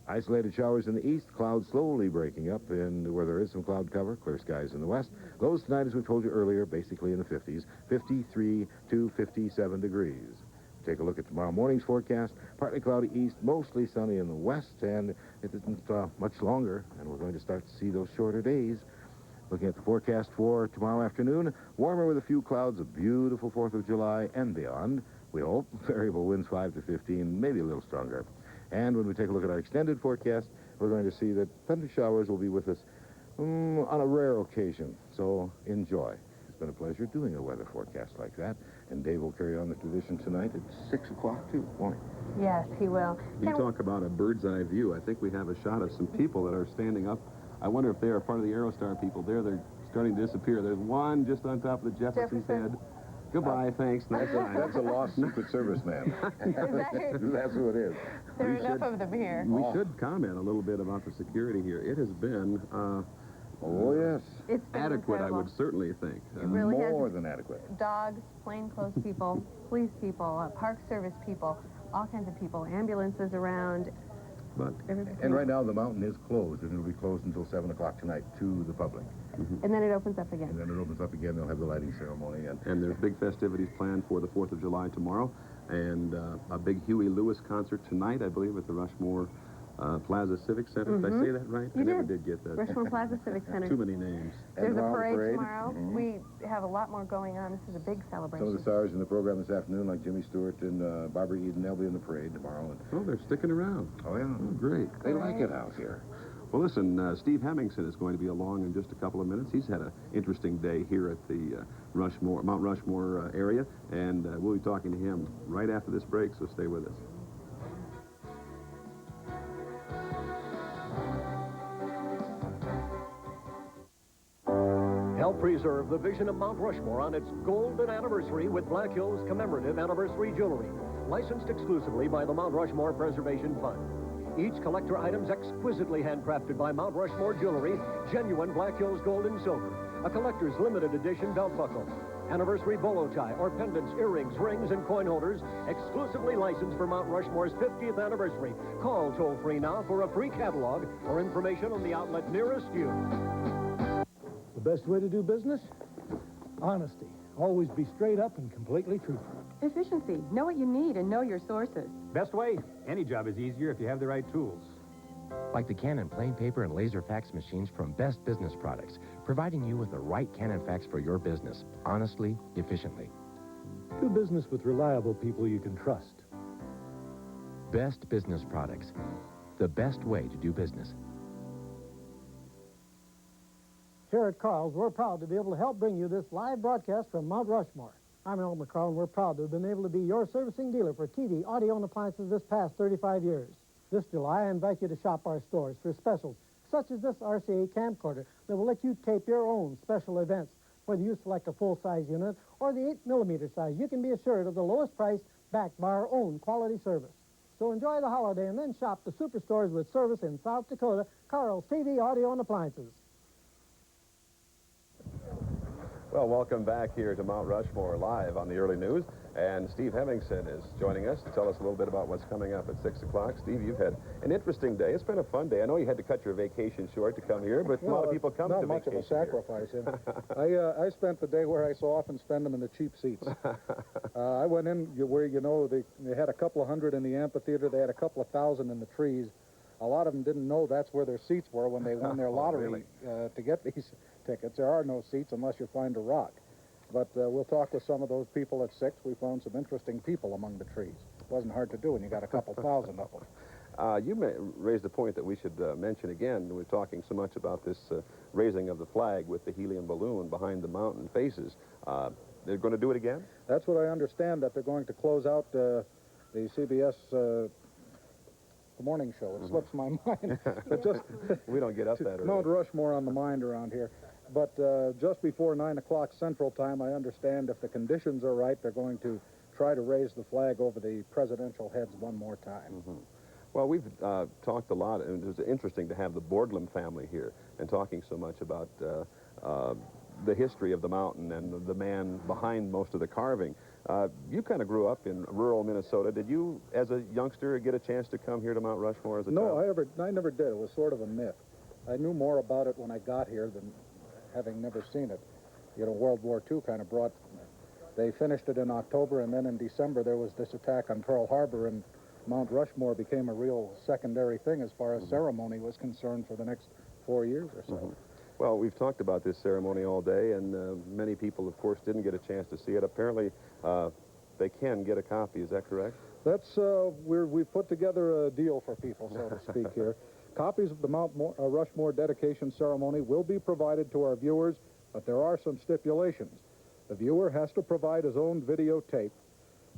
Speaker 2: Isolated showers in the east, clouds slowly breaking up, and where there is some cloud cover, clear skies in the west. Lows tonight, as we told you earlier, basically in the 50s, 53 to 57 degrees. Take a look at tomorrow morning's forecast. Partly cloudy east, mostly sunny in the west, and it isn't much longer, and we're going to start to see those shorter days. Looking at the forecast for tomorrow afternoon, warmer with a few clouds, a beautiful 4th of July and beyond. We hope variable winds 5 to 15, maybe a little stronger. And when we take a look at our extended forecast, we're going to see that thunder showers will be with us on a rare occasion. So enjoy. It's been a pleasure doing a weather forecast like that. And Dave will carry on the tradition tonight at 6 o'clock, too, won't he?
Speaker 8: Yes, he will.
Speaker 14: You talk about a bird's eye view. I think we have a shot of some people that are standing up. I wonder if they are part of the Aerostar people. They're starting to disappear. There's one just on top of the Jefferson's head. Goodbye, thanks. Nice eye.
Speaker 2: That's a lost Secret Service man. That's who it is.
Speaker 8: There are enough of them here.
Speaker 14: We should comment a little bit about the security here. It has been,
Speaker 2: oh, yes.
Speaker 8: It's been
Speaker 14: adequate,
Speaker 8: incredible.
Speaker 14: I would certainly think.
Speaker 8: It really
Speaker 2: more
Speaker 8: has.
Speaker 2: Than adequate.
Speaker 8: Dogs, plainclothes people, police people, park service people, all kinds of people, ambulances around.
Speaker 14: But
Speaker 2: and right now the mountain is closed, and it'll be closed until 7 o'clock tonight to the public.
Speaker 8: And then it opens up again.
Speaker 2: And then it opens up again. They'll have the lighting ceremony.
Speaker 14: And there's big festivities planned for the 4th of July tomorrow. And a big Huey Lewis concert tonight, I believe, at the Rushmore Plaza Civic Center. Did I say that right?
Speaker 8: You
Speaker 14: I never
Speaker 8: did.
Speaker 14: Get that.
Speaker 8: Rushmore Plaza Civic Center.
Speaker 14: Too many names.
Speaker 8: There's a parade tomorrow. We have a lot more going on. This is a big celebration.
Speaker 2: Some of the stars in the program this afternoon, like Jimmy Stewart and Barbara Eden, they'll be in the parade tomorrow.
Speaker 14: Oh, they're sticking around.
Speaker 2: Oh, yeah.
Speaker 14: Oh, great.
Speaker 2: They like it out here.
Speaker 14: Well, listen, Steve Hemmingson is going to be along in just a couple of minutes. He's had an interesting day here at the Mount Rushmore area, and we'll be talking to him right after this break, so stay with us.
Speaker 1: Help preserve the vision of Mount Rushmore on its golden anniversary with Black Hills commemorative anniversary jewelry. Licensed exclusively by the Mount Rushmore Preservation Fund. Each collector item's exquisitely handcrafted by Mount Rushmore Jewelry, genuine Black Hills gold and silver. A collector's limited edition belt buckle. Anniversary bolo tie or pendants, earrings, rings, and coin holders, exclusively licensed for Mount Rushmore's 50th anniversary. Call toll-free now for a free catalog or information on the outlet nearest you.
Speaker 11: The best way to do business? Honesty. Always be straight up and completely truthful.
Speaker 5: Efficiency. Know what you need and know your sources.
Speaker 13: Best way? Any job is easier if you have the right tools.
Speaker 25: Like the Canon plain paper and laser fax machines from Best Business Products, providing you with the right Canon fax for your business, honestly, efficiently.
Speaker 11: Do business with reliable people you can trust.
Speaker 25: Best Business Products, the best way to do business.
Speaker 20: Here at Carl's, we're proud to be able to help bring you this live broadcast from Mount Rushmore. I'm Al McCarl, and we're proud to have been able to be your servicing dealer for TV, audio, and appliances this past 35 years. This July, I invite you to shop our stores for specials, such as this RCA camcorder that will let you tape your own special events. Whether you select a full-size unit or the 8mm size, you can be assured of the lowest price backed by our own quality service. So enjoy the holiday and then shop the superstores with service in South Dakota, Carl's TV, audio, and appliances.
Speaker 14: Well, welcome back here to Mount Rushmore live on the early news. And Steve Hemmingson is joining us to tell us a little bit about what's coming up at 6 o'clock. Steve, you've had an interesting day. It's been a fun day. I know you had to cut your vacation short to come here, but a lot of people come to vacation.
Speaker 22: Not much of a sacrifice. I spent the day where I so often spend them in the cheap seats. I went in where, you know, they had a couple of hundred in the amphitheater. They had a couple of thousand in the trees. A lot of them didn't know that's where their seats were when they won their lottery to get these tickets. There are no seats unless you find a rock. But we'll talk with some of those people at 6. We found some interesting people among the trees. It wasn't hard to do when you got a couple thousand of them.
Speaker 14: You raised a point that we should mention again. We're talking so much about this raising of the flag with the helium balloon behind the mountain faces. They're going to do it again?
Speaker 22: That's what I understand, that they're going to close out the CBS morning show. It slips my mind.
Speaker 14: We don't get up that early.
Speaker 22: Mount Rushmore on the mind around here. But just before 9 o'clock Central Time, I understand if the conditions are right, they're going to try to raise the flag over the presidential heads one more time.
Speaker 14: Well, we've talked a lot, and it was interesting to have the Borglum family here and talking so much about the history of the mountain and the man behind most of the carving. You kind of grew up in rural Minnesota. Did you, as a youngster, get a chance to come here to Mount Rushmore as a child?
Speaker 22: No, I never did. It was sort of a myth. I knew more about it when I got here than having never seen it. You know, World War II kind of brought... They finished it in October, and then in December there was this attack on Pearl Harbor, and Mount Rushmore became a real secondary thing as far as ceremony was concerned for the next 4 years or so.
Speaker 14: Well, we've talked about this ceremony all day, and many people, of course, didn't get a chance to see it. Apparently, they can get a copy. Is that correct?
Speaker 22: That's, we've put together a deal for people, so to speak, here. Copies of the Mount Rushmore dedication ceremony will be provided to our viewers, but there are some stipulations. The viewer has to provide his own videotape.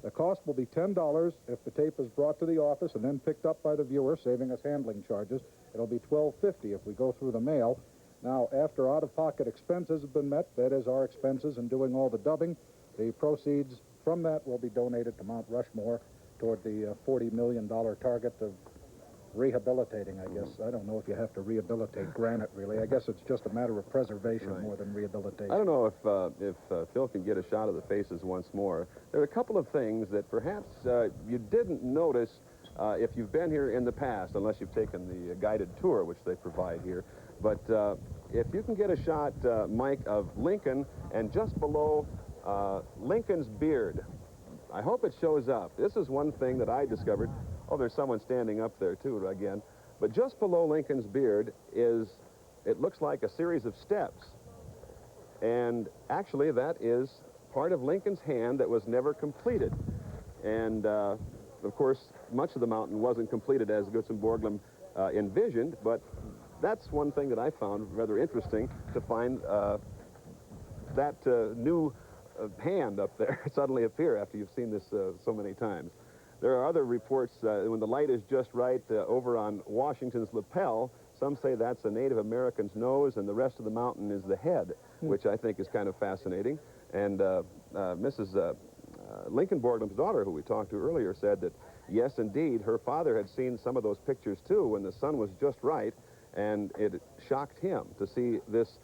Speaker 22: The cost will be $10 if the tape is brought to the office and then picked up by the viewer, saving us handling charges. It'll be $12.50 if we go through the mail. Now, after out-of-pocket expenses have been met, that is our expenses in doing all the dubbing, the proceeds from that will be donated to Mount Rushmore toward the $40 million target of rehabilitating, I guess. I don't know if you have to rehabilitate granite, really. I guess it's just a matter of preservation more than rehabilitation.
Speaker 14: I don't know if Phil can get a shot of the faces once more. There are a couple of things that perhaps you didn't notice if you've been here in the past, unless you've taken the guided tour, which they provide here. But if you can get a shot, Mike, of Lincoln, and just below Lincoln's beard, I hope it shows up. This is one thing that I discovered. Oh, there's someone standing up there, too, again. But just below Lincoln's beard is, it looks like a series of steps. And actually, that is part of Lincoln's hand that was never completed. And, of course, much of the mountain wasn't completed as Gutzon Borglum envisioned, but that's one thing that I found rather interesting, to find that new hand up there suddenly appear after you've seen this so many times. There are other reports when the light is just right over on Washington's lapel. Some say that's a Native American's nose, and the rest of the mountain is the head, which I think is kind of fascinating. And Mrs. Lincoln Borgham's daughter, who we talked to earlier, said that, yes, indeed, her father had seen some of those pictures, too, when the sun was just right, and it shocked him to see this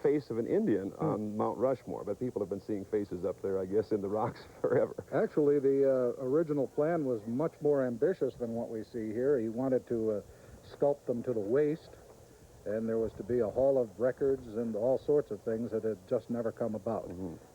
Speaker 14: face of an Indian on Mount Rushmore. But people have been seeing faces up there, I guess, in the rocks forever.
Speaker 22: Actually, the original plan was much more ambitious than what we see here. He wanted to sculpt them to the waist, and there was to be a hall of records and all sorts of things that had just never come about.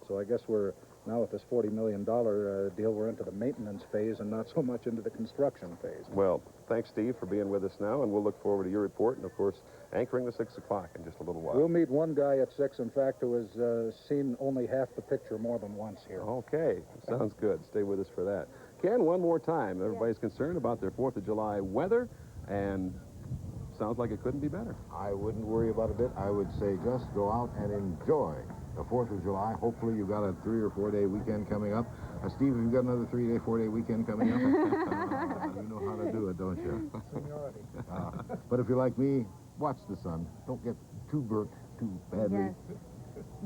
Speaker 22: So I guess we're now with this $40 million deal, we're into the maintenance phase and not so much into the construction phase.
Speaker 14: Well, thanks, Steve, for being with us now, and we'll look forward to your report and, of course, anchoring the 6 o'clock in just a little while.
Speaker 22: We'll meet one guy at 6, in fact, who has seen only half the picture more than once here.
Speaker 14: Okay, sounds good. Stay with us for that. Ken, one more time. Everybody's concerned about their 4th of July weather, and sounds like it couldn't be better.
Speaker 2: I wouldn't worry about it a bit. I would say just go out and enjoy the 4th of July. Hopefully you've got a 3 or 4 day weekend coming up. Steve, have you got another 3-day, 4-day weekend coming up? You know how to do it, don't you?
Speaker 22: Seniority.
Speaker 2: But if you're like me, watch the sun. Don't get too burnt too badly.
Speaker 8: Yes.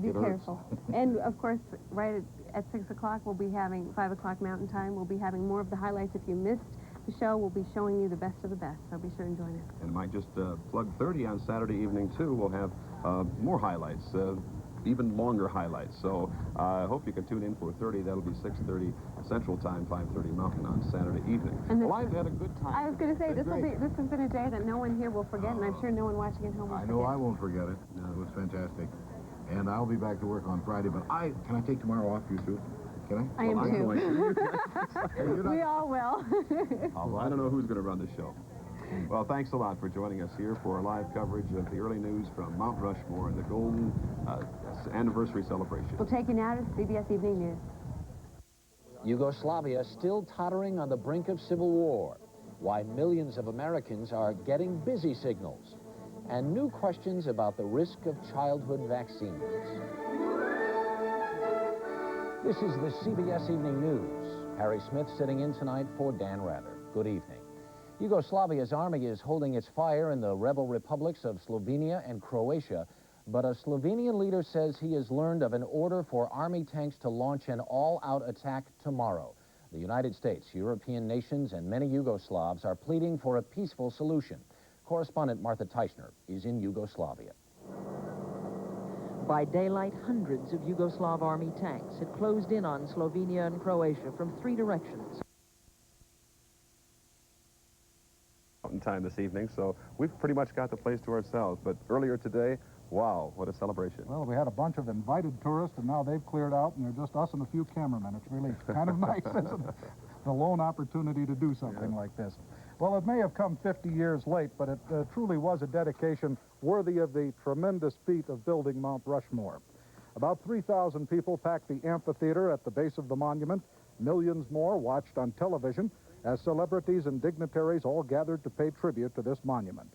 Speaker 8: Be careful. And, of course, right at 6 o'clock, we'll be having 5 o'clock Mountain Time. We'll be having more of the highlights. If you missed the show, we'll be showing you the best of the best. So be sure and join us.
Speaker 14: And might just plug 30 on Saturday evening, too. We'll have more highlights, even longer highlights. So I hope you can tune in for 30. That'll be 6:30 Central Time, 5:30 Mountain on Saturday evening.
Speaker 8: And
Speaker 14: well, I've had a good time.
Speaker 8: I was going to say, this has been a day that no one here will forget, and I'm sure no one watching at home will
Speaker 2: I
Speaker 8: forget.
Speaker 2: know I won't forget it. It was fantastic. And I'll be back to work on Friday, but can I take tomorrow off, you two? Can I?
Speaker 8: I am
Speaker 14: I'm
Speaker 8: too.
Speaker 14: going to.
Speaker 8: We all will.
Speaker 14: I don't know who's going to run the show. Well, thanks a lot for joining us here for our live coverage of the early news from Mount Rushmore and the Golden Anniversary Celebration.
Speaker 8: We'll take you now to CBS Evening News.
Speaker 3: Yugoslavia still tottering on the brink of civil war. Why millions of Americans are getting busy signals. And new questions about the risk of childhood vaccines. This is the CBS Evening News. Harry Smith sitting in tonight for Dan Rather. Good evening. Yugoslavia's army is holding its fire in the rebel republics of Slovenia and Croatia, but a Slovenian leader says he has learned of an order for army tanks to launch an all-out attack tomorrow. The United States, European nations, and many Yugoslavs are pleading for a peaceful solution. Correspondent Martha Teichner is in Yugoslavia.
Speaker 4: By daylight, hundreds of Yugoslav army tanks had closed in on Slovenia and Croatia from 3 directions.
Speaker 14: Mountain Time this evening, so we've pretty much got the place to ourselves. But earlier today, wow, what a celebration.
Speaker 22: Well, we had a bunch of invited tourists, and now they've cleared out, and they're just us and a few cameramen. It's really kind of nice, isn't it? The lone opportunity to do something like this. Well, it may have come 50 years late, but it truly was a dedication worthy of the tremendous feat of building Mount Rushmore. About 3,000 people packed the amphitheater at the base of the monument. Millions more watched on television as celebrities and dignitaries all gathered to pay tribute to this monument.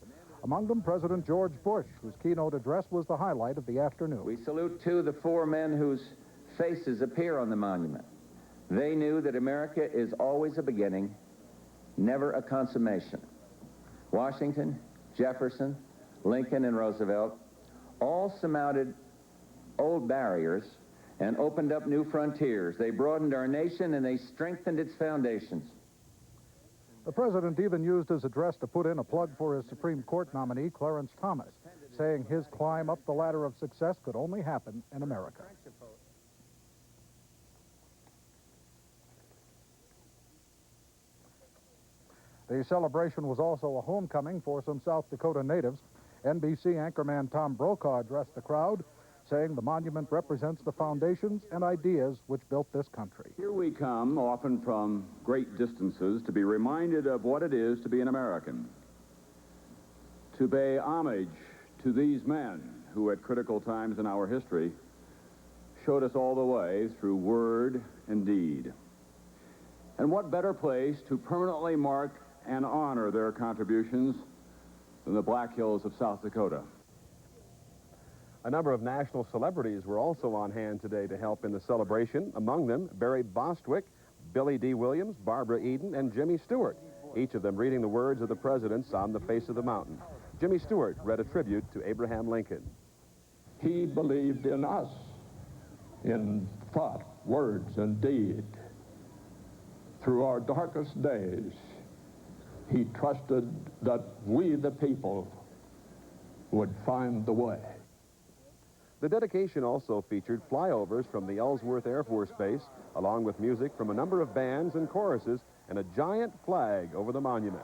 Speaker 22: Among them, President George Bush, whose keynote address was the highlight of the afternoon.
Speaker 19: We salute, too, the 4 men whose faces appear on the monument. They knew that America is always a beginning, never a consummation. Washington, Jefferson, Lincoln, and Roosevelt all surmounted old barriers and opened up new frontiers. They broadened our nation and they strengthened its foundations.
Speaker 22: The president even used his address to put in a plug for his Supreme Court nominee, Clarence Thomas, saying his climb up the ladder of success could only happen in America. The celebration was also a homecoming for some South Dakota natives. NBC anchorman Tom Brokaw addressed the crowd, saying the monument represents the foundations and ideas which built this country.
Speaker 23: Here we come, often from great distances, to be reminded of what it is to be an American. To pay homage to these men who, at critical times in our history, showed us all the way through word and deed. And what better place to permanently mark and honor their contributions than the Black Hills of South Dakota.
Speaker 14: A number of national celebrities were also on hand today to help in the celebration. Among them, Barry Bostwick, Billy D. Williams, Barbara Eden, and Jimmy Stewart, each of them reading the words of the presidents on the face of the mountain. Jimmy Stewart read a tribute to Abraham Lincoln.
Speaker 6: He believed in us, in thought, words, and deed. Through our darkest days, he trusted that we, the people, would find the way.
Speaker 14: The dedication also featured flyovers from the Ellsworth Air Force Base, along with music from a number of bands and choruses, and a giant flag over the monument.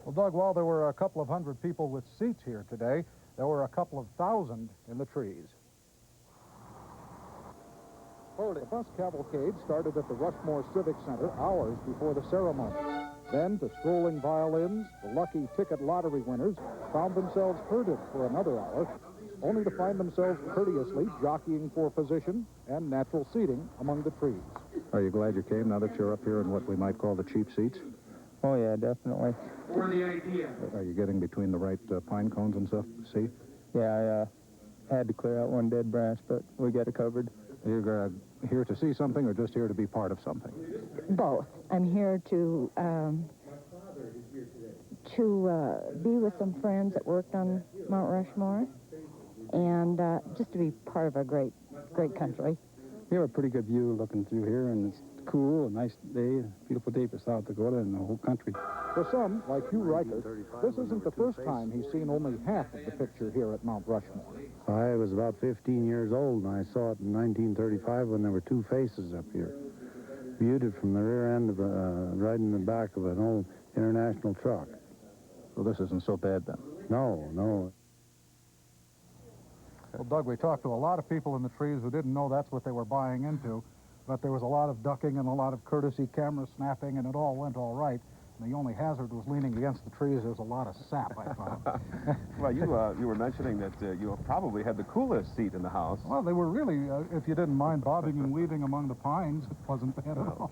Speaker 22: Well, Doug, while there were a couple of hundred people with seats here today, there were a couple of thousand in the trees. The bus cavalcade started at the Rushmore Civic Center hours before the ceremony. Then, to strolling violins, the lucky ticket lottery winners found themselves herded for another hour, only to find themselves courteously jockeying for position and natural seating among the trees. Are you glad you came now that you're up here in what we might call the cheap seats?
Speaker 7: Oh, yeah, definitely.
Speaker 22: For the idea. Are you getting between the right pine cones and stuff? See?
Speaker 7: Yeah, I had to clear out one dead branch, but we got it covered.
Speaker 22: You're here to see something or just here to be part of something?
Speaker 9: Both. I'm here to be with some friends that worked on Mount Rushmore, and just to be part of a great country.
Speaker 7: We have a pretty good view looking through here, and it's cool, a nice day, a beautiful day for South Dakota and the whole country.
Speaker 22: For some, like Hugh Riker, this isn't the first time he's seen only half of the picture here at Mount Rushmore.
Speaker 10: I was about 15 years old, and I saw it in 1935 when there were two faces up here. Viewed it from the rear end of right in the back of an old international truck.
Speaker 22: So this isn't so bad then?
Speaker 10: No, no.
Speaker 22: Well, Doug, we talked to a lot of people in the trees who didn't know that's what they were buying into, but there was a lot of ducking and a lot of courtesy camera snapping, and it all went all right. And the only hazard was leaning against the trees. There's a lot of sap, I found.
Speaker 14: Well, you were mentioning that you probably had the coolest seat in the house.
Speaker 22: Well, they were really, if you didn't mind bobbing and weaving among the pines, it wasn't bad at all.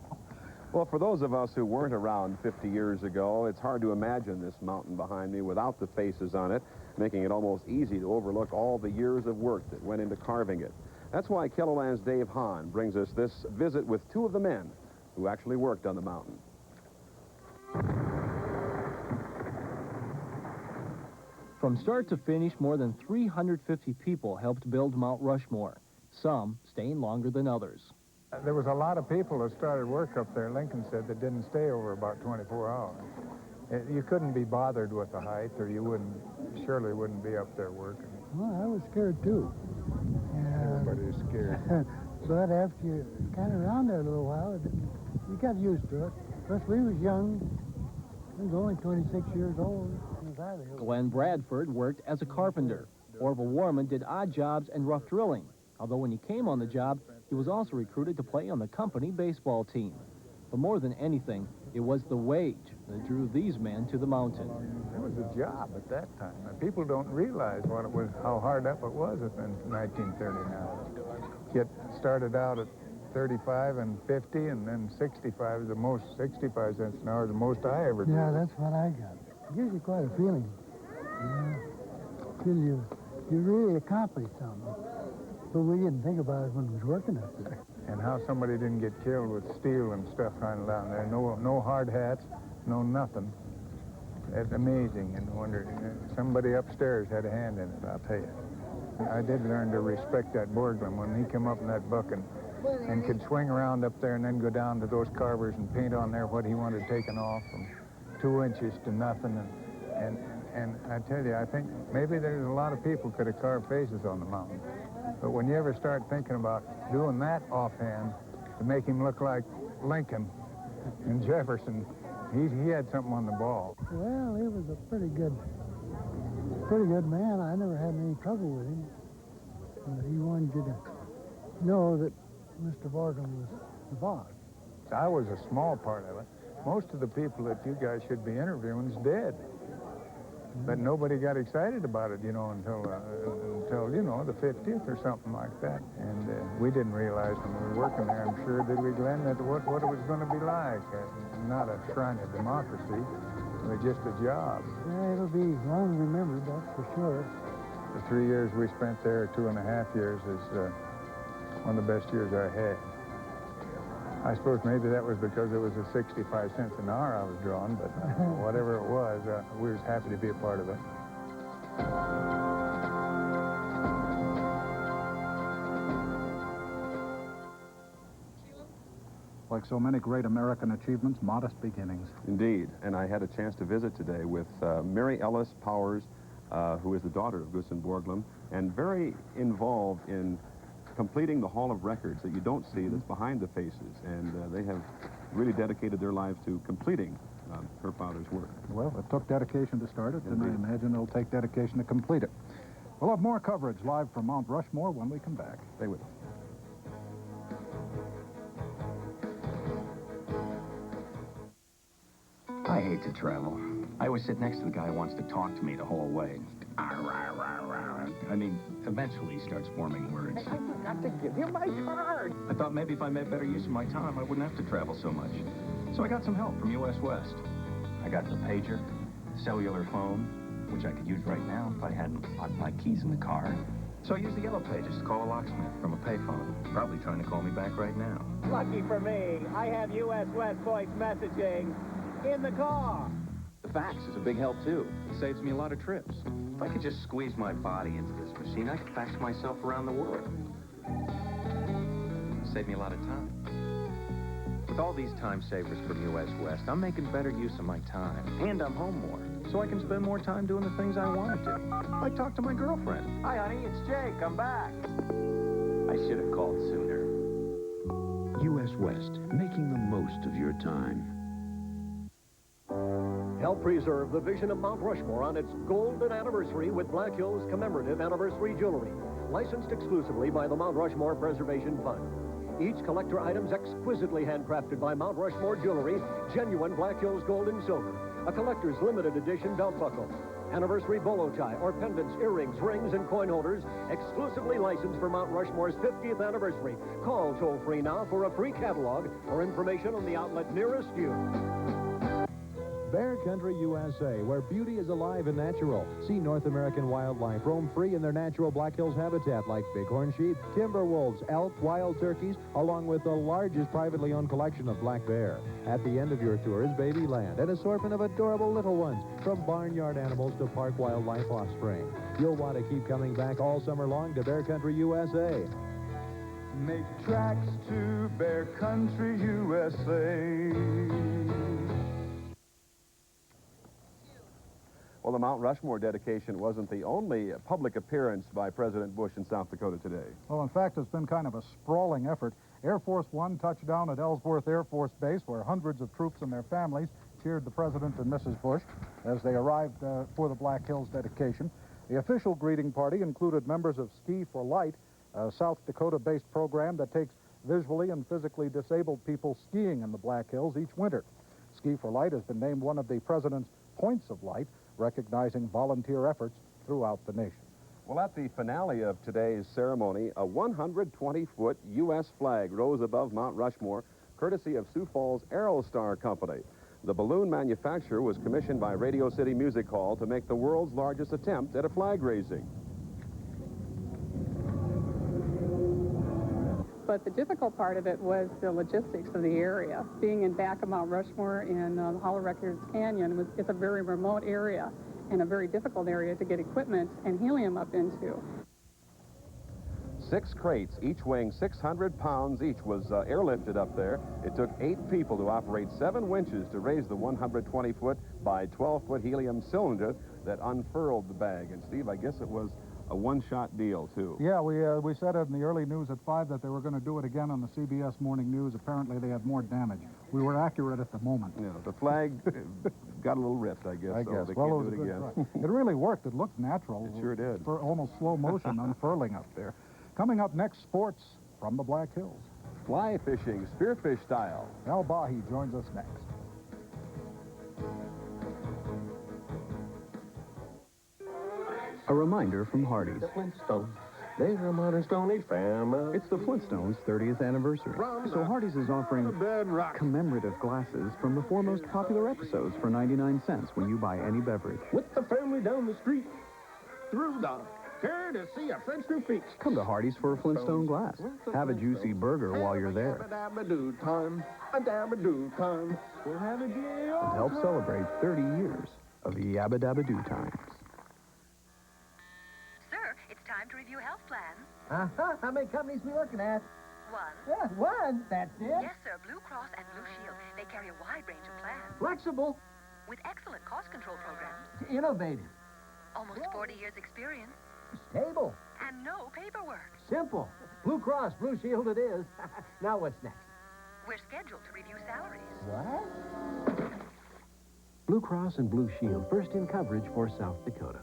Speaker 14: Well, for those of us who weren't around 50 years ago, it's hard to imagine this mountain behind me without the faces on it, making it almost easy to overlook all the years of work that went into carving it. That's why KELOLAND's Dave Hahn brings us this visit with two of the men who actually worked on the mountain.
Speaker 24: From start to finish, more than 350 people helped build Mount Rushmore, some staying longer than others.
Speaker 26: There was a lot of people that started work up there, Lincoln said, that didn't stay over about 24 hours. You couldn't be bothered with the height, or you surely wouldn't be up there working.
Speaker 27: Well, I was scared too.
Speaker 26: Everybody's scared.
Speaker 27: But after you kind of around there a little while, you got used to it. Plus, we was young. I was only 26 years old.
Speaker 24: Glenn Bradford worked as a carpenter. Orville Warman did odd jobs and rough drilling, although when he came on the job, he was also recruited to play on the company baseball team. But more than anything, it was the wage that drew these men to the mountain.
Speaker 26: It was a job at that time. People don't realize what it was, how hard up it was in 1939. Get started out at 35 and 50, and then 65 is the most, 65 cents an hour is the most I ever did.
Speaker 27: Yeah, that's what I got. It gives you quite a feeling. Feel you really accomplished something. But we didn't think about it when we was working up there.
Speaker 26: And how somebody didn't get killed with steel and stuff hanging down there. No hard hats, no nothing. It's amazing, and wonder somebody upstairs had a hand in it, I'll tell you. I did learn to respect that Borglum when he came up in that buck and could swing around up there and then go down to those carvers and paint on there what he wanted taken off from 2 inches to nothing. And I tell you, I think maybe there's a lot of people could have carved faces on the mountain. But when you ever start thinking about doing that offhand to make him look like Lincoln and Jefferson, he had something on the ball.
Speaker 27: Well, he was a pretty good man. I never had any trouble with him. He wanted you to know that Mr. Borglum was the boss.
Speaker 26: I was a small part of it. Most of the people that you guys should be interviewing is dead. But nobody got excited about it, you know, until you know, the 50th or something like that. And we didn't realize when we were working there, I'm sure, did we, Glenn, that what it was going to be like. Not a shrine of democracy, but just a job.
Speaker 27: Yeah, it'll be long remembered, that's for sure.
Speaker 26: The 3 years we spent there, 2.5 years, is one of the best years I had. I suppose maybe that was because it was a 65 cents an hour I was drawing, but whatever it was, we was happy to be a part of it.
Speaker 22: Like so many great American achievements, modest beginnings.
Speaker 14: Indeed, and I had a chance to visit today with Mary Ellis Powers, who is the daughter of Gustav Borglum, and very involved in completing the Hall of Records that you don't see, that's behind the faces, and they have really dedicated their lives to completing her father's work.
Speaker 22: Well, it took dedication to start it, and I imagine it'll take dedication to complete it. We'll have more coverage live from Mount Rushmore when we come back.
Speaker 14: Stay with us.
Speaker 1: I hate to travel. I always sit next to the guy who wants to talk to me the whole way. I mean, eventually he starts forming words.
Speaker 12: I forgot to give you my card.
Speaker 1: I thought maybe if I made better use of my time, I wouldn't have to travel so much. So I got some help from US West. I got the pager, cellular phone, which I could use right now if I hadn't locked my keys in the car. So I used the yellow pages to call a locksmith from a payphone, probably trying to call me back right now.
Speaker 12: Lucky for me, I have US West voice messaging in the car.
Speaker 1: The fax is a big help, too. It saves me a lot of trips. If I could just squeeze my body into this machine, I could fax myself around the world. Save me a lot of time. With all these time savers from US West, I'm making better use of my time. And I'm home more, so I can spend more time doing the things I want to do. Like talk to my girlfriend. Hi, honey, it's Jake. I'm back. I should have called sooner.
Speaker 15: US West, making the most of your time.
Speaker 16: Help preserve the vision of Mount Rushmore on its golden anniversary with Black Hills commemorative anniversary jewelry, licensed exclusively by the Mount Rushmore Preservation Fund. Each collector item's exquisitely handcrafted by Mount Rushmore Jewelry, genuine Black Hills gold and silver, a collector's limited edition belt buckle, anniversary bolo tie or pendants, earrings, rings, and coin holders, exclusively licensed for Mount Rushmore's 50th anniversary. Call toll-free now for a free catalog or information on the outlet nearest you.
Speaker 17: Bear Country, USA, where beauty is alive and natural. See North American wildlife roam free in their natural Black Hills habitat like bighorn sheep, timber wolves, elk, wild turkeys, along with the largest privately owned collection of black bear. At the end of your tour is Babyland, an assortment of adorable little ones, from barnyard animals to park wildlife offspring. You'll want to keep coming back all summer long to Bear Country, USA.
Speaker 18: Make tracks to Bear Country, USA.
Speaker 14: Well, the Mount Rushmore dedication wasn't the only public appearance by President Bush in South Dakota today.
Speaker 22: Well, in fact, it's been kind of a sprawling effort. Air Force One touched down at Ellsworth Air Force Base, where hundreds of troops and their families cheered the President and Mrs. Bush as they arrived for the Black Hills dedication. The official greeting party included members of Ski for Light, a South Dakota-based program that takes visually and physically disabled people skiing in the Black Hills each winter. Ski for Light has been named one of the President's Points of Light, recognizing volunteer efforts throughout the nation.
Speaker 14: Well, at the finale of today's ceremony, a 120-foot U.S. flag rose above Mount Rushmore, courtesy of Sioux Falls Aerostar Company. The balloon manufacturer was commissioned by Radio City Music Hall to make the world's largest attempt at a flag raising.
Speaker 21: But the difficult part of it was the logistics of the area. Being in back of Mount Rushmore in the Hollow Records Canyon, it's a very remote area and a very difficult area to get equipment and helium up into.
Speaker 14: 6 crates, each weighing 600 pounds each, was airlifted up there. It took 8 people to operate 7 winches to raise the 120-foot by 12-foot helium cylinder that unfurled the bag. And, Steve, I guess it was a one-shot deal, too.
Speaker 22: Yeah, we said it in the early news at 5 that they were going to do it again on the CBS Morning News. Apparently, they had more damage. We were accurate at the moment.
Speaker 14: Yeah, the flag got a little ripped, I guess.
Speaker 22: I
Speaker 14: so
Speaker 22: guess.
Speaker 14: they
Speaker 22: Well,
Speaker 14: can't
Speaker 22: it
Speaker 14: do
Speaker 22: was
Speaker 14: it
Speaker 22: a good
Speaker 14: again.
Speaker 22: try. It really worked. It looked natural.
Speaker 14: It sure did.
Speaker 22: For almost slow motion unfurling up there. Coming up next, sports from the Black Hills.
Speaker 14: Fly fishing, spearfish style.
Speaker 22: Al Bahi joins us next.
Speaker 2: A reminder from Hardee's.
Speaker 5: The Flintstones. They're a modern Stone Age family.
Speaker 2: It's the Flintstones' 30th anniversary. So Hardee's is offering commemorative glasses from the 4 most popular episodes for 99 cents when you buy any beverage.
Speaker 5: With the family down the street, through the courtesy of French New Feast.
Speaker 2: Come to Hardee's for a Flintstone glass. Have a juicy burger while you're there.
Speaker 5: A-dabba-dabba-doo time. A-dabba-doo time. We'll have a deal.
Speaker 2: And help celebrate 30 years of Yabba Dabba Doo times.
Speaker 8: Sir, it's time to review health plans.
Speaker 11: Uh-huh. How many companies we looking at?
Speaker 8: One.
Speaker 11: Yeah, one. That's it?
Speaker 8: Yes, sir. Blue Cross and Blue Shield. They carry a wide range of plans.
Speaker 11: Flexible.
Speaker 8: With excellent cost control programs.
Speaker 11: Innovative.
Speaker 8: Almost 40 years experience.
Speaker 11: Stable.
Speaker 8: And no paperwork.
Speaker 11: Simple. Blue Cross, Blue Shield it is. Now what's next?
Speaker 8: We're scheduled to review salaries.
Speaker 11: What?
Speaker 24: Blue Cross and Blue Shield, first in coverage for South Dakota.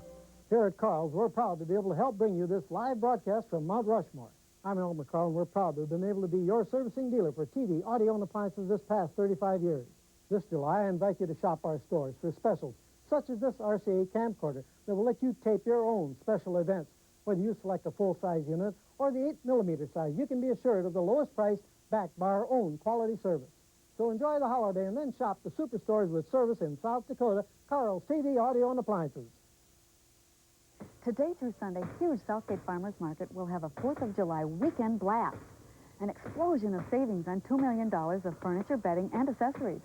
Speaker 27: Here at Carl's, we're proud to be able to help bring you this live broadcast from Mount Rushmore. I'm Elmer Carl, and we're proud to have been able to be your servicing dealer for TV, audio, and appliances this past 35 years. This July, I invite you to shop our stores for specials, such as this RCA camcorder that will let you tape your own special events. Whether you select a full-size unit or the 8mm size, you can be assured of the lowest price backed by our own quality service. So enjoy the holiday and then shop the superstores with service in South Dakota, Carl's TV, audio, and appliances.
Speaker 13: Today through Sunday, huge Southgate Farmers Market will have a 4th of July weekend blast. An explosion of savings on $2 million of furniture, bedding, and accessories.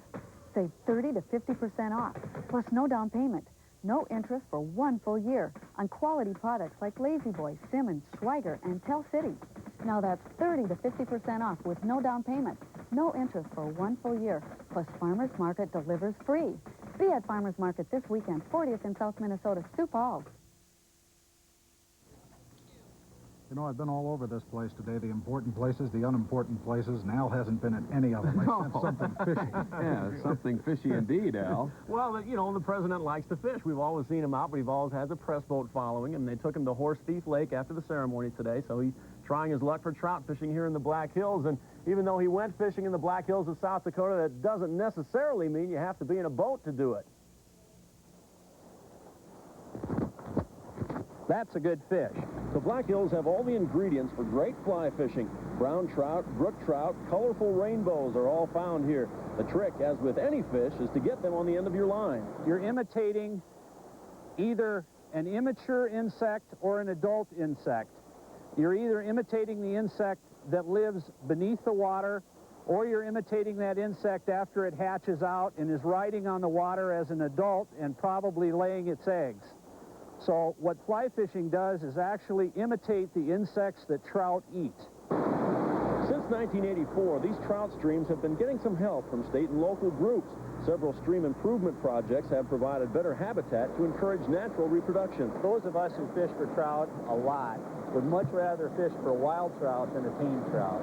Speaker 13: Save 30 to 50% off, plus no down payment. No interest for 1 full year on quality products like Lazy Boy, Simmons, Schweiger, and Tell City. Now that's 30 to 50% off with no down payment. No interest for 1 full year, plus Farmers Market delivers free. Be at Farmers Market this weekend, 40th in South Minnesota, Sioux Falls.
Speaker 22: You know, I've been all over this place today, the important places, the unimportant places, and Al hasn't been at any of them. I sensed something fishy.
Speaker 14: Yeah, something fishy indeed, Al.
Speaker 24: Well, you know, the president likes to fish. We've always seen him out, but he's always has a press boat following him. They took him to Horse Thief Lake after the ceremony today, so he's trying his luck for trout fishing here in the Black Hills. And even though he went fishing in the Black Hills of South Dakota, that doesn't necessarily mean you have to be in a boat to do it. That's a good fish. The Black Hills have all the ingredients for great fly fishing. Brown trout, brook trout, colorful rainbows are all found here. The trick, as with any fish, is to get them on the end of your line.
Speaker 20: You're imitating either an immature insect or an adult insect. You're either imitating the insect that lives beneath the water, or you're imitating that insect after it hatches out and is riding on the water as an adult and probably laying its eggs. So what fly fishing does is actually imitate the insects that trout eat.
Speaker 24: Since 1984, these trout streams have been getting some help from state and local groups. Several stream improvement projects have provided better habitat to encourage natural reproduction.
Speaker 20: Those of us who fish for trout a lot would much rather fish for wild trout than a tame trout.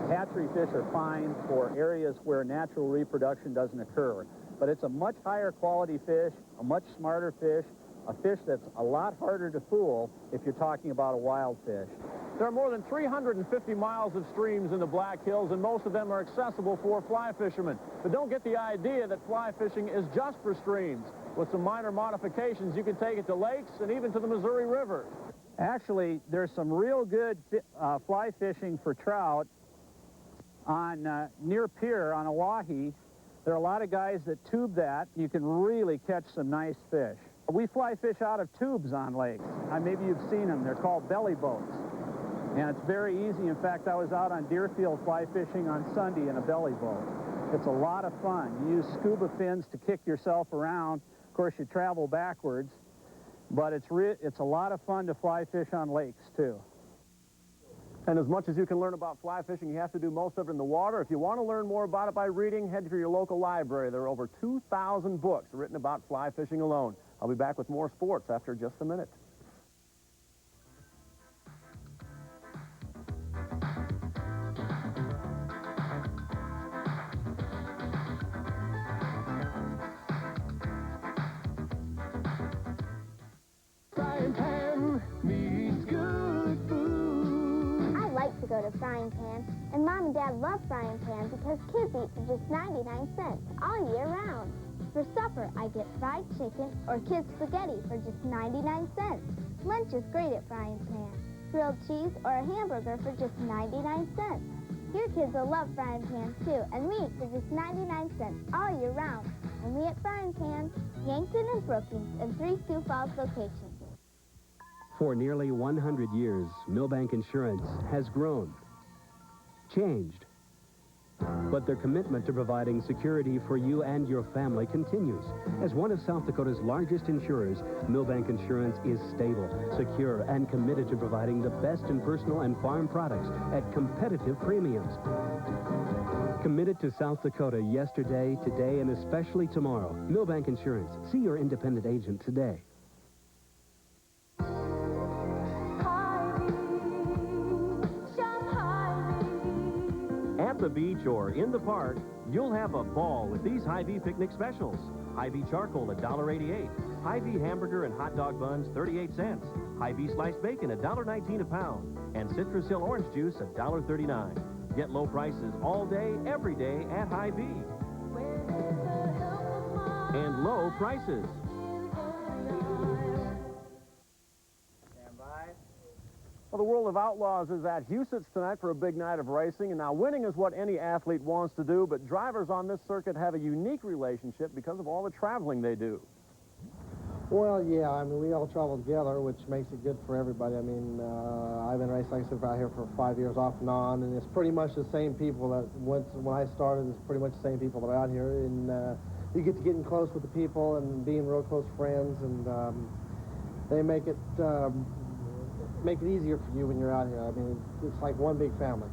Speaker 20: Hatchery fish are fine for areas where natural reproduction doesn't occur. But it's a much higher quality fish, a much smarter fish, a fish that's a lot harder to fool if you're talking about a wild fish.
Speaker 24: There are more than 350 miles of streams in the Black Hills, and most of them are accessible for fly fishermen. But don't get the idea that fly fishing is just for streams. With some minor modifications, you can take it to lakes and even to the Missouri River.
Speaker 20: Actually, there's some real good fly fishing for trout on near pier on Oahe. There are a lot of guys that tube that. You can really catch some nice fish. We fly fish out of tubes on lakes. Maybe you've seen them. They're called belly boats. And it's very easy. In fact, I was out on Deerfield fly fishing on Sunday in a belly boat. It's a lot of fun. You use scuba fins to kick yourself around. Of course, you travel backwards. But it's a lot of fun to fly fish on lakes, too.
Speaker 24: And as much as you can learn about fly fishing, you have to do most of it in the water. If you want to learn more about it by reading, head to your local library. There are over 2,000 books written about fly fishing alone. I'll be back with more sports after just a minute.
Speaker 25: Frying pan means good food.
Speaker 28: I like to go to
Speaker 3: a frying pan, and Mom and Dad love frying pan because kids eat for just 99 cents all year round. For supper, I get fried chicken or kids spaghetti for just 99 cents. Lunch is great at frying pan. Grilled cheese or a hamburger for just 99 cents. Your kids will love frying pan too, and we eat for just 99 cents all year round. Only at Frying Pan, Yankton and Brookings, and 3 Sioux Falls locations.
Speaker 4: For nearly 100 years, Millbank Insurance has grown, changed. But their commitment to providing security for you and your family continues. As one of South Dakota's largest insurers, Millbank Insurance is stable, secure, and committed to providing the best in personal and farm products at competitive premiums. Committed to South Dakota yesterday, today, and especially tomorrow. Millbank Insurance. See your independent agent today.
Speaker 6: At the beach or in the park, you'll have a ball with these Hy-Vee picnic specials. Hy-Vee charcoal, $1.88. Hy-Vee hamburger and hot dog buns, 38 cents. Hy-Vee sliced bacon, $1.19 a pound. And Citrus Hill orange juice, $1.39. Get low prices all day, every day at Hy-Vee. And low prices.
Speaker 9: Well, the World of Outlaws is at Huset's tonight for a big night of racing, and now winning is what any athlete wants to do, but drivers on this circuit have a unique relationship because of all the traveling they do.
Speaker 19: Well, yeah, I mean, we all travel together, which makes it good for everybody. I mean, I've been racing, like I said, out here for 5 years off and on, and it's pretty much the same people that when I started, it's pretty much the same people that are out here, and you get to getting close with the people and being real close friends, and they make it easier for you when you're out here. I mean, it's like one big family.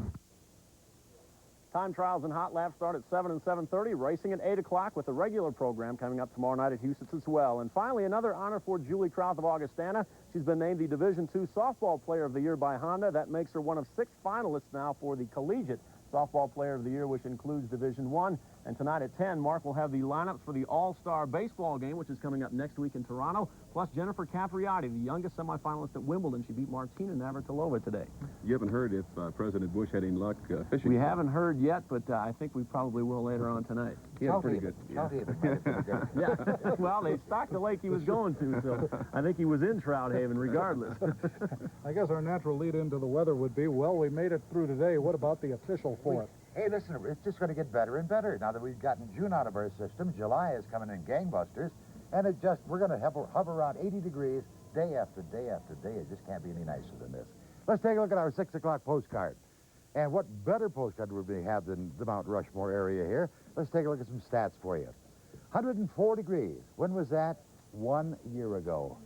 Speaker 9: Time trials and hot laps start at 7 and 7:30, racing at 8 o'clock with the regular program coming up tomorrow night at Huset's as well. And finally, another honor for Julie Krauth of Augustana. She's been named the Division II Softball Player of the Year by Honda. That makes her one of 6 finalists now for the Collegiate Softball Player of the Year, which includes Division I. And tonight at 10, Mark will have the lineups for the All-Star Baseball game, which is coming up next week in Toronto, plus Jennifer Capriati, the youngest semifinalist at Wimbledon. She beat Martina Navratilova today.
Speaker 14: You haven't heard if President Bush had any luck fishing?
Speaker 9: We haven't heard yet, but I think we probably will later on tonight.
Speaker 14: He had pretty good.
Speaker 9: Yeah. Yeah. Well, they stocked the lake he was going to, so I think he was in Trout Haven regardless.
Speaker 22: I guess our natural lead into the weather would be, well, we made it through today. What about the official for it?
Speaker 23: Hey, listen, it's just going to get better and better. Now that we've gotten June out of our system, July is coming in gangbusters, and we're going to hover around 80 degrees day after day after day. It just can't be any nicer than this. Let's take a look at our 6 o'clock postcard. And what better postcard would we have than the Mount Rushmore area here? Let's take a look at some stats for you. 104 degrees. When was that? 1 year ago.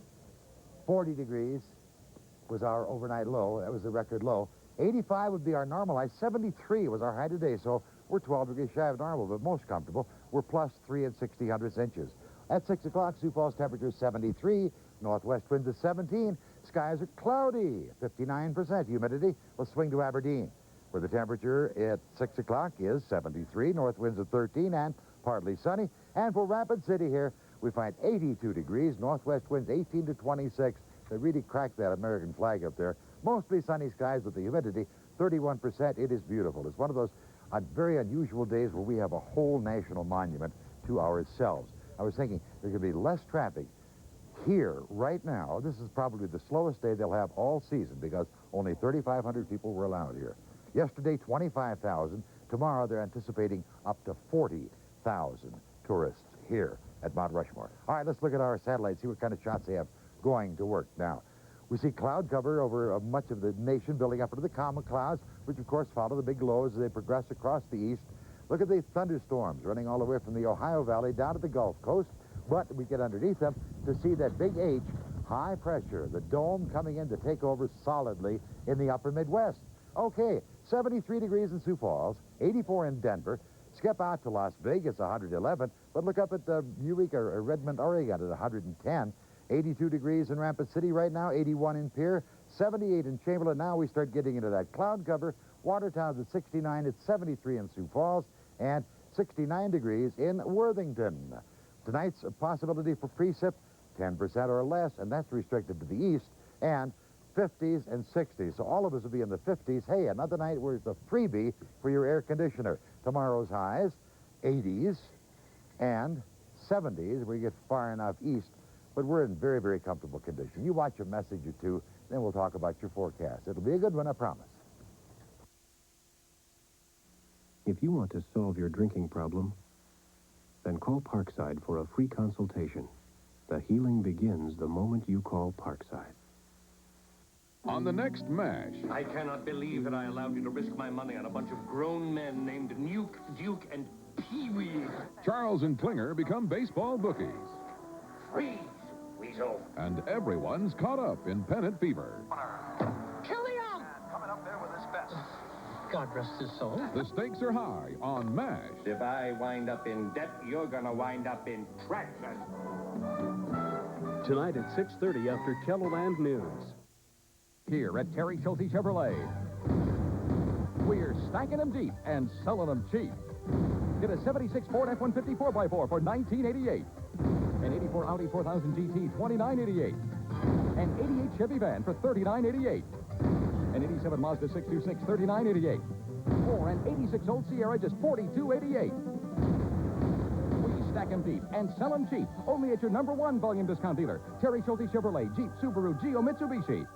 Speaker 23: 40 degrees was our overnight low. That was the record low. 85 would be our normal high. 73 was our high today, so we're 12 degrees shy of normal, but most comfortable. We're plus 3 60/100 inches. At 6 o'clock, Sioux Falls temperature 73, northwest winds at 17. Skies are cloudy, 59% humidity. We'll swing to Aberdeen, where the temperature at 6 o'clock is 73, north winds at 13, and partly sunny. And for Rapid City here, we find 82 degrees, northwest winds 18 to 26. They really cracked that American flag up there. Mostly sunny skies with the humidity, 31%. It is beautiful. It's one of those very unusual days where we have a whole national monument to ourselves. I was thinking there could be less traffic here right now. This is probably the slowest day they'll have all season because only 3,500 people were allowed here. Yesterday, 25,000. Tomorrow, they're anticipating up to 40,000 tourists here at Mount Rushmore. All right, let's look at our satellite, see what kind of shots they have going to work now. We see cloud cover over much of the nation building up into the common clouds, which of course follow the big lows as they progress across the east. Look at the thunderstorms running all the way from the Ohio Valley down to the Gulf Coast, but we get underneath them to see that big H, high pressure, the dome coming in to take over solidly in the upper Midwest. Okay, 73 degrees in Sioux Falls, 84 in Denver. Skip out to Las Vegas, 111, but look up at Eureka or Redmond, Oregon at 110. 82 degrees in Rapid City right now, 81 in Pierre, 78 in Chamberlain. Now we start getting into that cloud cover. Watertown's at 69, it's 73 in Sioux Falls, and 69 degrees in Worthington. Tonight's possibility for precip, 10% or less, and that's restricted to the east, and 50s, and 60s. So all of us will be in the 50s. Hey, another night where's the freebie for your air conditioner. Tomorrow's highs, 80s and 70s. We get far enough east, but we're in very, very comfortable condition. You watch a message or two, then we'll talk about your forecast. It'll be a good one, I promise.
Speaker 1: If you want to solve your drinking problem, then call Parkside for a free consultation. The healing begins the moment you call Parkside.
Speaker 7: On the next MASH.
Speaker 10: I cannot believe that I allowed you to risk my money on a bunch of grown men named Nuke, Duke, and Pee-wee.
Speaker 7: Charles and Klinger become baseball bookies.
Speaker 10: Freeze, weasel.
Speaker 7: And everyone's caught up in pennant fever.
Speaker 10: Kill the ump! Coming up there with his best. God rest his soul.
Speaker 7: The stakes are high on MASH.
Speaker 10: If I wind up in debt, you're gonna wind up in traction.
Speaker 4: Tonight at 6:30 after Kelloland News.
Speaker 12: Here at Terry Schulte Chevrolet, we're stacking them deep and selling them cheap. Get a 76 Ford F-150 4x4 for $1988. An 84 Audi 4000 GT, $2988. An 88 Chevy van for $3988. An 87 Mazda 626, $3988. Or an 86 Old Sierra, just $4288. We stack them deep and sell them cheap. Only at your #1 volume discount dealer, Terry Schulte Chevrolet, Jeep, Subaru, Geo, Mitsubishi.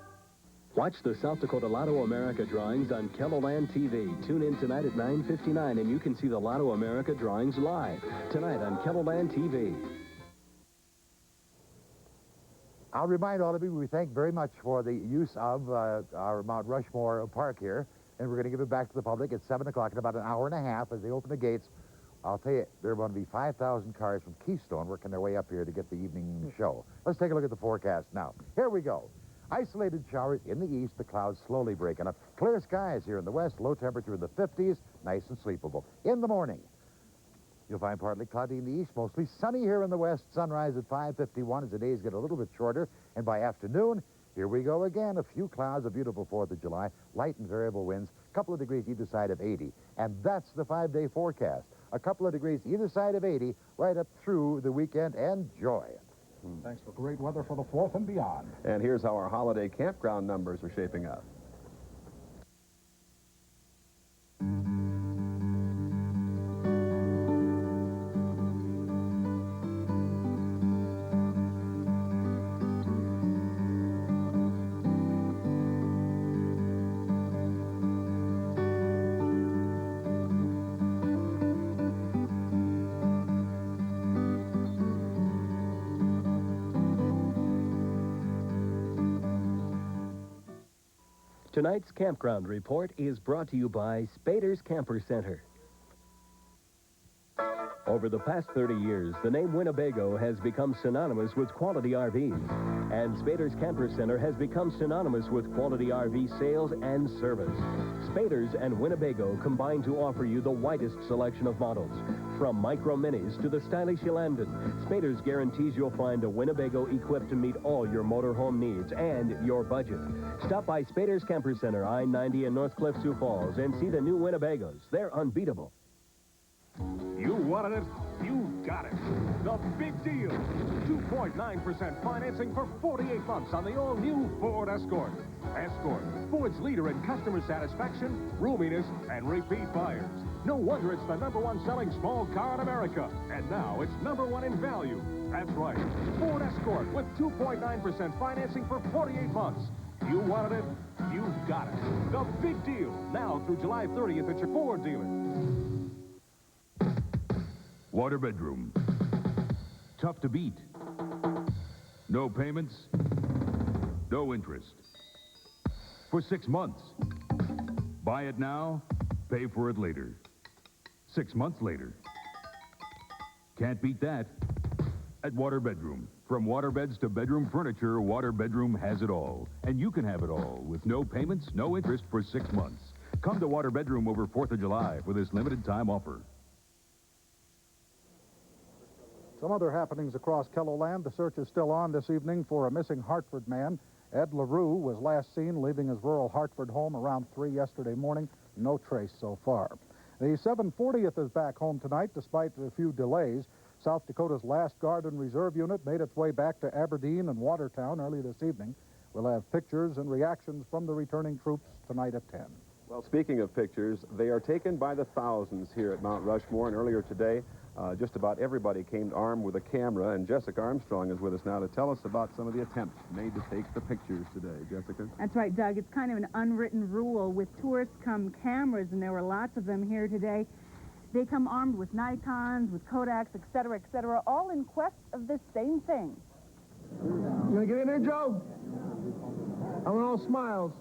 Speaker 4: Watch the South Dakota Lotto America drawings on Kelloland TV. Tune in tonight at 9:59 and you can see the Lotto America drawings live. Tonight on Kelloland TV.
Speaker 23: I'll remind all of you, we thank very much for the use of our Mount Rushmore Park here, and we're going to give it back to the public at 7 o'clock in about an hour and a half as they open the gates. I'll tell you, there are going to be 5,000 cars from Keystone working their way up here to get the evening show. Let's take a look at the forecast now. Here we go. Isolated showers in the east, the clouds slowly breaking up. Clear skies here in the west, low temperature in the 50s, nice and sleepable. In the morning, you'll find partly cloudy in the east, mostly sunny here in the west. Sunrise at 5:51 as the days get a little bit shorter. And by afternoon, here we go again. A few clouds, a beautiful 4th of July, light and variable winds, a couple of degrees either side of 80. And that's the 5-day forecast. A couple of degrees either side of 80 right up through the weekend. Enjoy it.
Speaker 22: Thanks for great weather for the 4th and beyond.
Speaker 14: And here's how our holiday campground numbers are shaping up.
Speaker 4: Tonight's Campground Report is brought to you by Spader's Camper Center. Over the past 30 years, the name Winnebago has become synonymous with quality RVs. And Spader's Camper Center has become synonymous with quality RV sales and service. Spader's and Winnebago combine to offer you the widest selection of models. From micro minis to the stylish Landon, Spader's guarantees you'll find a Winnebago equipped to meet all your motorhome needs and your budget. Stop by Spader's Camper Center, I-90 in North Cliff, Sioux Falls, and see the new Winnebagos. They're unbeatable.
Speaker 5: You wanted it, you got it. The big deal. 2.9% financing for 48 months on the all-new Ford Escort. Escort, Ford's leader in customer satisfaction, roominess, and repeat buyers. No wonder it's the #1 selling small car in America. And now it's #1 in value. That's right. Ford Escort with 2.9% financing for 48 months. You wanted it, you got it. The big deal. Now through July 30th at your Ford dealer.
Speaker 7: Water bedroom. Tough to beat. No payments. No interest. For 6 months. Buy it now, pay for it later. 6 months later. Can't beat that. At Water Bedroom. From water beds to bedroom furniture, Water Bedroom has it all. And you can have it all with no payments, no interest for 6 months. Come to Water Bedroom over 4th of July for this limited time offer.
Speaker 22: Some other happenings across Kelloland. The search is still on this evening for a missing Hartford man. Ed LaRue was last seen leaving his rural Hartford home around 3 yesterday morning. No trace so far. The 740th is back home tonight despite a few delays. South Dakota's last Guard and Reserve unit made its way back to Aberdeen and Watertown early this evening. We'll have pictures and reactions from the returning troops tonight at 10.
Speaker 14: Well, speaking of pictures, they are taken by the thousands here at Mount Rushmore, and earlier today, just about everybody came armed with a camera, and Jessica Armstrong is with us now to tell us about some of the attempts made to take the pictures today. Jessica?
Speaker 15: That's right, Doug. It's kind of an unwritten rule. With tourists come cameras, and there were lots of them here today. They come armed with Nikons, with Kodaks, et cetera, all in quest of the same thing.
Speaker 11: You want to get in there, Joe? I want all smiles.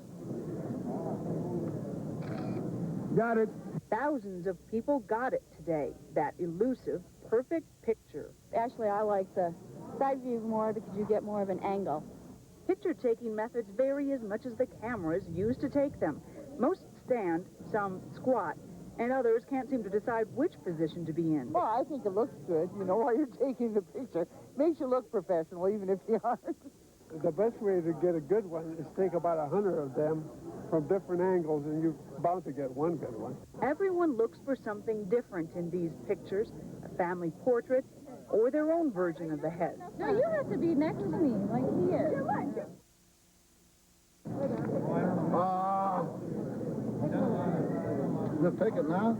Speaker 11: Got it.
Speaker 15: Thousands of people got it today, that elusive, perfect picture.
Speaker 16: Actually, I like the side view more because you get more of an angle.
Speaker 15: Picture-taking methods vary as much as the cameras used to take them. Most stand, some squat, and others can't seem to decide which position to be in.
Speaker 17: Well, I think it looks good, you know, while you're taking the picture. Makes you look professional, even if you aren't.
Speaker 11: The best way to get a good one is take about 100 of them from different angles, and you're bound to get one good one.
Speaker 15: Everyone looks for something different in these pictures, a family portrait, or their own version of the head.
Speaker 16: No, you have to be next to me, like he is.
Speaker 11: Let's take it now.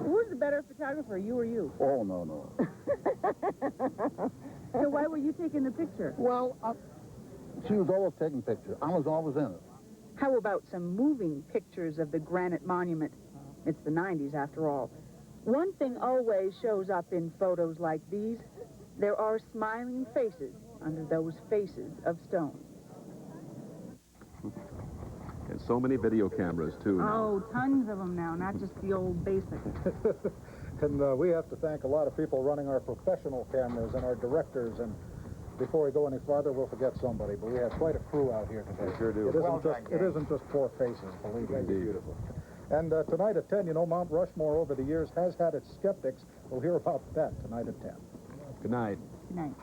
Speaker 15: Who's the better photographer, you or you?
Speaker 11: Oh, no.
Speaker 15: So why were you taking the picture?
Speaker 11: Well, she was always taking pictures. I was always in it.
Speaker 15: How about some moving pictures of the granite monument? It's the 90s, after all. One thing always shows up in photos like these. There are smiling faces under those faces of stone.
Speaker 14: And so many video cameras, too.
Speaker 15: Oh, tons of them now, not just the old basic.
Speaker 22: And we have to thank a lot of people running our professional cameras and our directors. And before we go any farther, we'll forget somebody. But we have quite a crew out here today.
Speaker 14: We sure do.
Speaker 22: It isn't just four faces, believe me.
Speaker 14: Indeed.
Speaker 22: Beautiful. And tonight at 10, you know, Mount Rushmore over the years has had its skeptics. We'll hear about that tonight at 10.
Speaker 14: Good night.
Speaker 15: Good night.